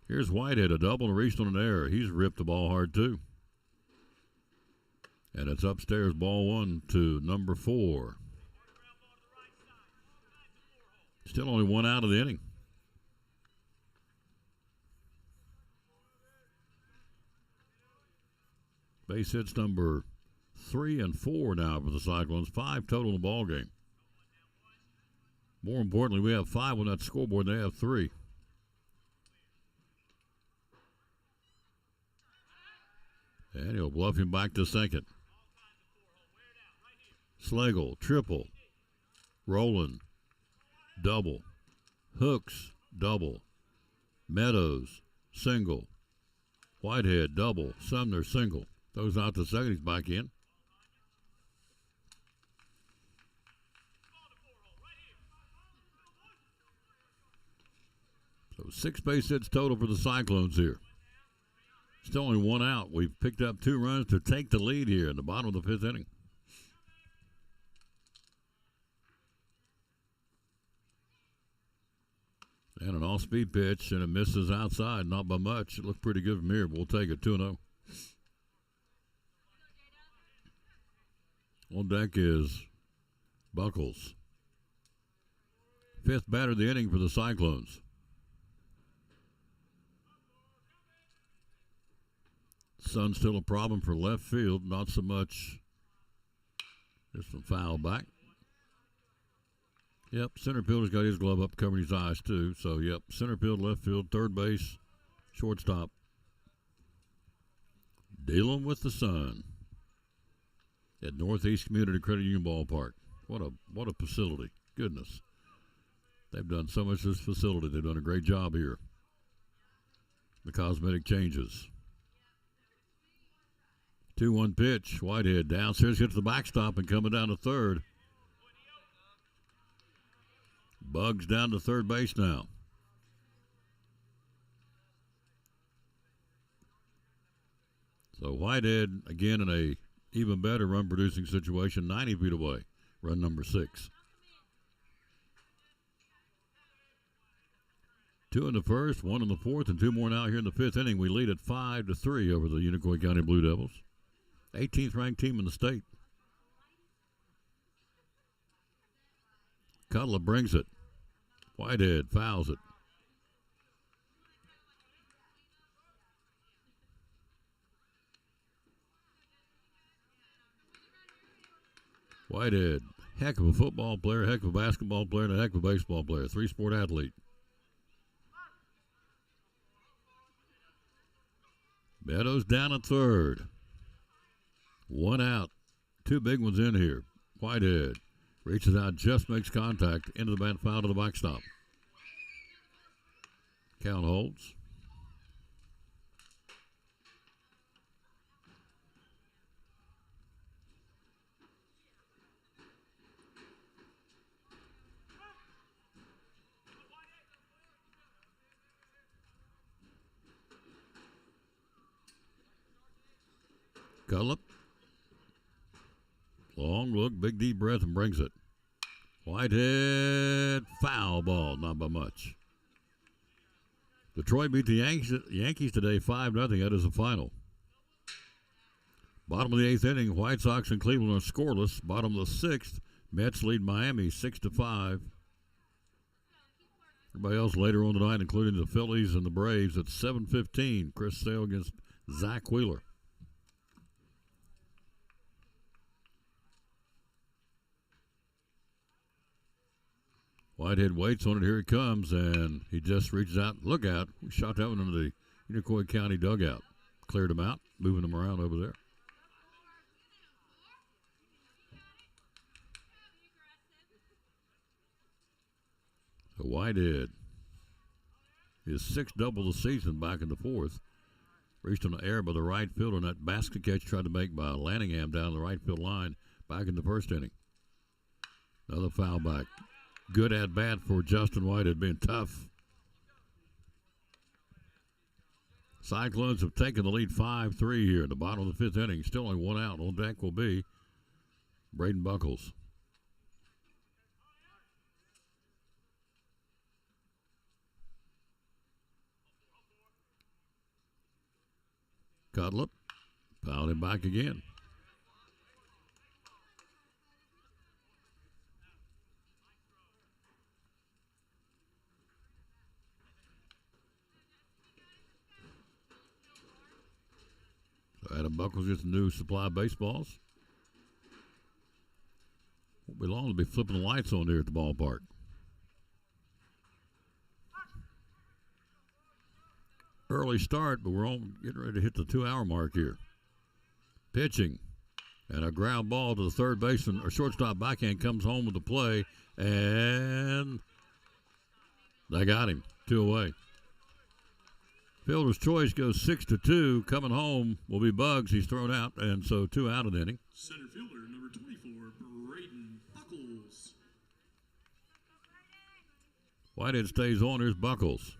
Here's Whitehead, a double and reached on an error. He's ripped the ball hard too. And it's upstairs, ball 1 to number 4. Still only 1 out of the inning. Base hits number 3 and 4 now for the Cyclones. 5 total in the ball game. More importantly, we have 5 on that scoreboard. They have 3. And he'll bluff him back to second. Slagle, triple. Roland, double. Hooks, double. Meadows, single. Whitehead, double. Sumner, single. Those out to second. He's back in. So 6 base hits total for the Cyclones here. Still only 1 out. We've picked up 2 runs to take the lead here in the bottom of the 5th inning. And an off-speed pitch, and it misses outside, not by much. It looked pretty good from here, but we'll take it 2-0. On deck is Buckles. 5th batter of the inning for the Cyclones. Sun's still a problem for left field, not so much. There's some foul back. Yep, center fielder's got his glove up covering his eyes too. So, yep, center field, left field, third base, shortstop. Dealing with the sun at Northeast Community Credit Union Ballpark. What a facility. Goodness. They've done so much to this facility. They've done a great job here. The cosmetic changes. 2-1 pitch. Whitehead downstairs, gets the backstop and coming down to third. Bugs down to third base now. So Whitehead again in a even better run producing situation, 90 feet away. Run number 6. 2 in the first, 1 in the fourth, and 2 more now here in the 5th inning. We lead at 5-3 over the Unicoi County Blue Devils. 18th ranked team in the state. Cutler brings it. Whitehead fouls it. Whitehead, heck of a football player, heck of a basketball player, and a heck of a baseball player. 3-sport athlete. Meadows down at third. 1 out. 2 big ones in here. Whitehead reaches out, just makes contact into the bat, foul to the backstop. Count holds. Cullip. Long look, big deep breath, and brings it. Whitehead, foul ball, not by much. Detroit beat the Yankees today 5-0. That is the final. Bottom of the 8th inning, White Sox and Cleveland are scoreless. Bottom of the 6th, Mets lead Miami 6-5. Everybody else later on tonight, including the Phillies and the Braves, at 7:15. Chris Sale against Zach Wheeler. Whitehead waits on it. Here he comes, and he just reaches out. Look out. We shot that one into the Unicoi County dugout. Cleared him out, moving him around over there. So Whitehead, his sixth double of the season back in the fourth. Reached on the air by the right fielder, and that basket catch tried to make by Lanningham down the right field line back in the first inning. Another foul back. Good at bat for Justin Whitehead, being tough. Cyclones have taken the lead 5-3 here in the bottom of the fifth inning. Still only one out. On deck will be Braden Buckles. Cutlip fouled him back again. So Adam Buckles gets a new supply of baseballs. Won't be long to be flipping the lights on here at the ballpark. Early start, but we're on getting ready to hit the 2-hour mark here. Pitching, and a ground ball to the third baseman or shortstop backhand comes home with the play, and they got him. 2 away. Fielder's choice goes 6-2. Coming home will be Bugs. He's thrown out, and so 2 out of the inning. Center fielder number 24, Braden Buckles. Whitehead stays on. Here's Buckles.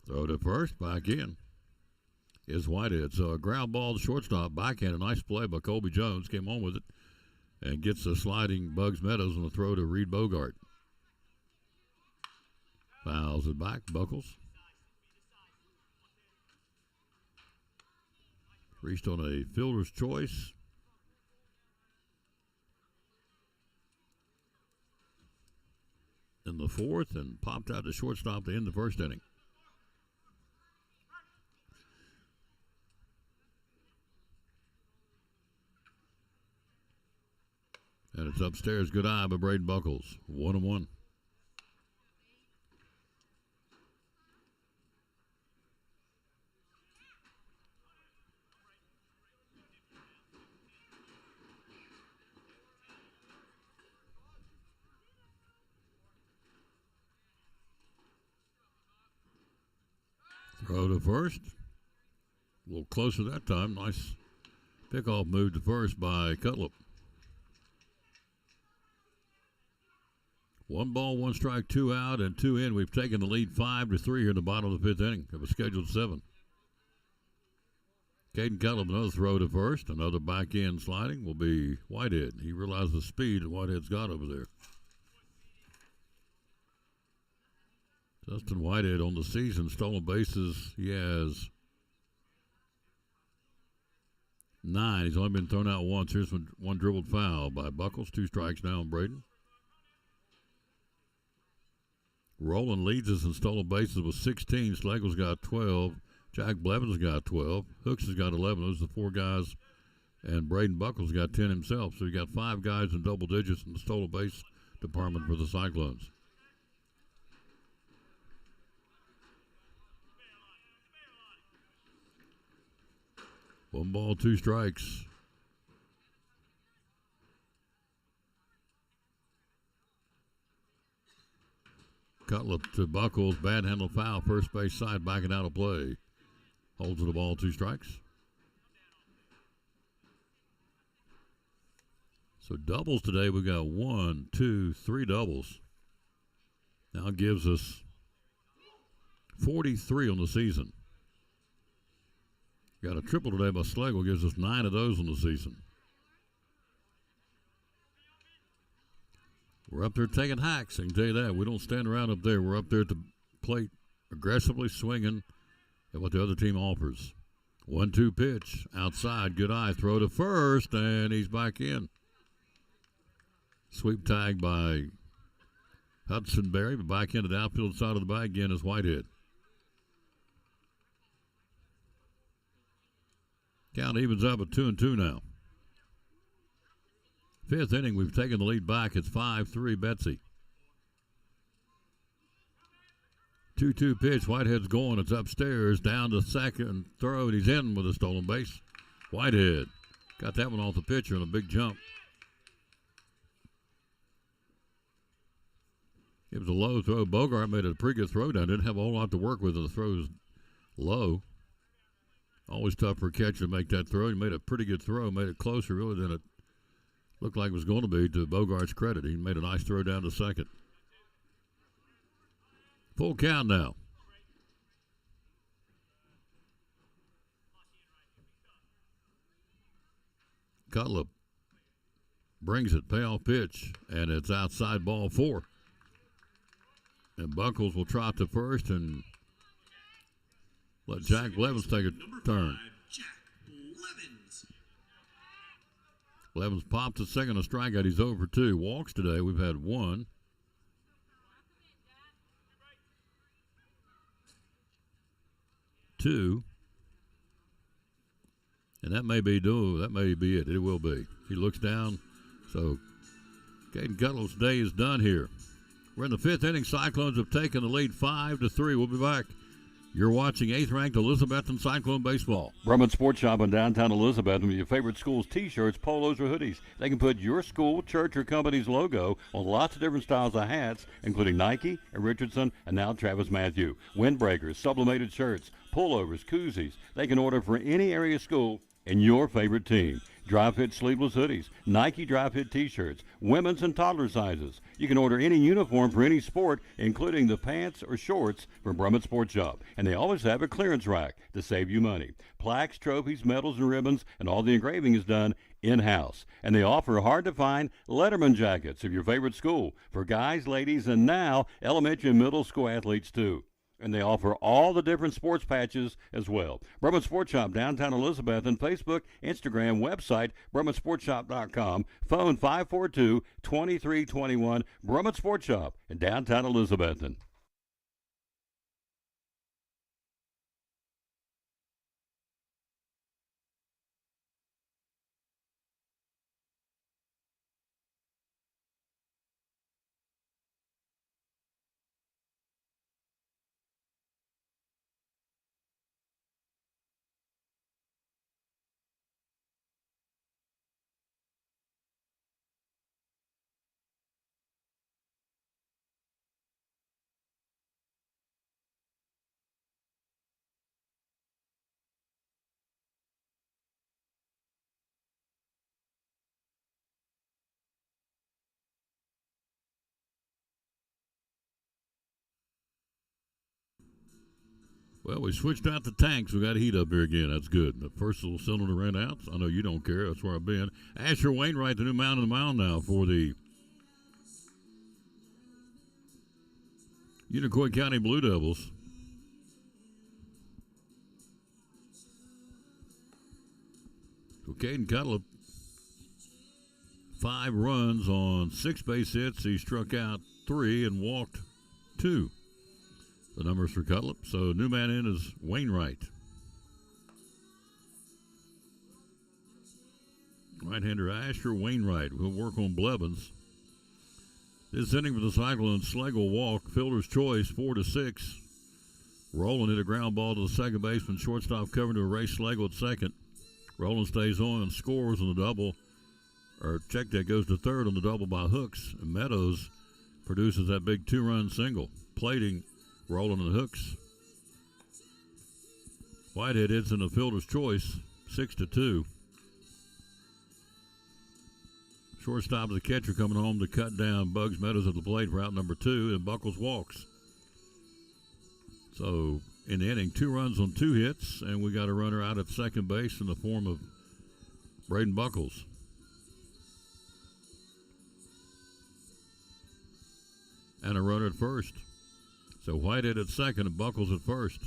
Throw to first, back in is Whitehead. So a ground ball to shortstop, backhand. A nice play by Colby Jones. Came on with it and gets a sliding Bugs Meadows on the throw to Reed Bogart. Fouls it back, Buckles. Reached on a fielder's choice. In the fourth and popped out to shortstop to end the first inning. And it's upstairs. Good eye by Braden Buckles. 1-1. Throw to first. A little closer that time. Nice pickoff move to first by Cutlip. 1 ball, 1 strike, 2 out, and 2 in. We've taken the lead 5-3 here in the bottom of the fifth inning of a scheduled 7. Caden Cutlip, another throw to first. Another back end sliding will be Whitehead. He realized the speed that Whitehead's got over there. Justin Whitehead on the season, stolen bases, he has 9. He's only been thrown out once. Here's one dribbled foul by Buckles. 2 strikes now on Braden. Rowland leads us in stolen bases with 16. Schlegel's got 12. Jack Blevins got 12. Hooks has got 11. Those are the 4 guys. And Braden Buckles got 10 himself. So you got 5 guys in double digits in the stolen base department for the Cyclones. One ball, 2 strikes. Cutlip to Buckles, bad handle foul, first base side, backing out of play. Holds the ball, 2 strikes. So doubles today, we got 1, 2, 3 doubles. Now gives us 43 on the season. Got a triple today by Schlegel, gives us 9 of those on the season. We're up there taking hacks, I can tell you that. We don't stand around up there. We're up there at the plate aggressively swinging at what the other team offers. 1-2 pitch outside. Good eye. Throw to first, and he's back in. Sweep tag by Hudson Berry, but back into the outfield side of the bag again is Whitehead. Count evens up at 2-2 now. Fifth inning, we've taken the lead back. It's 5-3 Betsy. 2-2 pitch. Whitehead's going. It's upstairs. Down to second. Throw, and he's in with a stolen base. Whitehead got that one off the pitcher in a big jump. It was a low throw. Bogart made a pretty good throw down. Didn't have a whole lot to work with. The throw's low. Always tough for a catcher to make that throw. He made a pretty good throw. Made it closer really than it looked like it was going to be, to Bogart's credit. He made a nice throw down to second. Full count now. Cutlip brings it, payoff pitch, and it's outside, ball 4. And Buckles will trot to first and let Jack Blevins take a turn. Blevins popped to second, a strikeout. He's over 2. Walks today. We've had 1. 2. And that may be it. It will be. He looks down. So Caden Cutlip's day is done here. We're in the 5th inning. Cyclones have taken the lead 5-3. We'll be back. You're watching 8th-ranked Elizabethton Cyclone Baseball. Brummett Sports Shop in downtown Elizabethton with your favorite school's T-shirts, polos, or hoodies. They can put your school, church, or company's logo on lots of different styles of hats, including Nike and Richardson and now Travis Matthew. Windbreakers, sublimated shirts, pullovers, koozies. They can order for any area school and your favorite team. Dry fit sleeveless hoodies, Nike dry fit t-shirts, women's and toddler sizes. You can order any uniform for any sport, including the pants or shorts from Brummett Sports Shop. And they always have a clearance rack to save you money. Plaques, trophies, medals, and ribbons, and all the engraving is done in-house. And they offer hard-to-find Letterman jackets of your favorite school for guys, ladies, and now elementary and middle school athletes too. And they offer all the different sports patches as well. Brummett Sports Shop, downtown Elizabethton, Facebook, Instagram, website, BrummettSportsShop.com, phone 542-2321, Brummett Sports Shop in downtown Elizabethton. Well, we switched out the tanks. We got heat up here again. That's good. The first little cylinder ran out. I know you don't care. That's where I've been. Asher Wainwright, the new man on the mound now for the Unicoi County Blue Devils. So Caden Cutlip, 5 runs on 6 base hits. He struck out 3 and walked 2. The numbers for Cutlip. So new man in is Wainwright. Right-hander Asher Wainwright will work on Blevins. This inning for the Cyclones, Schlegel walk, fielder's choice, 4-6. Rowland hit a ground ball to the second baseman, shortstop covering to erase Schlegel at second. Rowland stays on and scores on the double, or check that goes to third on the double by Hooks. And Meadows produces that big 2-run single. Plating Rowland and Hooks. Whitehead hits in the fielder's choice, 6-2. Shortstop is the catcher coming home to cut down Bugs Meadows at the plate for out number 2, and Buckles walks. So in the inning, 2 runs on 2 hits, and we got a runner out at second base in the form of Braden Buckles. and a runner at first. So Whitehead at second and Buckles at first.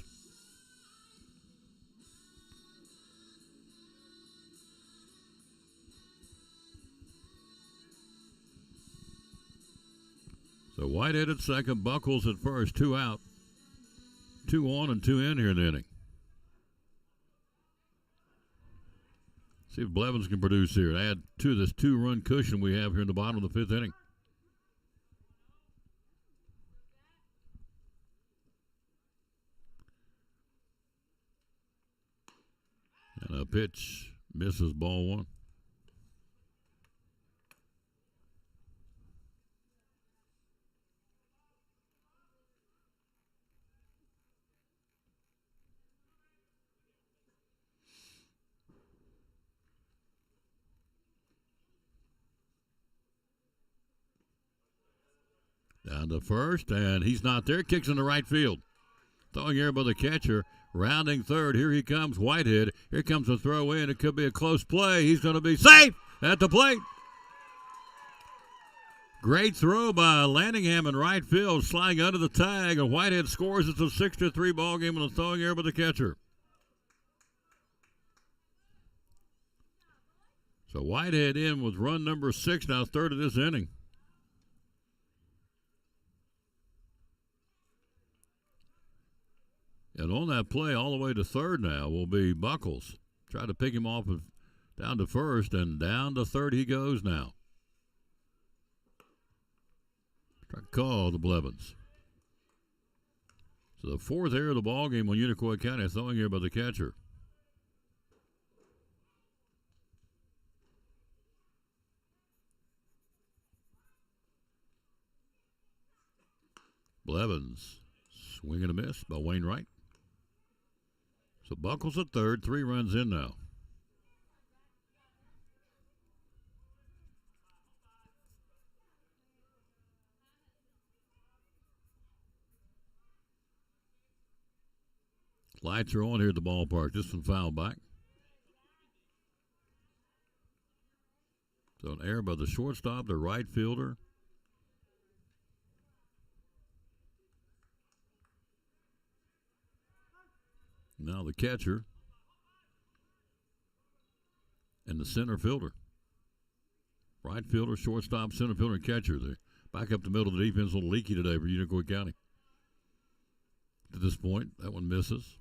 So Whitehead at second, Buckles at first, 2 out. 2 on and 2 in here in the inning. See if Blevins can produce here. Add to this 2-run cushion we have here in the bottom of the 5th inning. And a pitch misses, ball 1. Down to first, and he's not there. Kicks in the right field. Throwing air by the catcher. Rounding third. Here he comes, Whitehead. Here comes a throw in. It could be a close play. He's going to be safe at the plate. Great throw by Lanningham in right field, sliding under the tag, and Whitehead scores. It's a 6-3 ball game on the throwing air by the catcher. So Whitehead in with run number 6, now third of this inning. And on that play, all the way to third now, will be Buckles. Try to pick him off of down to first, and down to third he goes now. Try to call the Blevins. So the 4th error of the ball game on Unicoi County, throwing here by the catcher. Blevins, swing and a miss by Wainwright. So Buckles at third, 3 runs in now. Lights are on here at the ballpark. This one fouled back. So an error by the shortstop, the right fielder. Now the catcher and the center fielder. Right fielder, shortstop, center fielder, and catcher. They back up the middle of the defense, a little leaky today for Unicoi County. At this point, that one misses.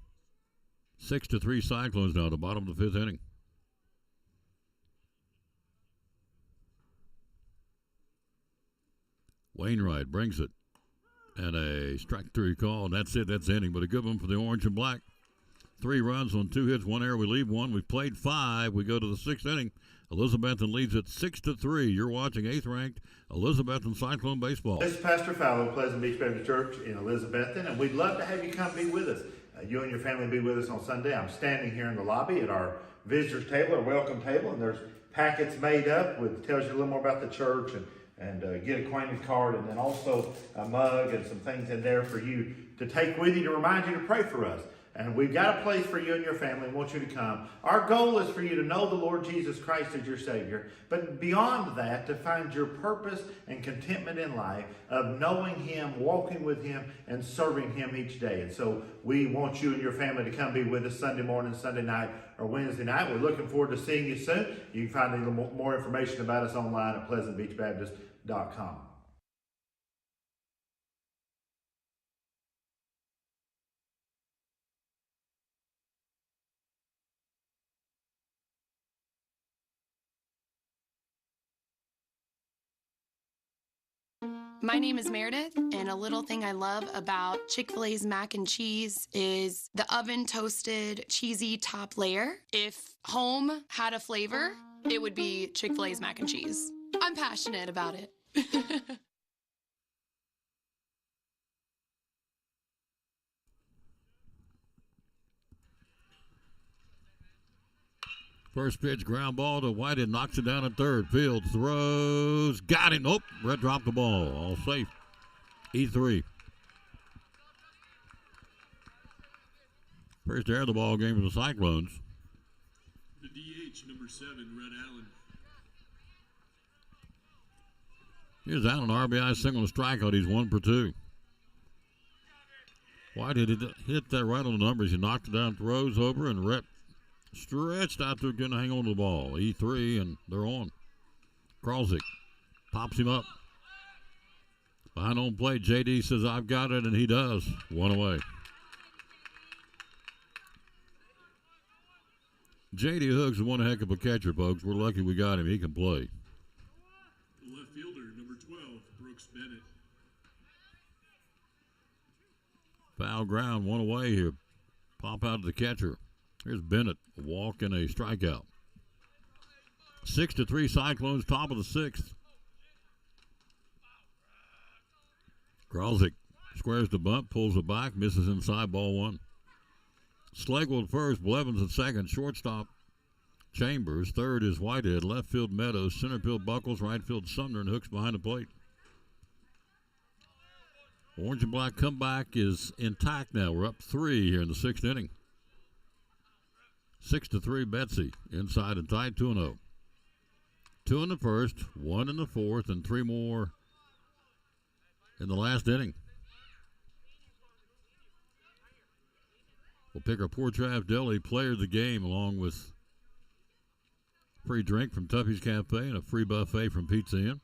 6-3 Cyclones now at the bottom of the 5th inning. Wainwright brings it. And a strike 3 call, and that's it. That's the inning. But a good one for the orange and black. 3 runs on 2 hits, 1 error. We leave 1. We've played 5. We go to the 6th inning. Elizabethton leads it 6-3. You're watching 8th-ranked Elizabethton Cyclone baseball. This is Pastor Fowler of Pleasant Beach Baptist Church in Elizabethton, and we'd love to have you come be with us. You and your family be with us on Sunday. I'm standing here in the lobby at our visitors table, our welcome table, and there's packets made up with tells you a little more about the church and get acquainted card, and then also a mug and some things in there for you to take with you to remind you to pray for us. And we've got a place for you and your family. We want you to come. Our goal is for you to know the Lord Jesus Christ as your Savior. But beyond that, to find your purpose and contentment in life of knowing Him, walking with Him, and serving Him each day. And so we want you and your family to come be with us Sunday morning, Sunday night, or Wednesday night. We're looking forward to seeing you soon. You can find a little more information about us online at pleasantbeachbaptist.com. My name is Meredith, and a little thing I love about Chick-fil-A's mac and cheese is the oven-toasted, cheesy top layer. If home had a flavor, it would be Chick-fil-A's mac and cheese. I'm passionate about it. First pitch, ground ball to Whitehead, knocks it down at third. Fields throws, got him. Nope, Brett dropped the ball. All safe. E3. First error of the ball game for the Cyclones. The DH, number 7, Red Allen. He's out an RBI single and strikeout. He's 1 for 2. Whitehead hit that right on the numbers. He knocked it down, throws over, and Rhett stretched out there, going to hang on to the ball. E3, and they're on. Kralzik pops him up. Behind home plate, JD says, I've got it, and he does. 1 away. JD Hooks is one heck of a catcher, folks. We're lucky we got him. He can play. Left fielder, number 12, Brooks Bennett. Foul ground, 1 away here. Pop out to the catcher. Here's Bennett, a walk and a strikeout. 6-3 Cyclones, top of the 6th. Kralzik squares the bunt, pulls it back, misses inside, ball 1. Schlegel at first, Blevins at second, shortstop Chambers. Third is Whitehead, left field Meadows, center field Buckles, right field Sumner, and Hooks behind the plate. Orange and black comeback is intact now. We're up 3 here in the 6th inning. 6-3 Betsy, inside and tight, 2-0. 2 in the first, 1 in the 4th, and 3 more in the last inning. We'll pick our Poor Trav Deli player of the game, along with free drink from Tuffy's Cafe and a free buffet from Pizza Inn.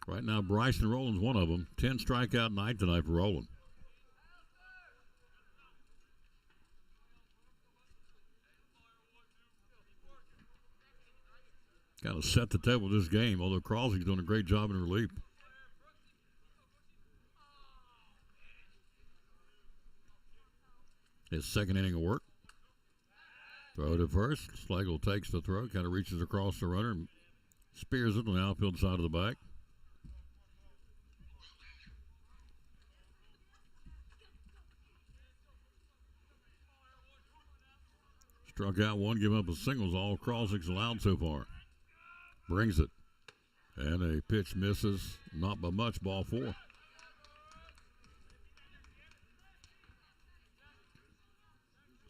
Right now, Bryson Rowland's one of them. 10 strikeout night tonight for Rowland. Kind of set the table this game, although Kralzig's doing a great job in relief. His second inning of work. Throw to first. Schlegel takes the throw, kind of reaches across the runner and spears it on the outfield side of the back. Struck out 1, giving up a single is all Kralzig's allowed so far. Brings it. And a pitch misses, not by much, ball 4.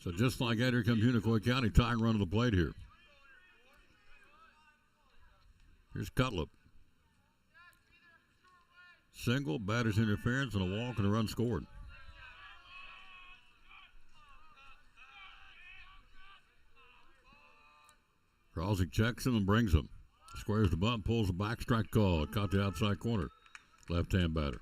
So just like that, here comes Unicoi County tying run to the plate here. Here's Cutlip. Single, batter's interference, and a walk and a run scored. Kralzik checks him and brings him. Squares the bunt, pulls the back, strike call. Caught the outside corner. Left-hand batter.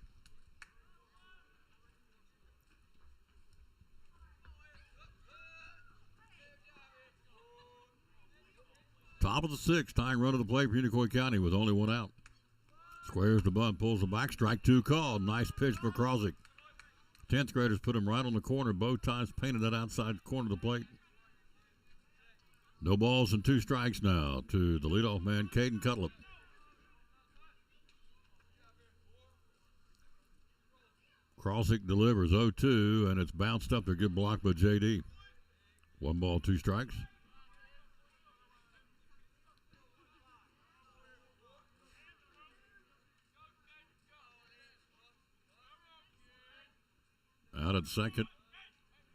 Top of the 6th, tying run to the plate for Unicoi County with only 1 out. Squares the bunt, pulls the back, strike 2 called. Nice pitch for Kralzik. 10th graders put him right on the corner. Bow ties painted that outside corner of the plate. No balls and 2 strikes now to the leadoff man, Caden Cutlip. Kralzik delivers 0-2, and it's bounced up. A good block by JD. 1 ball, 2 strikes. Out at second,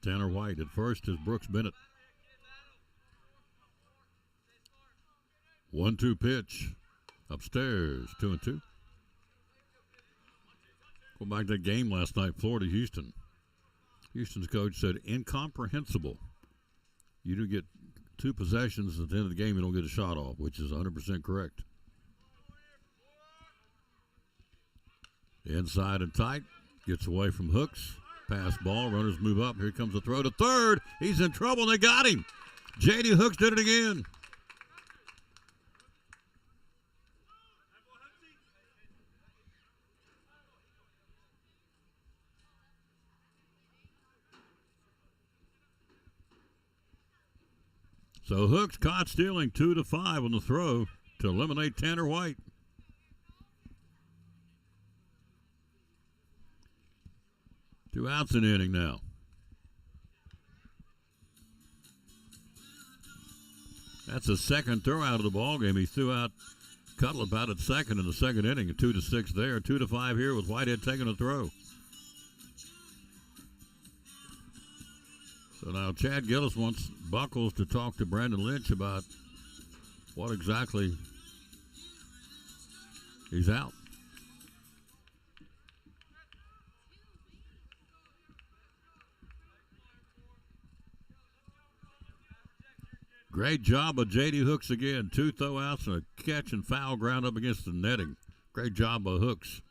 Tanner White. At first is Brooks Bennett. 1-2 pitch. Upstairs, 2-2. Go back to that game last night, Florida-Houston. Houston's coach said, incomprehensible. You do get 2 possessions at the end of the game, you don't get a shot off, which is 100% correct. Inside and tight. Gets away from Hooks. Pass ball. Runners move up. Here comes the throw to third. He's in trouble. They got him. J.D. Hooks did it again. So Hooks caught stealing 2-5 on the throw to eliminate Tanner White. Two outs in the inning now. That's the second throw out of the ball game. He threw out Cutlip out at second in the second inning. A 2-6 there. 2-5 here with Whitehead taking a throw. So now Chad Gillis wants Buckles to talk to Brandon Lynch about what exactly He's out. Great job of J.D. Hooks again. 2 throwouts and a catch and foul ground up against the netting. Great job of Hooks.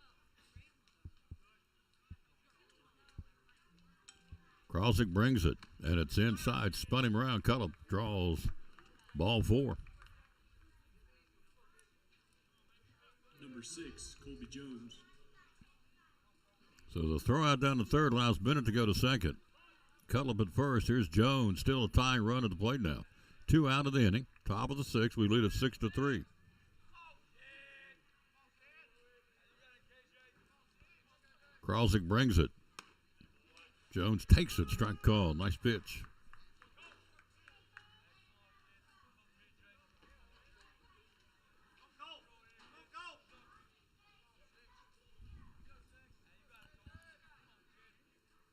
Krosick brings it, and it's inside. Spun him around. Cullip draws ball 4. Number 6, Colby Jones. So the throw out down the third allows Bennett to go to second. Cullip at first. Here's Jones. Still a tying run at the plate now. 2 out of the inning. Top of the 6th. We lead at 6-3. Krosick brings it. Jones takes it. Strike call. Nice pitch.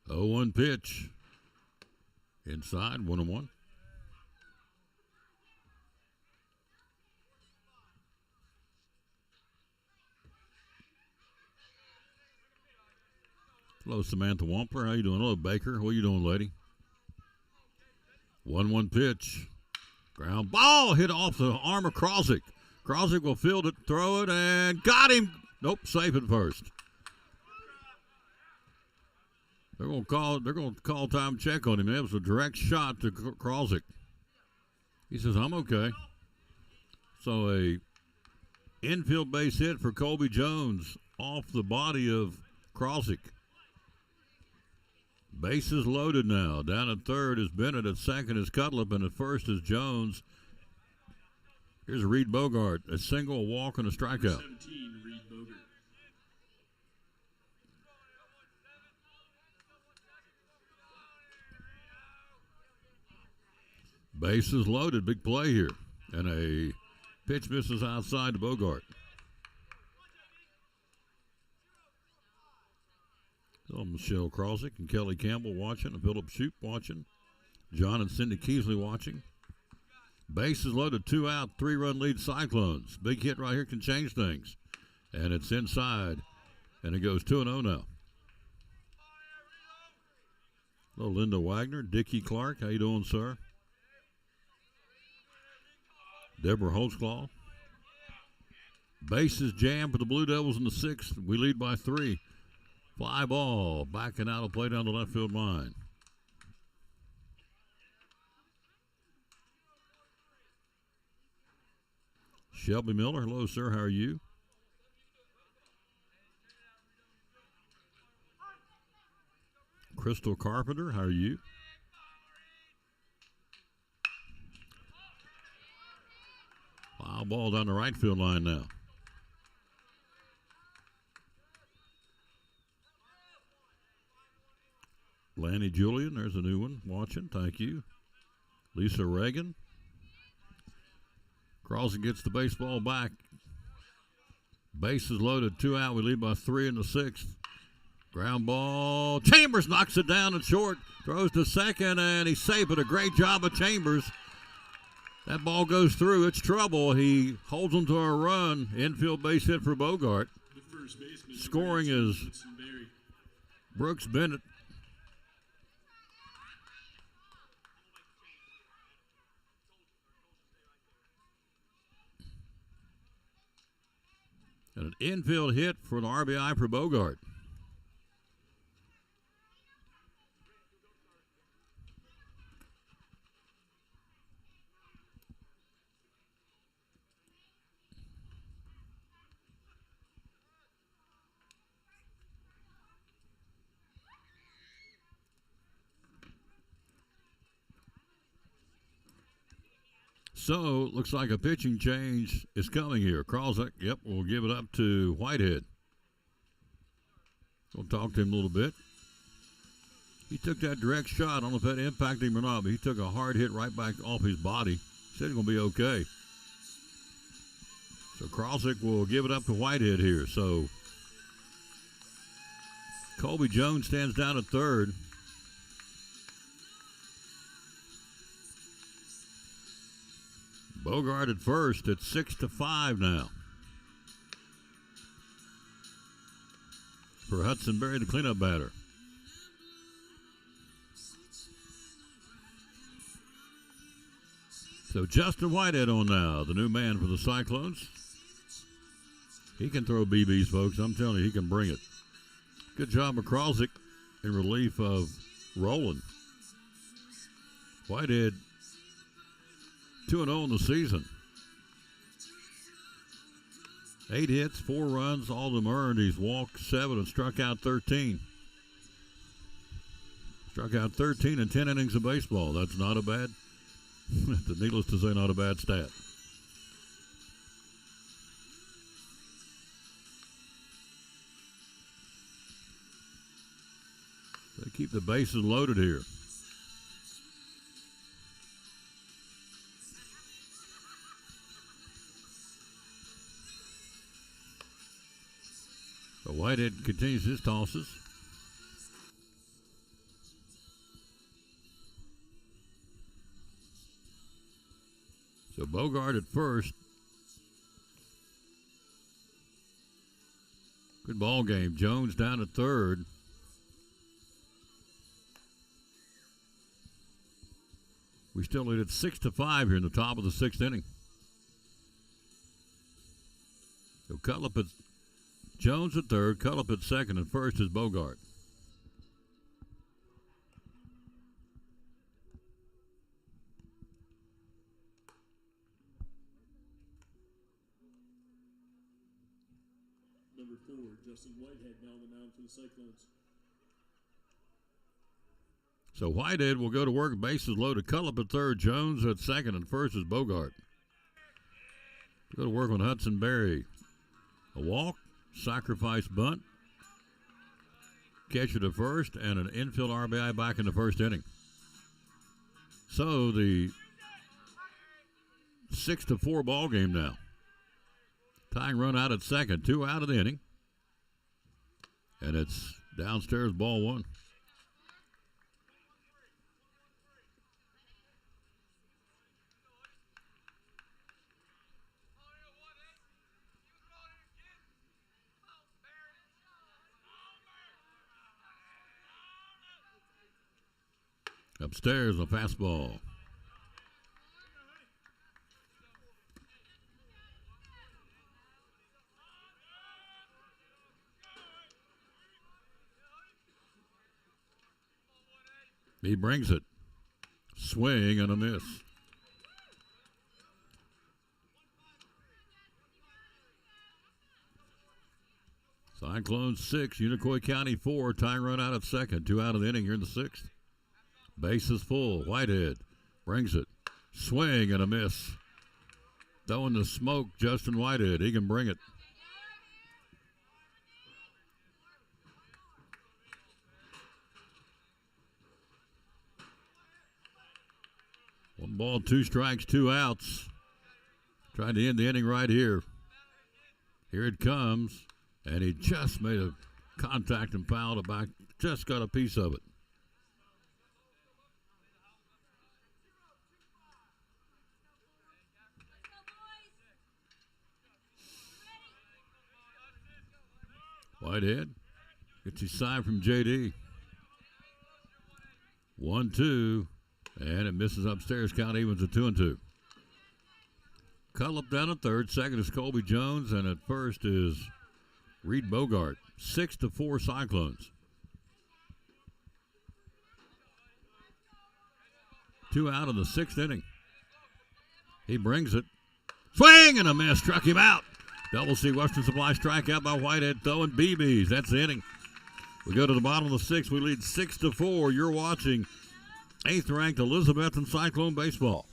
Oh, 1 pitch. Inside, 1-1. Hello, Samantha Wampler. How you doing? Hello, Baker. What you doing, lady? 1-1 pitch. Ground ball hit off the arm of Krosick. Krosick will field it, throw it, and got him. Nope, safe at first. They're going to call time check on him. It was a direct shot to Krosick. He says, I'm okay. So a infield base hit for Colby Jones off the body of Krosick. Bases loaded now. Down at third is Bennett. At second is Cutlip. And at first is Jones. Here's Reed Bogart. A single, a walk, and a strikeout. 17, Reed Bogart. Bases loaded. Big play here. And a pitch misses outside to Bogart. So Michelle Krosick and Kelly Campbell watching, and Philip Shoup watching, John and Cindy Keesley watching. Bases loaded, 2 out, 3-run lead Cyclones. Big hit right here can change things. And it's inside, and it goes 2-0 now. Hello, Linda Wagner, Dickie Clark, how you doing, sir? Deborah Holtzclaw. Bases jammed for the Blue Devils in the 6th. We lead by 3. Fly ball, backing out of play down the left field line. Shelby Miller, hello, sir. How are you? Crystal Carpenter, how are you? Fly ball down the right field line now. Lanny Julian, there's a new one watching. Thank you. Lisa Reagan. Crossan gets the baseball back. Bases loaded, 2 out. We lead by 3 in the 6th. Ground ball. Chambers knocks it down at short. Throws to second, and he's safe. But a great job of Chambers. That ball goes through. It's trouble. He holds them to a run. Infield base hit for Bogart. Scoring is Brooks Bennett. And an infield hit for an RBI for Bogart. So, looks like a pitching change is coming here. Krosick, yep, we'll give it up to Whitehead. We'll talk to him a little bit. He took that direct shot. I don't know if that impacted him or not, but he took a hard hit right back off his body. Said he's going to be okay. So, Krosick will give it up to Whitehead here. So, Colby Jones stands down at third. Bogart at first. It's 6-5 now. for Hudson Berry, the cleanup batter. So Justin Whitehead on now, the new man for the Cyclones. He can throw BBs, folks. I'm telling you, he can bring it. Good job, McCrawsick, in relief of Rowland. Whitehead 2-0 in the season. 8 hits, 4 runs, all of them earned. He's walked 7 and struck out 13. Struck out 13 in 10 innings of baseball. That's not a bad, needless to say, not a bad stat. They keep the bases loaded here. So Whitehead continues his tosses. So Bogart at first. Good ball game. Jones down at third. We still lead at 6-5 here in the top of the 6th inning. So Cutlip at Jones at third, Cutlip at second, and first is Bogart. Number 4, Justin Whitehead, now on the mound for the Cyclones. So Whitehead will go to work, bases loaded. Cutlip at third, Jones at second, and first is Bogart. Go to work on Hudson Berry. A walk, sacrifice bunt, catcher to first, and an infield RBI back in the first inning. So the 6-4 ball game now. Tying run out at second, 2 out of the inning. And it's downstairs, ball 1. Upstairs, a fastball. He brings it. Swing and a miss. Cyclones 6, Unicoi County 4. Tying run out at second. 2 out of the inning here in the 6th. Base is full. Whitehead brings it. Swing and a miss. Throwing the smoke, Justin Whitehead. He can bring it. One ball, 2 strikes, 2 outs. Trying to end the inning right here. Here it comes. And he just made a contact and fouled it back. Just got a piece of it. Whitehead gets his sign from JD. 1-2, and it misses upstairs. Count evens at 2-2. Cutlip down at third. Second is Colby Jones, and at first is Reed Bogart. 6-4 Cyclones. 2 out of the 6th inning. He brings it. Swing and a miss. Struck him out. Double C Western Supply strikeout by Whitehead throwing BBs. That's the inning. We go to the bottom of the 6th. We lead 6-4. You're watching 8th ranked Elizabethton Cyclone baseball.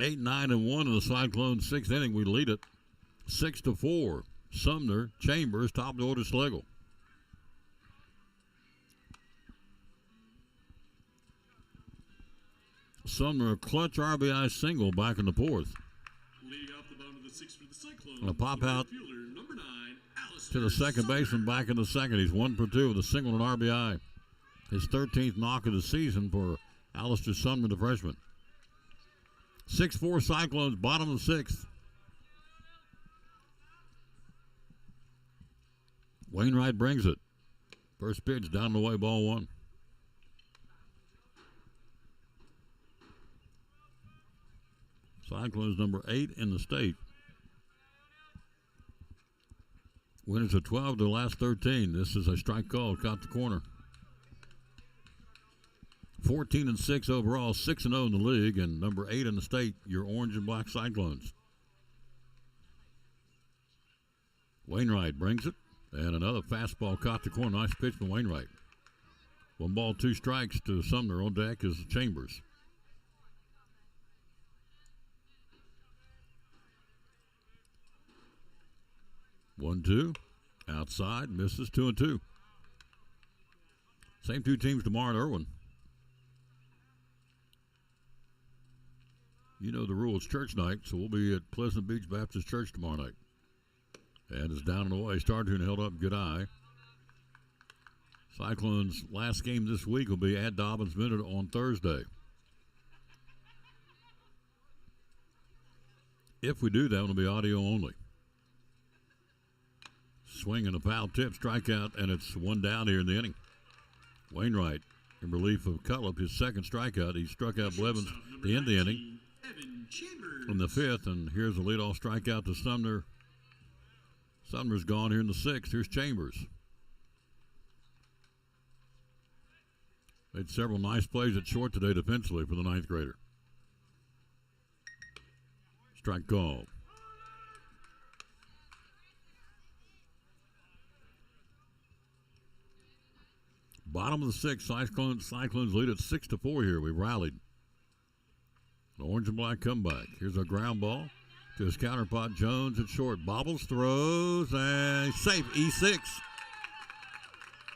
8, 9, and 1 in the Cyclones' sixth inning. We lead it 6-4. Sumner, Chambers, top of the order, Schlegel. Sumner, a clutch RBI single back in the fourth. Leading off the bottom of the sixth for the Cyclones. And a pop out fielder, number 9, to the second baseman back in the second. He's 1 for 2 with a single and RBI. His 13th knock of the season for Alistair Sumner, the freshman. 6-4 Cyclones, bottom of the sixth. Wainwright brings it. First pitch down the way, ball 1. Cyclones number 8 in the state. Winners of 12 to the last 13. This is a strike call. Caught the corner. 14-6 overall, 6-0 in the league, and number 8 in the state, your orange and black Cyclones. Wainwright brings it, and another fastball caught the corner. Nice pitch from Wainwright. 1 ball, 2 strikes to Sumner. On deck is Chambers. One, 2, outside, misses 2-2. Same 2 teams tomorrow at Irwin. You know the rule, it's church night, so we'll be at Pleasant Beach Baptist Church tomorrow night. And it's down and away. Started and held up good eye. Cyclones' last game this week will be at Dobbins Minute on Thursday. If we do that, it'll be audio only. Swing and a foul tip, strikeout, and it's 1 down here in the inning. Wainwright, in relief of Cullip, his second strikeout. He struck out Blevins at the end of the inning in the 5th, and here's a leadoff strikeout to Sumner. Sumner's gone here in the 6th. Here's Chambers. Made several nice plays at short today defensively for the 9th grader. Strike call. Bottom of the 6th, Cyclones lead at 6-4 here. We rallied. An orange and black comeback. Here's a ground ball to his counterpart, Jones at short. Bobbles, throws, and safe. E6.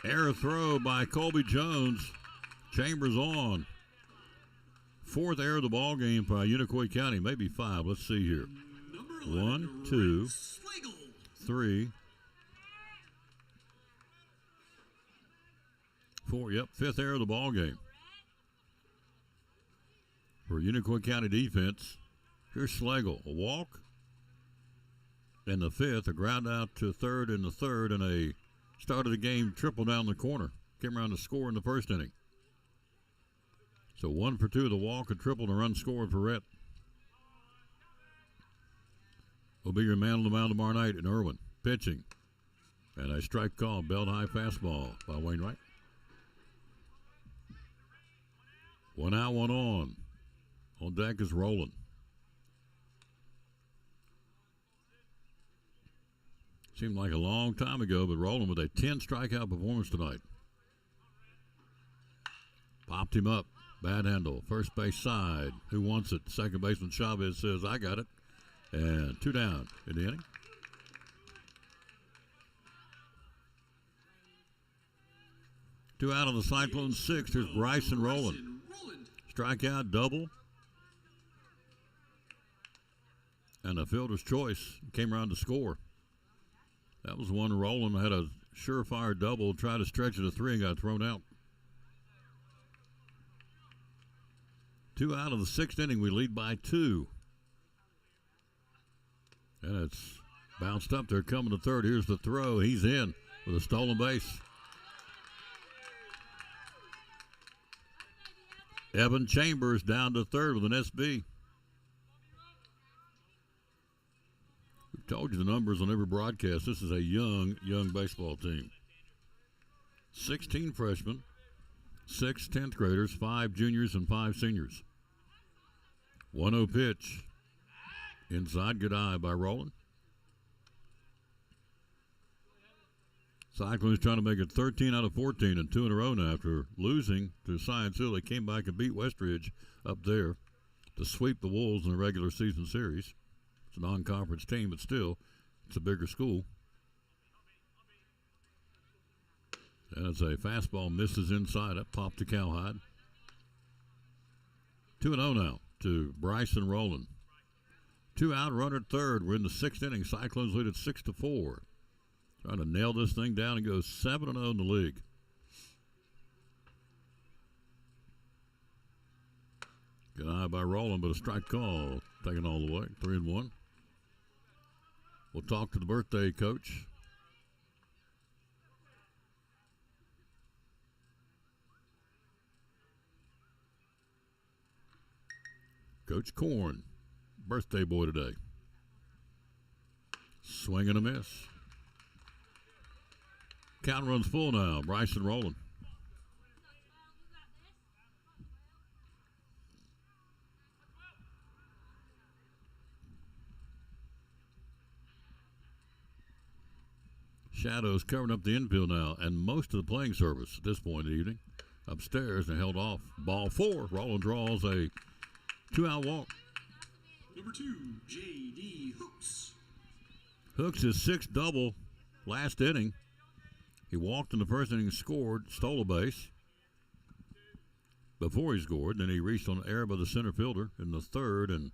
Error throw by Colby Jones. Chambers on. 4th error of the ball game by Unicoi County. Maybe 5. Let's see here. 1, 2, 3, 4. Yep, 5th error of the ball game for Unicoi County defense. Here's Schlegel, a walk. In the 5th, a ground out to third in the 3rd, and a start of the game triple down the corner. Came around to score in the 1st inning. So 1 for 2, the walk, a triple, and a run scored for Rhett. Will be your man on the mound tomorrow night in Irwin. Pitching. And a strike call, belt high fastball by Wainwright. 1 out, 1 on. On deck is Roland. Seemed like a long time ago, but Roland with a 10 strikeout performance tonight. Popped him up. Bad handle. First base side. Who wants it? Second baseman Chavez says, I got it. And 2 down in the inning. Two out of the Cyclones' 6th. Here's Bryson Roland. Strikeout, double. And a fielder's choice. Came around to score. That was one Roland had a surefire double, tried to stretch it to 3 and got thrown out. 2 out of the 6th inning. We lead by 2. And it's bounced up there coming to third. Here's the throw. He's in with a stolen base. Evan Chambers down to third with an SB. We've told you the numbers on every broadcast. This is a young baseball team. 16 freshmen, 6 10th graders, 5 juniors, and 5 seniors. 1-0 pitch. Inside, good eye by Roland. Cyclones trying to make it 13 out of 14 and 2 in a row now after losing to Science Hill. They came back and beat Westridge up there to sweep the Wolves in the regular season series. It's a non-conference team, but still, it's a bigger school. And it's a fastball misses inside. Up popped to Cowhide. 2-0 now to Bryson Rowland. 2 out, runner at third. We're in the 6th inning. Cyclones lead at 6-4. Trying to nail this thing down and go 7-0 in the league. Good eye by Rowland, but a strike call. Taken all the way. 3-1. We'll talk to the birthday coach. Coach Korn, birthday boy today. Swing and a miss. Count runs full now. Bryson Rowland. Shadows covering up the infield now, and most of the playing service at this point in the evening. Upstairs and held off. Ball 4. Rowland draws a 2-out walk. Number 2, J.D. Hooks. Hooks his 6th double last inning. He walked in the first inning, scored, stole a base before he scored. Then he reached on error by the center fielder in the 3rd, and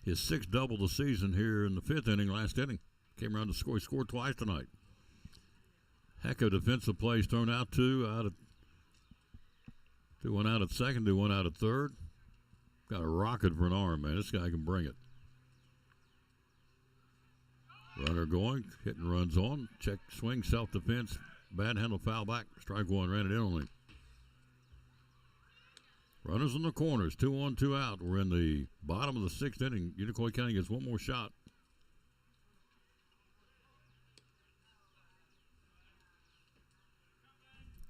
his 6th double the season here in the 5th inning, last inning. Came around to score. He scored twice tonight. Heck of defensive plays thrown out. 2 1 out at second, 2 1 out at third. Got a rocket for an arm, man. This guy can bring it. Runner going, hitting runs on. Check swing, self-defense. Bad handle, foul back. Strike 1, ran it in on him. Runners in the corners, 2-1, 2 out. We're in the bottom of the 6th inning. Unicoi County gets one more shot.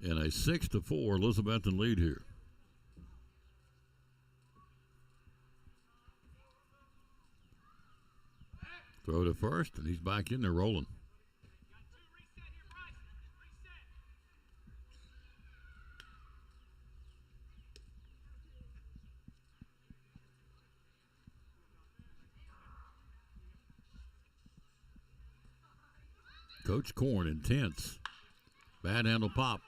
And a 6-4 Elizabethton lead here. Throw to first, and he's back in there rolling. Coach Korn, intense. Bad handle pop.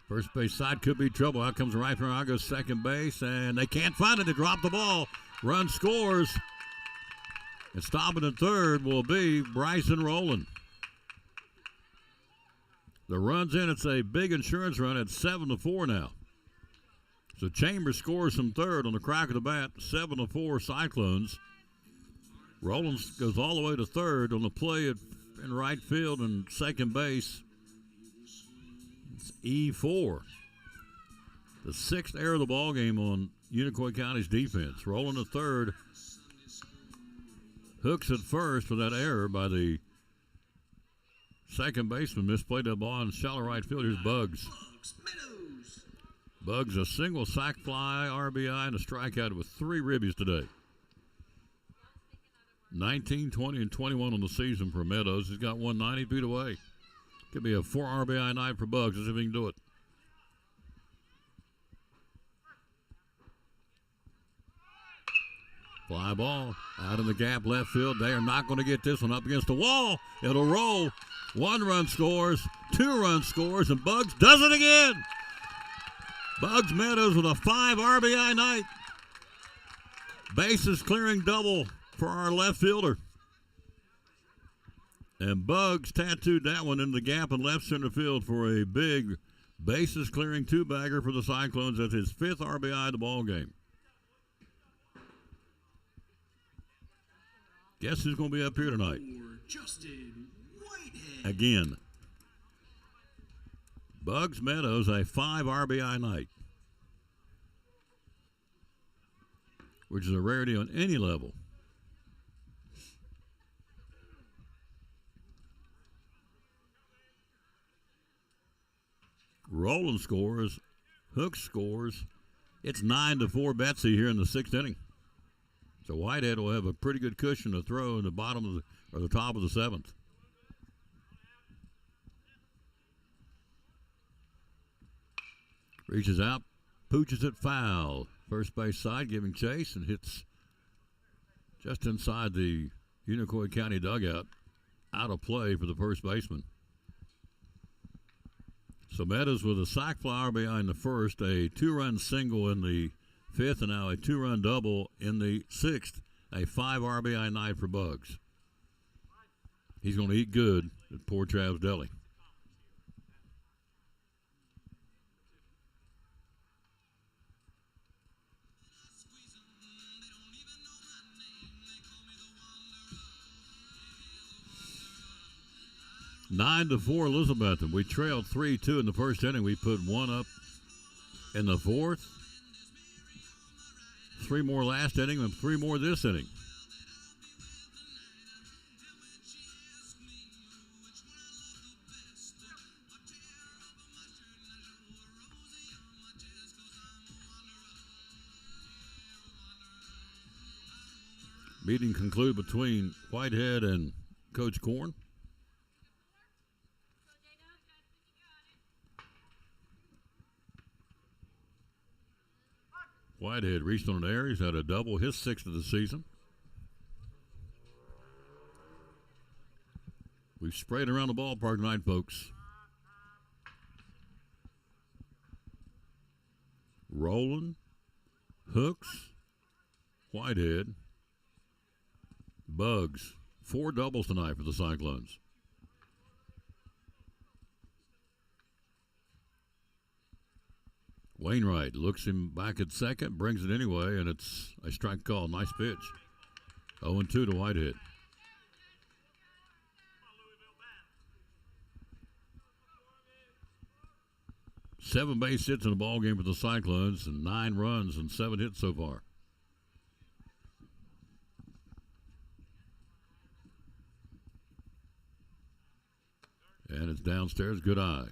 First base side could be trouble. Out comes the right fielder. Out goes second base, and they can't find it. They drop the ball. Run scores. And stopping at third will be Bryson Rowland. The run's in. It's a big insurance run at 7-4 now. So Chambers scores from third on the crack of the bat. 7-4 Cyclones. Rowland goes all the way to third on the play in right field and second base. It's E4. The 6th error of the ball game on Unicoi County's defense. Rowland at third. Hooks at first for that error by the second baseman. Misplayed that ball in shallow right field. Here's Bugs. Bugs a single sac fly, RBI, and a strikeout with 3 ribbies today. 19, 20, and 21 on the season for Meadows. He's got one 90 feet away. Could be a 4 RBI night for Bugs. Let's see if he can do it. Fly ball out in the gap left field. They are not going to get this one up against the wall. It'll roll. 1 run scores, 2 run scores, and Bugs does it again. Bugs Meadows with a 5 RBI night. Bases clearing double for our left fielder. And Bugs tattooed that one in the gap in left center field for a big bases clearing 2-bagger for the Cyclones. That's his 5th RBI of the ball game. Guess who's going to be up here tonight? Justin Whitehead. Again. Bugs Meadows, a 5 RBI night, which is a rarity on any level. Rowland scores. Hooks scores. It's 9-4 Betsy here in the 6th inning. So Whitehead will have a pretty good cushion to throw in the bottom of the top of the 7th. Reaches out, pooches it foul. First base side giving chase and hits just inside the Unicoi County dugout. Out of play for the first baseman. So Meadows with a sac fly RBI in the first, a 2-run single in the fifth, and now a 2-run double in the sixth. A 5 RBI night for Bugs. He's going to eat good at Poor Trav's Deli. Nine to 4, Elizabethton. We trailed 3-2 in the first inning. We put one up in the fourth. 3 more last inning and 3 more this inning. Meeting concluded between Whitehead and Coach Korn. Whitehead reached on an air. He's had a double, his 6th of the season. We've sprayed around the ballpark tonight, folks. Rowland, Hooks, Whitehead, Bugs. 4 doubles tonight for the Cyclones. Wainwright looks him back at second, brings it anyway, and it's a strike call. Nice pitch. 0-2 to Whitehead. Seven base hits in the ball game for the Cyclones, and 9 runs and 7 hits so far. And it's downstairs. Good eye.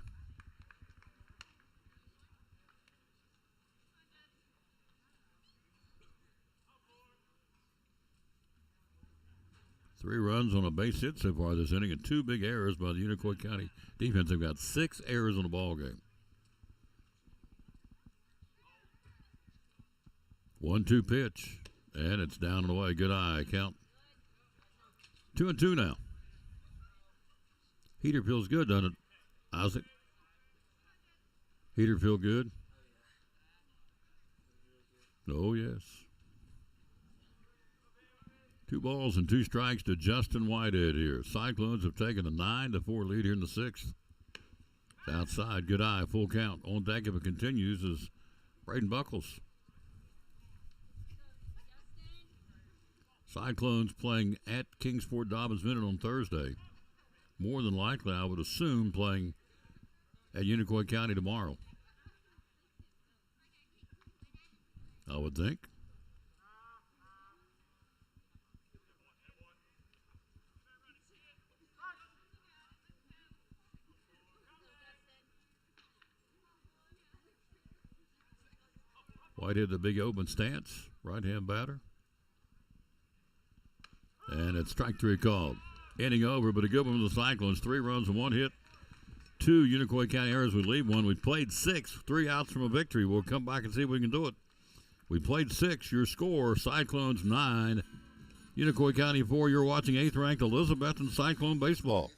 Three runs on a base hit so far this inning, and 2 big errors by the Unicoi County defense. They've got 6 errors in the ball game. 1-2 pitch, and it's down and away. Good eye. Count 2-2 now. Heater feels good, doesn't it, Isaac? Heater feel good? Oh, yes. 2 balls and 2 strikes to Justin Whitehead here. Cyclones have taken a 9-4 lead here in the 6th. It's outside. Good eye. Full count. On deck if it continues is Braden Buckles. Cyclones playing at Kingsport Dobbins Minute on Thursday. More than likely, I would assume, playing at Unicoi County tomorrow. I would think. Whitehead, the big open stance, right-hand batter. And it's strike 3 called. Inning over, but a good one with the Cyclones. 3 runs and 1 hit. 2 Unicoi County errors. We leave 1. We played 6. 3 outs from a victory. We'll come back and see if we can do it. We played 6. Your score, Cyclones 9. Unicoi County 4. You're watching 8th-ranked Elizabethton Cyclone baseball.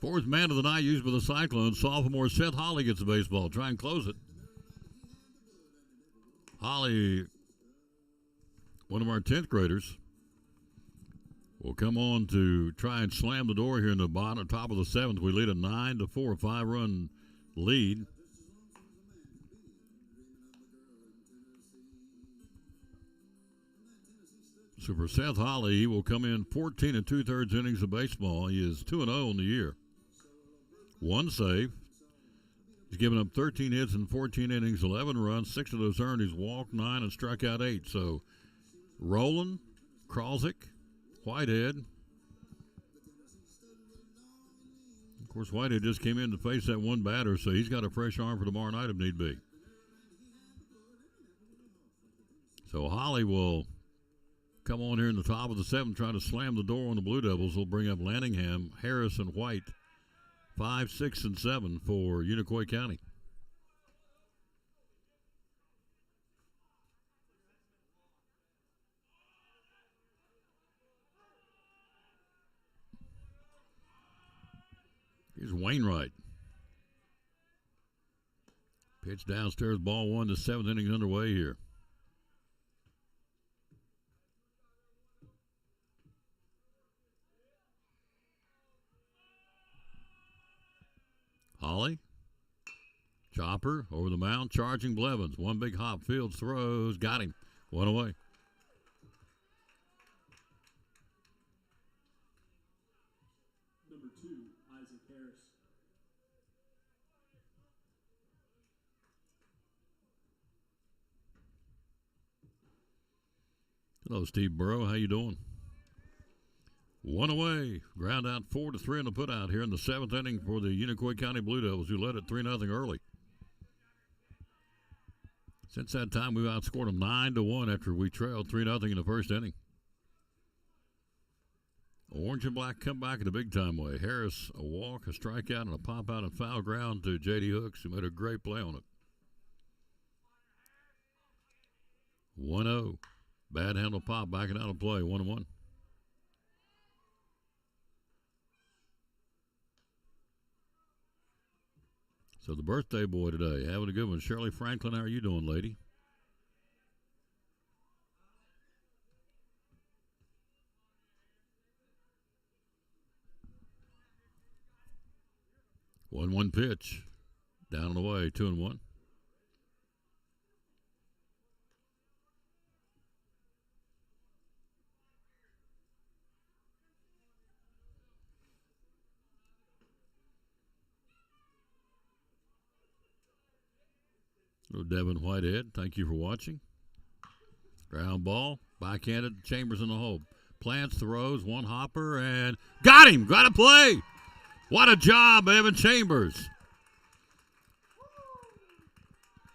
Fourth man of the night used by the Cyclones. Sophomore Seth Holly gets the baseball. Try and close it. Holly, one of our 10th graders, will come on to try and slam the door here in the top of the 7th. We lead a 9-4, 5-run lead. So for Seth Holly, he will come in 14 2/3 innings of baseball. He is 2-0 on the year. One save. He's given up 13 hits in 14 innings, 11 runs, 6 of those earned. He's walked 9 and struck out 8. So Roland, Kralzik, Whitehead. Of course, Whitehead just came in to face that one batter, so he's got a fresh arm for tomorrow night if need be. So Holly will come on here in the top of the 7th, trying to slam the door on the Blue Devils. Will bring up Lanningham, Harris, and White. 5, 6, and 7 for Unicoi County. Here's Wainwright. Pitch downstairs, ball 1. The 7th inning underway here. Holly. Chopper over the mound, charging Blevins. One big hop, Fields throws, got him. One away. Number 2, Isaac Harris. Hello, Steve Burrow. How you doing? One away. Ground out 4-3 in the putout here in the 7th inning for the Unicoi County Blue Devils, who led it 3-0 early. Since that time, we've outscored them 9-1 after we trailed 3-0 in the first inning. Orange and black come back in a big-time way. Harris, a walk, a strikeout, and a pop-out and foul ground to J.D. Hooks, who made a great play on it. 1-0. Bad handle pop, backing out of play, 1-1. So the birthday boy today, having a good one. Shirley Franklin, how are you doing, lady? One pitch. Down and away, 2-1. Little Devin Whitehead, thank you for watching. Ground ball, backhanded, Chambers in the hole. Plants, throws, one hopper, and got him! Got a play! What a job, Evan Chambers.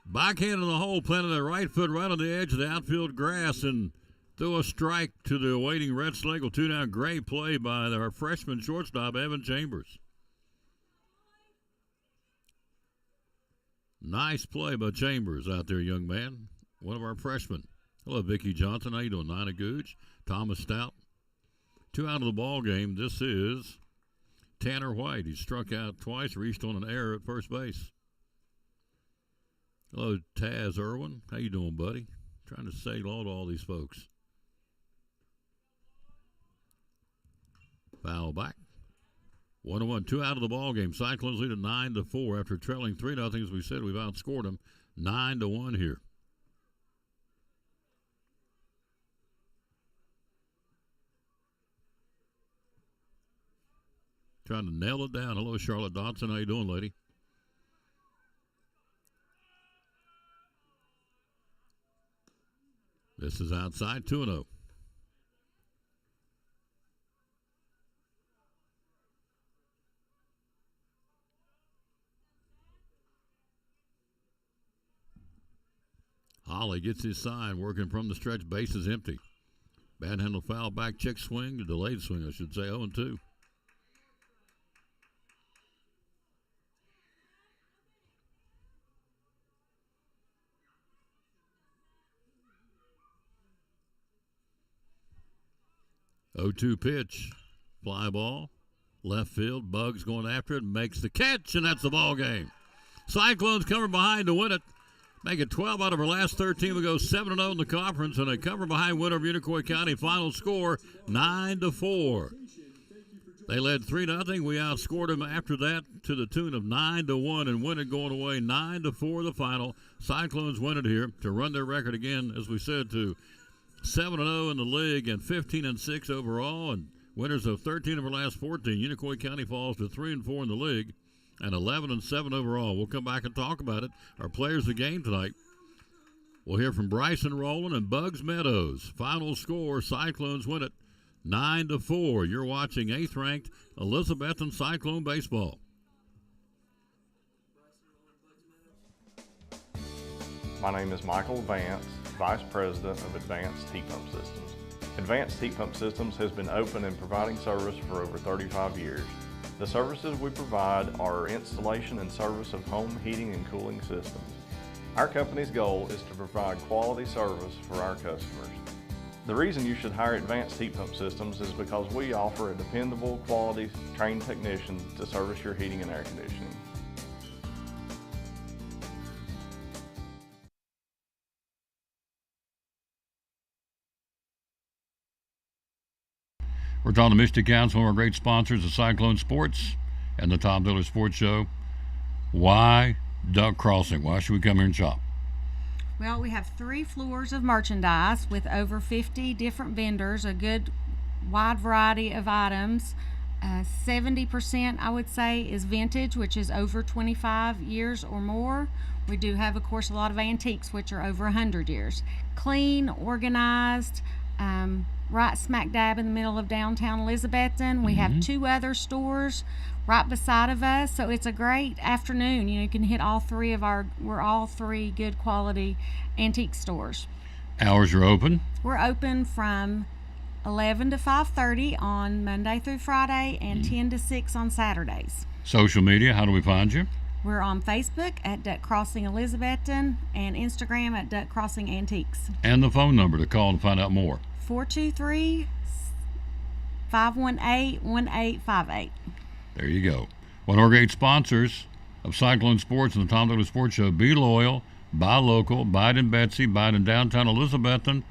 Backhand in the hole, planted that right foot right on the edge of the outfield grass and threw a strike to the awaiting Red Slagle. 2 down. Great play by our freshman shortstop, Evan Chambers. Nice play by Chambers out there, young man. One of our freshmen. Hello, Vicki Johnson. How you doing? Nina Googe, Thomas Stout. 2 out of the ball game. This is Tanner White. He struck out twice, reached on an error at first base. Hello, Taz Irwin. How you doing, buddy? Trying to say hello to all these folks. Foul back. 1-1, 2 out of the ball game. Cyclones lead at 9-4 after trailing 3-0. As we said, we've outscored them 9-1 here. Trying to nail it down. Hello, Charlotte Dodson. How you doing, lady? This is outside, 2-0. Holly gets his sign, working from the stretch. Base is empty. Bad handle foul back, check swing, a delayed swing, I should say, 0-2. Oh, 2 pitch, fly ball. Left field, Bugs going after it, makes the catch, and that's the ball game. Cyclones cover behind to win it. Make it 12 out of our last 13. We go 7-0 in the conference, and a cover behind winner of Unicoi County. Final score 9-4. They led 3-0. We outscored them after that to the tune of 9-1 and win it going away 9-4 the final. Cyclones win it here to run their record again, as we said, to 7-0 in the league and 15-6 overall, and winners of 13 of our last 14. Unicoi County falls to 3-4 in the league and 11-7 overall. We'll come back and talk about it. Our players of the game tonight. We'll hear from Bryson Rowland and Bugs Meadows. Final score, Cyclones win it 9-4. You're watching 8th-ranked Elizabethton Cyclone baseball. My name is Michael Vance, Vice President of Advanced Heat Pump Systems. Advanced Heat Pump Systems has been open and providing service for over 35 years. The services we provide are installation and service of home heating and cooling systems. Our company's goal is to provide quality service for our customers. The reason you should hire Advanced Heat Pump Systems is because we offer a dependable, quality, trained technician to service your heating and air conditioning. We're talking to Michigan Council, one of our great sponsors of Cyclone Sports and the Tom Diller Sports Show. Why Duck Crossing? Why should we come here and shop? Well, we have 3 floors of merchandise with over 50 different vendors, a good wide variety of items. 70%, I would say, is vintage, which is over 25 years or more. We do have, of course, a lot of antiques, which are over 100 years. Clean, organized, right smack dab in the middle of downtown Elizabethton. We have 2 other stores right beside of us, so it's a great afternoon. You know, you can hit all 3 of we're all 3 good quality antique stores. Hours are open? We're open from 11 to 5:30 on Monday through Friday and 10 to 6 on Saturdays. Social media, how do we find you? We're on Facebook at Duck Crossing Elizabethton and Instagram at Duck Crossing Antiques. And the phone number to call and find out more. 423-518-1858. There you go. One of our great sponsors of Cyclone Sports and the Tom Diller Sports Show. Be loyal, buy local, buy it in Betsy, buy it in downtown Elizabethton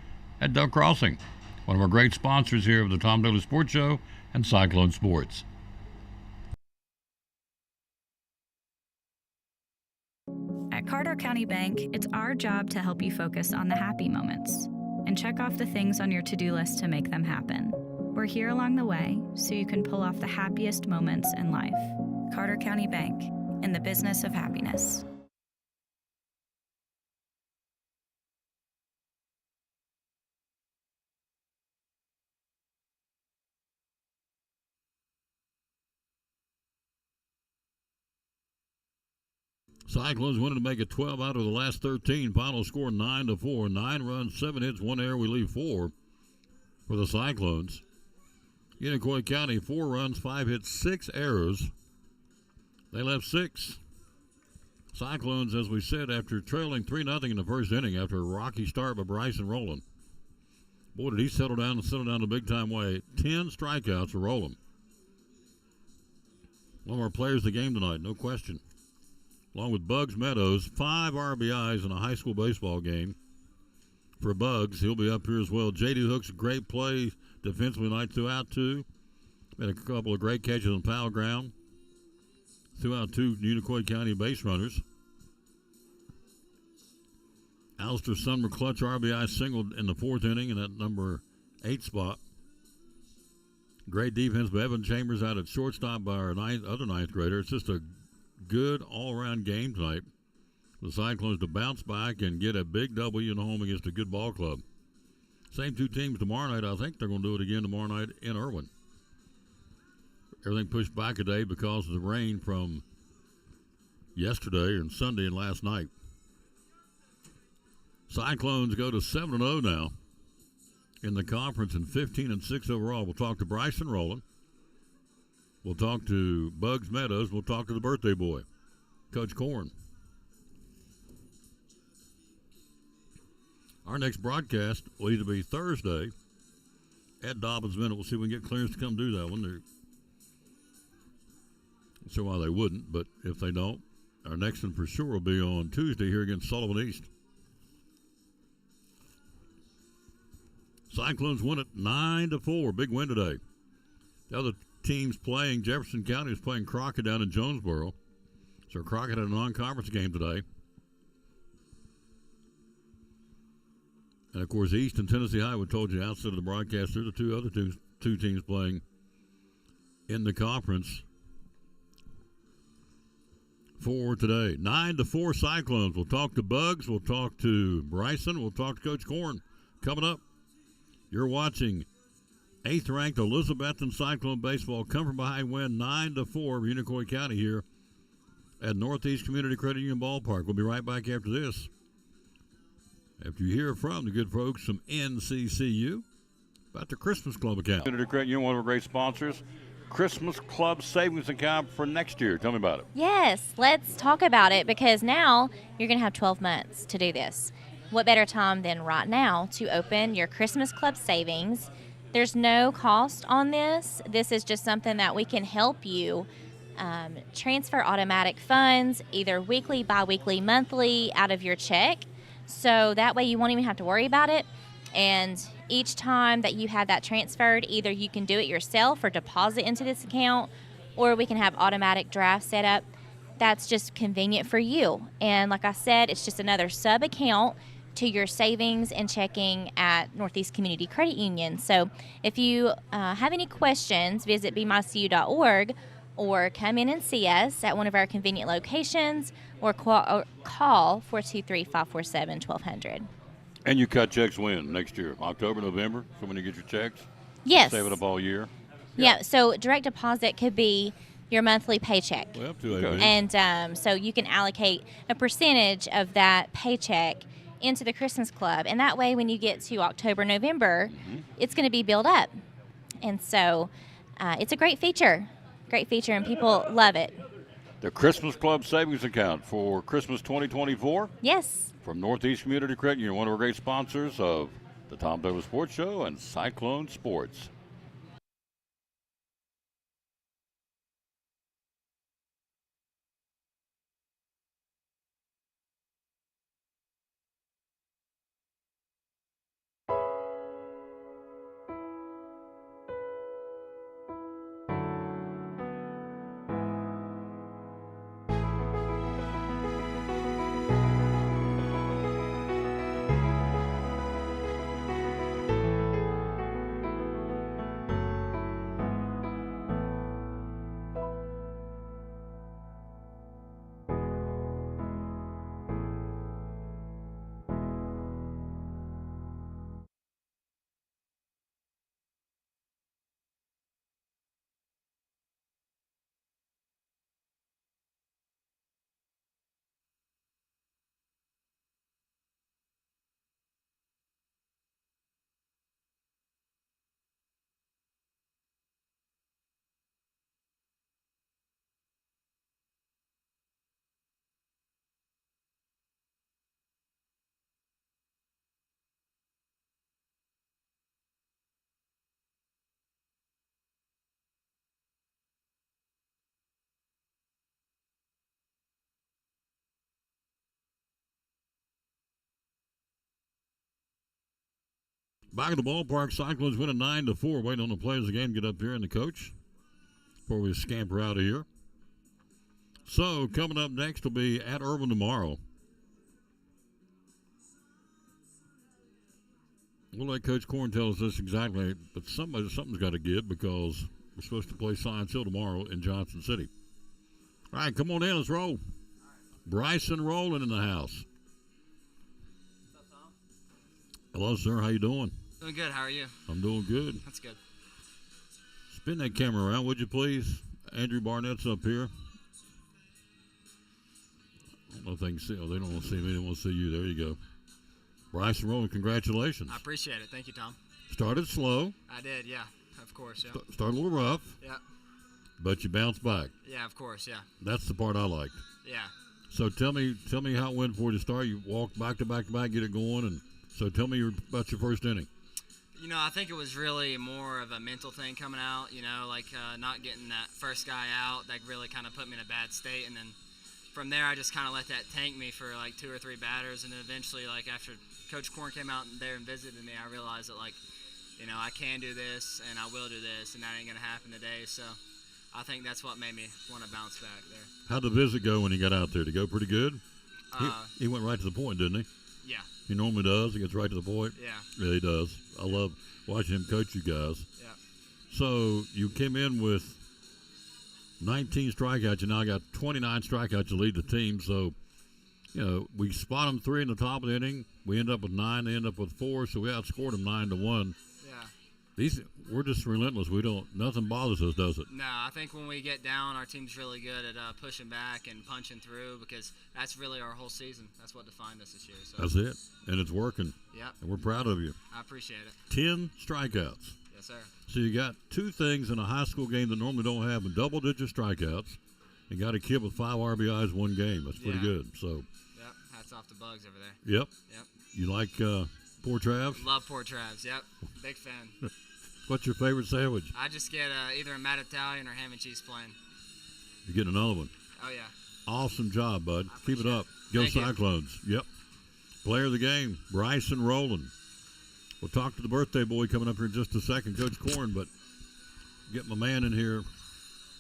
at Duck Crossing. One of our great sponsors here of the Tom Diller Sports Show and Cyclone Sports. At Carter County Bank, it's our job to help you focus on the happy moments and check off the things on your to-do list to make them happen. We're here along the way so you can pull off the happiest moments in life. Carter County Bank, in the business of happiness. Cyclones wanted to make it 12 out of the last 13. Final score 9-4. 9 runs, 7 hits, 1 error. We leave 4 for the Cyclones. Unicoi County, 4 runs, 5 hits, 6 errors. They left 6. Cyclones, as we said, after trailing 3-0 in the first inning after a rocky start by Bryson Rowland. Boy, did he settle down the big-time way. 10 strikeouts for Rowland. One of our players of the game tonight, no question. Along with Bugs Meadows, 5 RBIs in a high school baseball game for Bugs. He'll be up here as well. J.D. Hook's a great play defensively tonight, throughout 2. Made a couple of great catches on foul ground. Threw out 2 Unicoi County base runners. Alistair Sumner clutch RBI singled in the 4th inning in that number 8 spot. Great defense by Evan Chambers out at shortstop by our other 9th grader. It's just a good all-around game tonight. The Cyclones to bounce back and get a big W in home against a good ball club. Same 2 teams tomorrow night. I think they're going to do it again tomorrow night in Irwin. Everything pushed back a day because of the rain from yesterday and Sunday and last night. Cyclones go to 7-0 now in the conference and 15-6 overall. We'll talk to Bryson Rowland. We'll talk to Bugs Meadows. We'll talk to the birthday boy, Coach Corn. Our next broadcast will either be Thursday at Dobbins Minute. We'll see if we can get clearance to come do that one. Not sure why they wouldn't, but if they don't, our next one for sure will be on Tuesday here against Sullivan East. Cyclones win it 9-4. Big win today. The other teams playing, Jefferson County is playing Crockett down in Jonesboro. So Crockett had a non-conference game today. And, of course, East and Tennessee High, we told you outside of the broadcast, they're the two teams playing in the conference for today. 9-4 Cyclones. We'll talk to Bugs. We'll talk to Bryson. We'll talk to Coach Korn. Coming up, you're watching 8th-ranked Elizabethton Cyclone Baseball come from behind win 9-4 of Unicoi County here at Northeast Community Credit Union Ballpark. We'll be right back after this. After you hear from the good folks from NCCU about the Christmas Club account. Community Credit Union, one of our great sponsors. Christmas Club savings account for next year. Tell me about it. Yes, let's talk about it because now you're going to have 12 months to do this. What better time than right now to open your Christmas Club savings? There's no cost on this. This is just something that we can help you transfer automatic funds either weekly, bi-weekly, monthly out of your check. So that way you won't even have to worry about it. And each time that you have that transferred, either you can do it yourself or deposit into this account, or we can have automatic draft set up. That's just convenient for you. And like I said, it's just another sub-account to your savings and checking at Northeast Community Credit Union. So if you have any questions, visit bemycu.org or come in and see us at one of our convenient locations or call 423-547-1200. And you cut checks when? Next year? October, November? So when you get your checks? Yes. Save it up all year? Yeah, so direct deposit could be your monthly paycheck. Well, up to $8. And so you can allocate a percentage of that paycheck into the Christmas Club. And that way when you get to October, November, it's going to be built up. And so it's a great feature. Great feature, and people love it. The Christmas Club savings account for Christmas 2024? Yes. From Northeast Community Credit Union, one of our great sponsors of the Tom Taylor Sports Show and Cyclone Sports. Back at the ballpark, Cyclones winning 9-4. Waiting on the players of the game to get up here and the coach before we scamper out of here. So coming up next will be at Irvin tomorrow. We'll let Coach Korn tell us this exactly, but something's got to give because we're supposed to play Science Hill tomorrow in Johnson City. All right, come on in. Let's roll. Bryson Rowland in the house. Hello, sir. How you doing? Doing good. How are you? I'm doing good. That's good. Spin that camera around, would you please? Andrew Barnett's up here. I don't know if they can see. Oh, they don't want to see me. They want to see you. There you go. Bryson Rowland, congratulations. I appreciate it. Thank you, Tom. Started slow. I did, yeah. Of course, yeah. Started a little rough. Yeah. But you bounced back. Yeah, of course, yeah. That's the part I liked. Yeah. So tell me how it went for you to start. You walked back to back to back, get it going, and so tell me about your first inning. You know, I think it was really more of a mental thing coming out, you know, like not getting that first guy out. That really kind of put me in a bad state. And then from there, I just kind of let that tank me for like 2 or 3 batters. And then eventually, like after Coach Korn came out there and visited me, I realized that, like, you know, I can do this and I will do this, and that ain't going to happen today. So I think that's what made me want to bounce back there. How'd the visit go when he got out there? Did it go pretty good? He went right to the point, didn't he? Yeah. He normally does. He gets right to the point. Yeah. Yeah, he does. I love watching him coach you guys. Yeah. So you came in with 19 strikeouts. You now got 29 strikeouts to lead the team. So, you know, we spot them 3 in the top of the inning. We end up with 9. They end up with 4. So we outscored them 9-1. Yeah. We're just relentless. Nothing bothers us, does it? No, I think when we get down, our team's really good at pushing back and punching through, because that's really our whole season. That's what defined us this year. So. That's it. And it's working. Yep. And we're proud of you. I appreciate it. 10 strikeouts. Yes, sir. So you got 2 things in a high school game that normally don't have, in double-digit strikeouts. You got a kid with 5 RBIs 1 game. That's pretty good. So. Yep. Hats off to Bugs over there. Yep. Yep. You like Poor Travs? Love Poor Travs. Yep. Big fan. What's your favorite sandwich? I just get either a Mad Italian or ham and cheese plain. You're getting another one. Oh, yeah. Awesome job, bud. Keep it up. Go Thank you. Cyclones. Yep. Player of the game, Bryson Rowland. We'll talk to the birthday boy coming up here in just a second, Coach Korn, but get my man in here.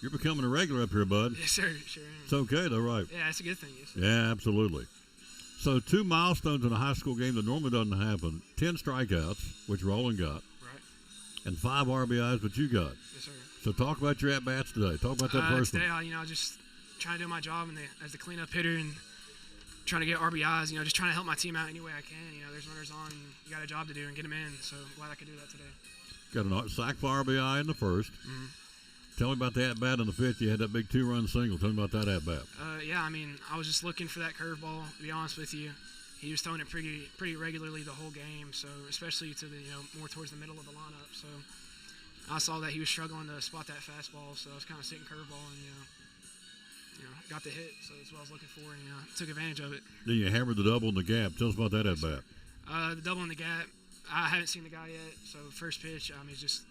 You're becoming a regular up here, bud. Yes, sir. Sure am. It's okay, though, right? Yeah, that's a good thing. Yes, sir. Yeah, absolutely. So 2 milestones in a high school game that normally doesn't happen. 10 strikeouts, which Rowland got. And 5 RBIs, but you got. Yes, sir. So talk about your at-bats today. Talk about that first today, one. Just trying to do my job as the cleanup hitter and trying to get RBIs, just trying to help my team out any way I can. There's runners on, and you got a job to do and get them in. So glad I could do that today. Got a sack for RBI in the first. Mm-hmm. Tell me about the at-bat in the 5th. You had that big 2-run single. Tell me about that at-bat. I was just looking for that curveball, to be honest with you. He was throwing it pretty regularly the whole game, so especially to the more towards the middle of the lineup. So I saw that he was struggling to spot that fastball, so I was kind of sitting curveball and got the hit. So that's what I was looking for, and took advantage of it. Then you hammered the double in the gap. Tell us about that at bat. The double in the gap. I haven't seen the guy yet, so first pitch. He's just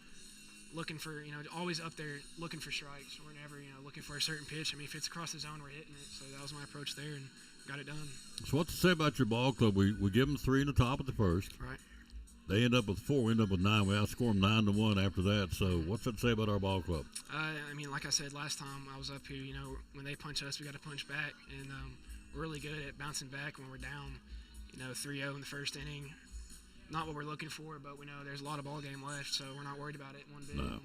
looking for always up there looking for strikes. We're never looking for a certain pitch. If it's across the zone, we're hitting it. So that was my approach there, and got it done. So what to say about your ball club? We give them 3 in the top of the first. Right. They end up with 4. We end up with 9. We outscore them 9-1 after that. So what's that say about our ball club? Like I said last time I was up here, when they punch us, we got to punch back, and we're really good at bouncing back when we're down, 3-0 in the first inning. Not what we're looking for, but we know there's a lot of ball game left, so we're not worried about it one bit. No,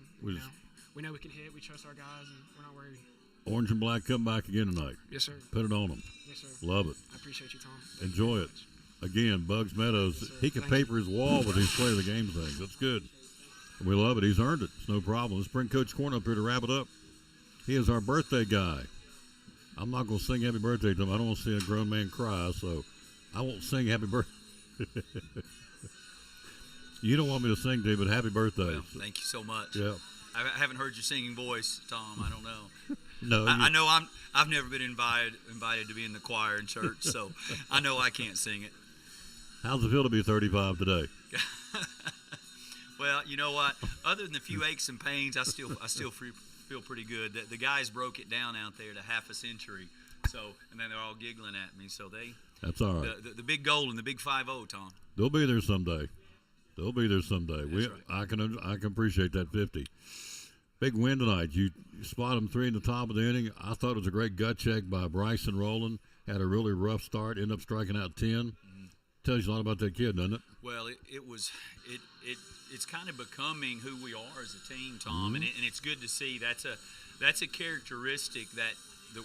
we know we can hit. We trust our guys, and we're not worried. Orange and black come back again tonight. Yes, sir. Put it on them. Yes, sir. Love it. I appreciate you, Tom. Enjoy it. Again, Bugs Meadows, Yes, he can Thank paper his wall with these play of the game things. That's good. We love it. He's earned it. It's no problem. Let's bring Coach Korn up here to wrap it up. He is our birthday guy. I'm not going to sing happy birthday to him. I don't want to see a grown man cry, so I won't sing happy birthday. You don't want me to sing to you, but happy birthday. Well, thank you so much. Yeah. I haven't heard your singing voice, Tom. I don't know. No, I know I've never been invited to be in the choir in church, so I know I can't sing it. How's it feel to be 35 today? Well, you know what? Other than a few aches and pains, I still feel pretty good. The guys broke it down out there to half a century, and then they're all giggling at me. So That's all right. The big goal and the big 5-0, Tom. They'll be there someday. They'll be there someday. That's right. I can appreciate that 50. Big win tonight. You spot them 3 in the top of the inning. I thought it was a great gut check by Bryson Rowland. Had a really rough start. Ended up striking out 10. Mm-hmm. Tells you a lot about that kid, doesn't it? Well, it's kind of becoming who we are as a team, Tom, Mm-hmm. and it's good to see. That's a characteristic that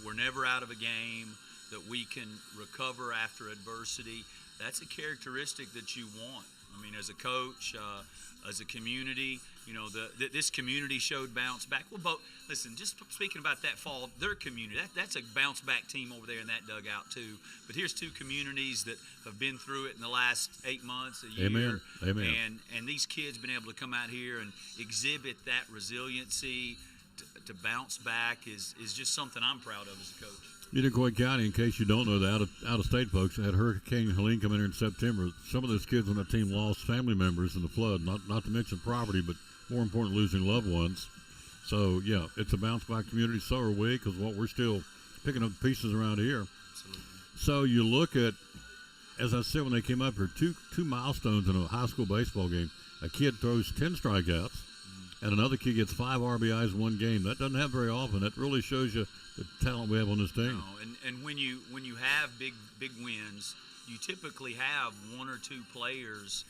we're never out of a game. That we can recover after adversity. That's a characteristic that you want. As a coach, as a community, this community showed bounce back. Well, listen, just speaking about that fall, their community, that's a bounce back team over there in that dugout too. But here's 2 communities that have been through it in the last 8 months, a year. Amen. And these kids been able to come out here and exhibit that resiliency to bounce back is just something I'm proud of as a coach. Unicoi County, in case you don't know, the out-of-state folks had Hurricane Helene come in here in September. Some of those kids on that team lost family members in the flood, not to mention property, but more important, losing loved ones. So, yeah, it's a bounce-back community. So are we, because we're still picking up pieces around here. Absolutely. So you look at, as I said when they came up here, two milestones in a high school baseball game. A kid throws 10 strikeouts, and another kid gets 5 RBIs in one game. That doesn't happen very often. That really shows you the talent we have on this team. No, and when you have big wins, you typically have 1 or 2 players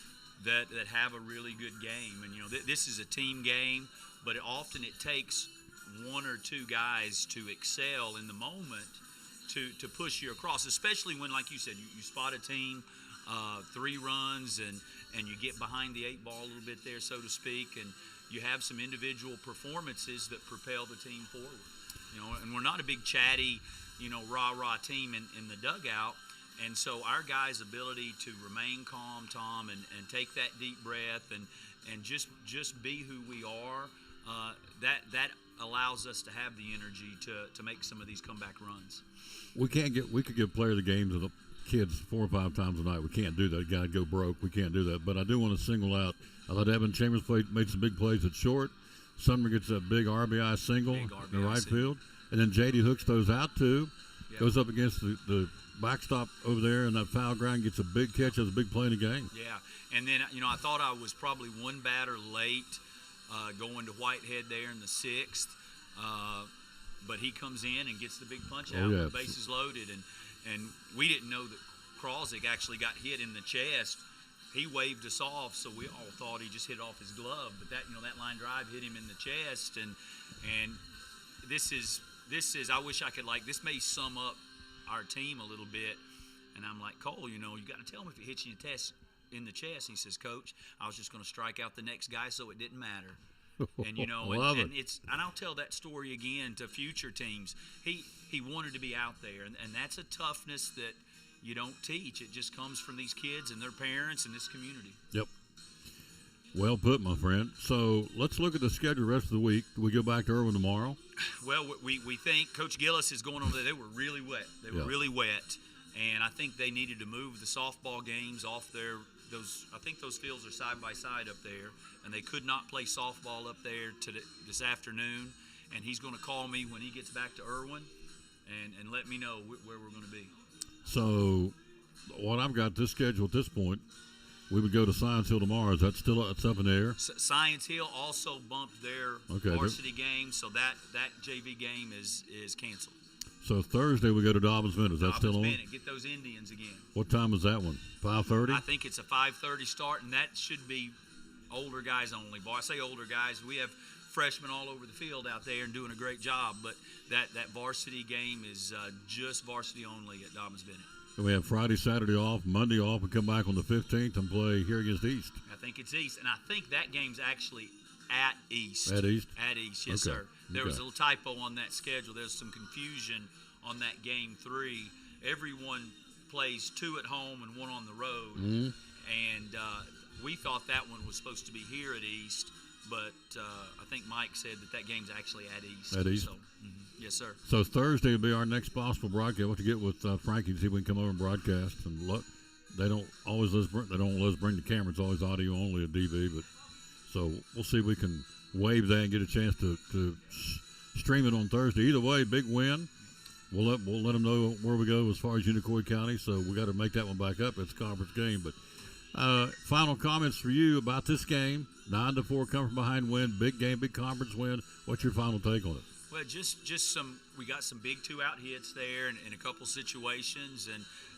that have a really good game. And this is a team game, but often it takes 1 or 2 guys to excel in the moment to push you across. Especially when, like you said, you spot a team 3 runs and you get behind the 8 ball a little bit there, so to speak, and you have some individual performances that propel the team forward. And we're not a big chatty, rah-rah team in the dugout. And so our guys' ability to remain calm, Tom, and take that deep breath and just be who we are, that allows us to have the energy to make some of these comeback runs. We could give player of the game to the kids 4 or 5 times a night. We can't do that. Got to go broke. We can't do that. But I do want to single out. I thought Evan Chambers made some big plays at short. Sumner gets a big RBI single in the right field. And then J.D. hooks those out, too. Yep. Goes up against the backstop over there, and that foul ground gets a big catch. Has a big play in the game. Yeah. And then, I thought I was probably 1 batter late going to Whitehead there in the 6th. But he comes in and gets the big punch out with the bases loaded. And we didn't know that Krawczyk actually got hit in the chest. He waved us off, so we all thought he just hit off his glove. But that line drive hit him in the chest, and this is I wish I could this may sum up our team a little bit. And I'm like, Cole, you got to tell him if it hits you in the chest. He says, Coach, I was just going to strike out the next guy, so it didn't matter. And and I'll tell that story again to future teams. He wanted to be out there, and that's a toughness that you don't teach. It just comes from these kids and their parents and this community. Yep. Well put, my friend. So let's look at the schedule the rest of the week. Do we go back to Irwin tomorrow? Well, we think Coach Gillis is going over there. They were really wet. They were really wet, and I think they needed to move the softball games off their I think those fields are side by side up there, and they could not play softball up there this afternoon. And he's going to call me when he gets back to Irwin and let me know where we're going to be. So, what I've got this schedule at this point, we would go to Science Hill tomorrow. Is that still up in the air? Science Hill also bumped their varsity game, so that JV game is canceled. So Thursday we go to Dobbins Bennett. Is that still on? Bennett. Get those Indians again. What time is that one? 5:30? I think it's a 5:30 start, and that should be older guys only. Boy, I say older guys. We have freshmen all over the field out there and doing a great job, but that varsity game is just varsity only at Dobbins Bennett. And we have Friday, Saturday off, Monday off, and come back on the 15th and play here against East. I think it's East, and I think that game's actually at East. At East? At East, yes, sir. There was a little typo on that schedule. There's some confusion on that game 3. Everyone plays 2 at home and 1 on the road. Mm-hmm. And we thought that one was supposed to be here at East, but I think Mike said that game's actually at East. At East? So, yes, sir. So Thursday will be our next possible broadcast. We'll have to get with Frankie to see if we can come over and broadcast. And look, they don't always let us bring the camera. It's always audio only at DV. But so we'll see if we can waive that and get a chance to stream it on Thursday. Either way, big win. We'll let them know where we go as far as Unicoi County. So we got to make that one back up. It's a conference game. But final comments for you about this game. 9-4 come from behind win. Big game, big conference win. What's your final take on it? Well, just some. We got some big 2-out hits there in a couple situations,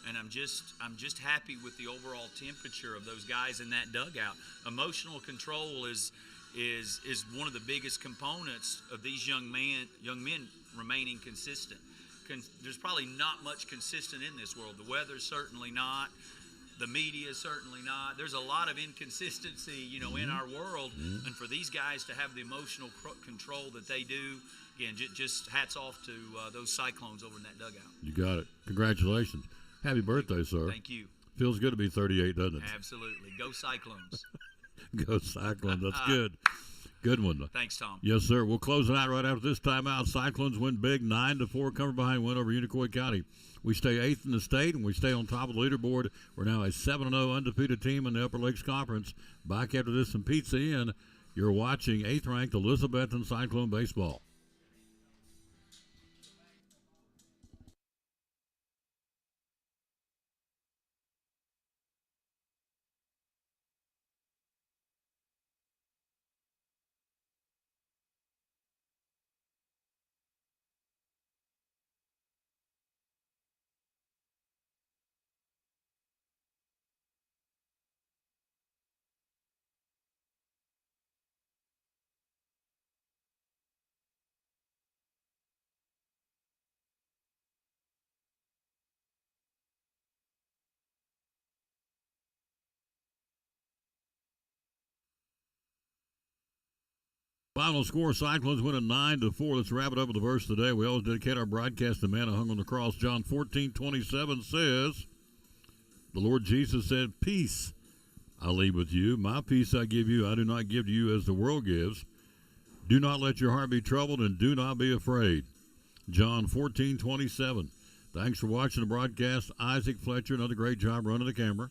and I'm just happy with the overall temperature of those guys in that dugout. Emotional control is one of the biggest components of these young men remaining consistent. There's probably not much consistent in this world. The weather's certainly not. The media is certainly not. There's a lot of inconsistency, in our world. Mm-hmm. And for these guys to have the emotional control that they do, again, just hats off to those Cyclones over in that dugout. You got it. Congratulations. Happy birthday, sir. Thank you. Feels good to be 38, doesn't it? Absolutely. Go Cyclones. Go Cyclones. That's good. Good one. Thanks, Tom. Yes, sir. We'll close it out right after this timeout. Cyclones win big, 9-4, cover behind win over Unicoi County. We stay 8th in the state, and we stay on top of the leaderboard. We're now a 7-0 undefeated team in the Upper Lakes Conference. Back after this and Pizza Inn, you're watching 8th-ranked Elizabethton Cyclone baseball. Final score, Cyclones win at 9-4. Let's wrap it up with the verse today. We always dedicate our broadcast to the man who hung on the cross. John 14:27 says, the Lord Jesus said, peace I leave with you. My peace I give you. I do not give to you as the world gives. Do not let your heart be troubled and do not be afraid. John 14:27. Thanks for watching the broadcast. Isaac Fletcher, another great job running the camera.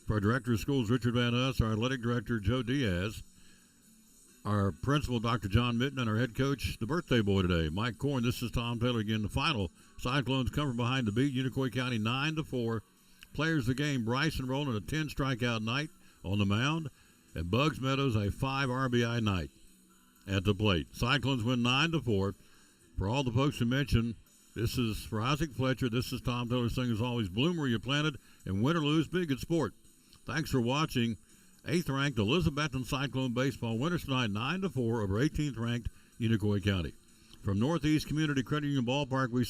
For our director of schools, Richard Van Us, our athletic director, Joe Diaz, our principal, Dr. John Mitten, and our head coach, the birthday boy today, Mike Korn. This is Tom Taylor again. The final, Cyclones come from behind to beat Unicoi County 9-4. Players of the game, Bryson Rowland, a 10 strikeout night on the mound, and Bugs Meadows, a 5 RBI night at the plate. Cyclones win 9-4. For all the folks who mentioned, this is for Isaac Fletcher. This is Tom Taylor saying, as always, bloom where you planted, and win or lose, be a good sport. Thanks for watching 8th-ranked Elizabethton Cyclone baseball. Winners tonight 9-4 over 18th-ranked Unicoi County. From Northeast Community Credit Union Ballpark, we say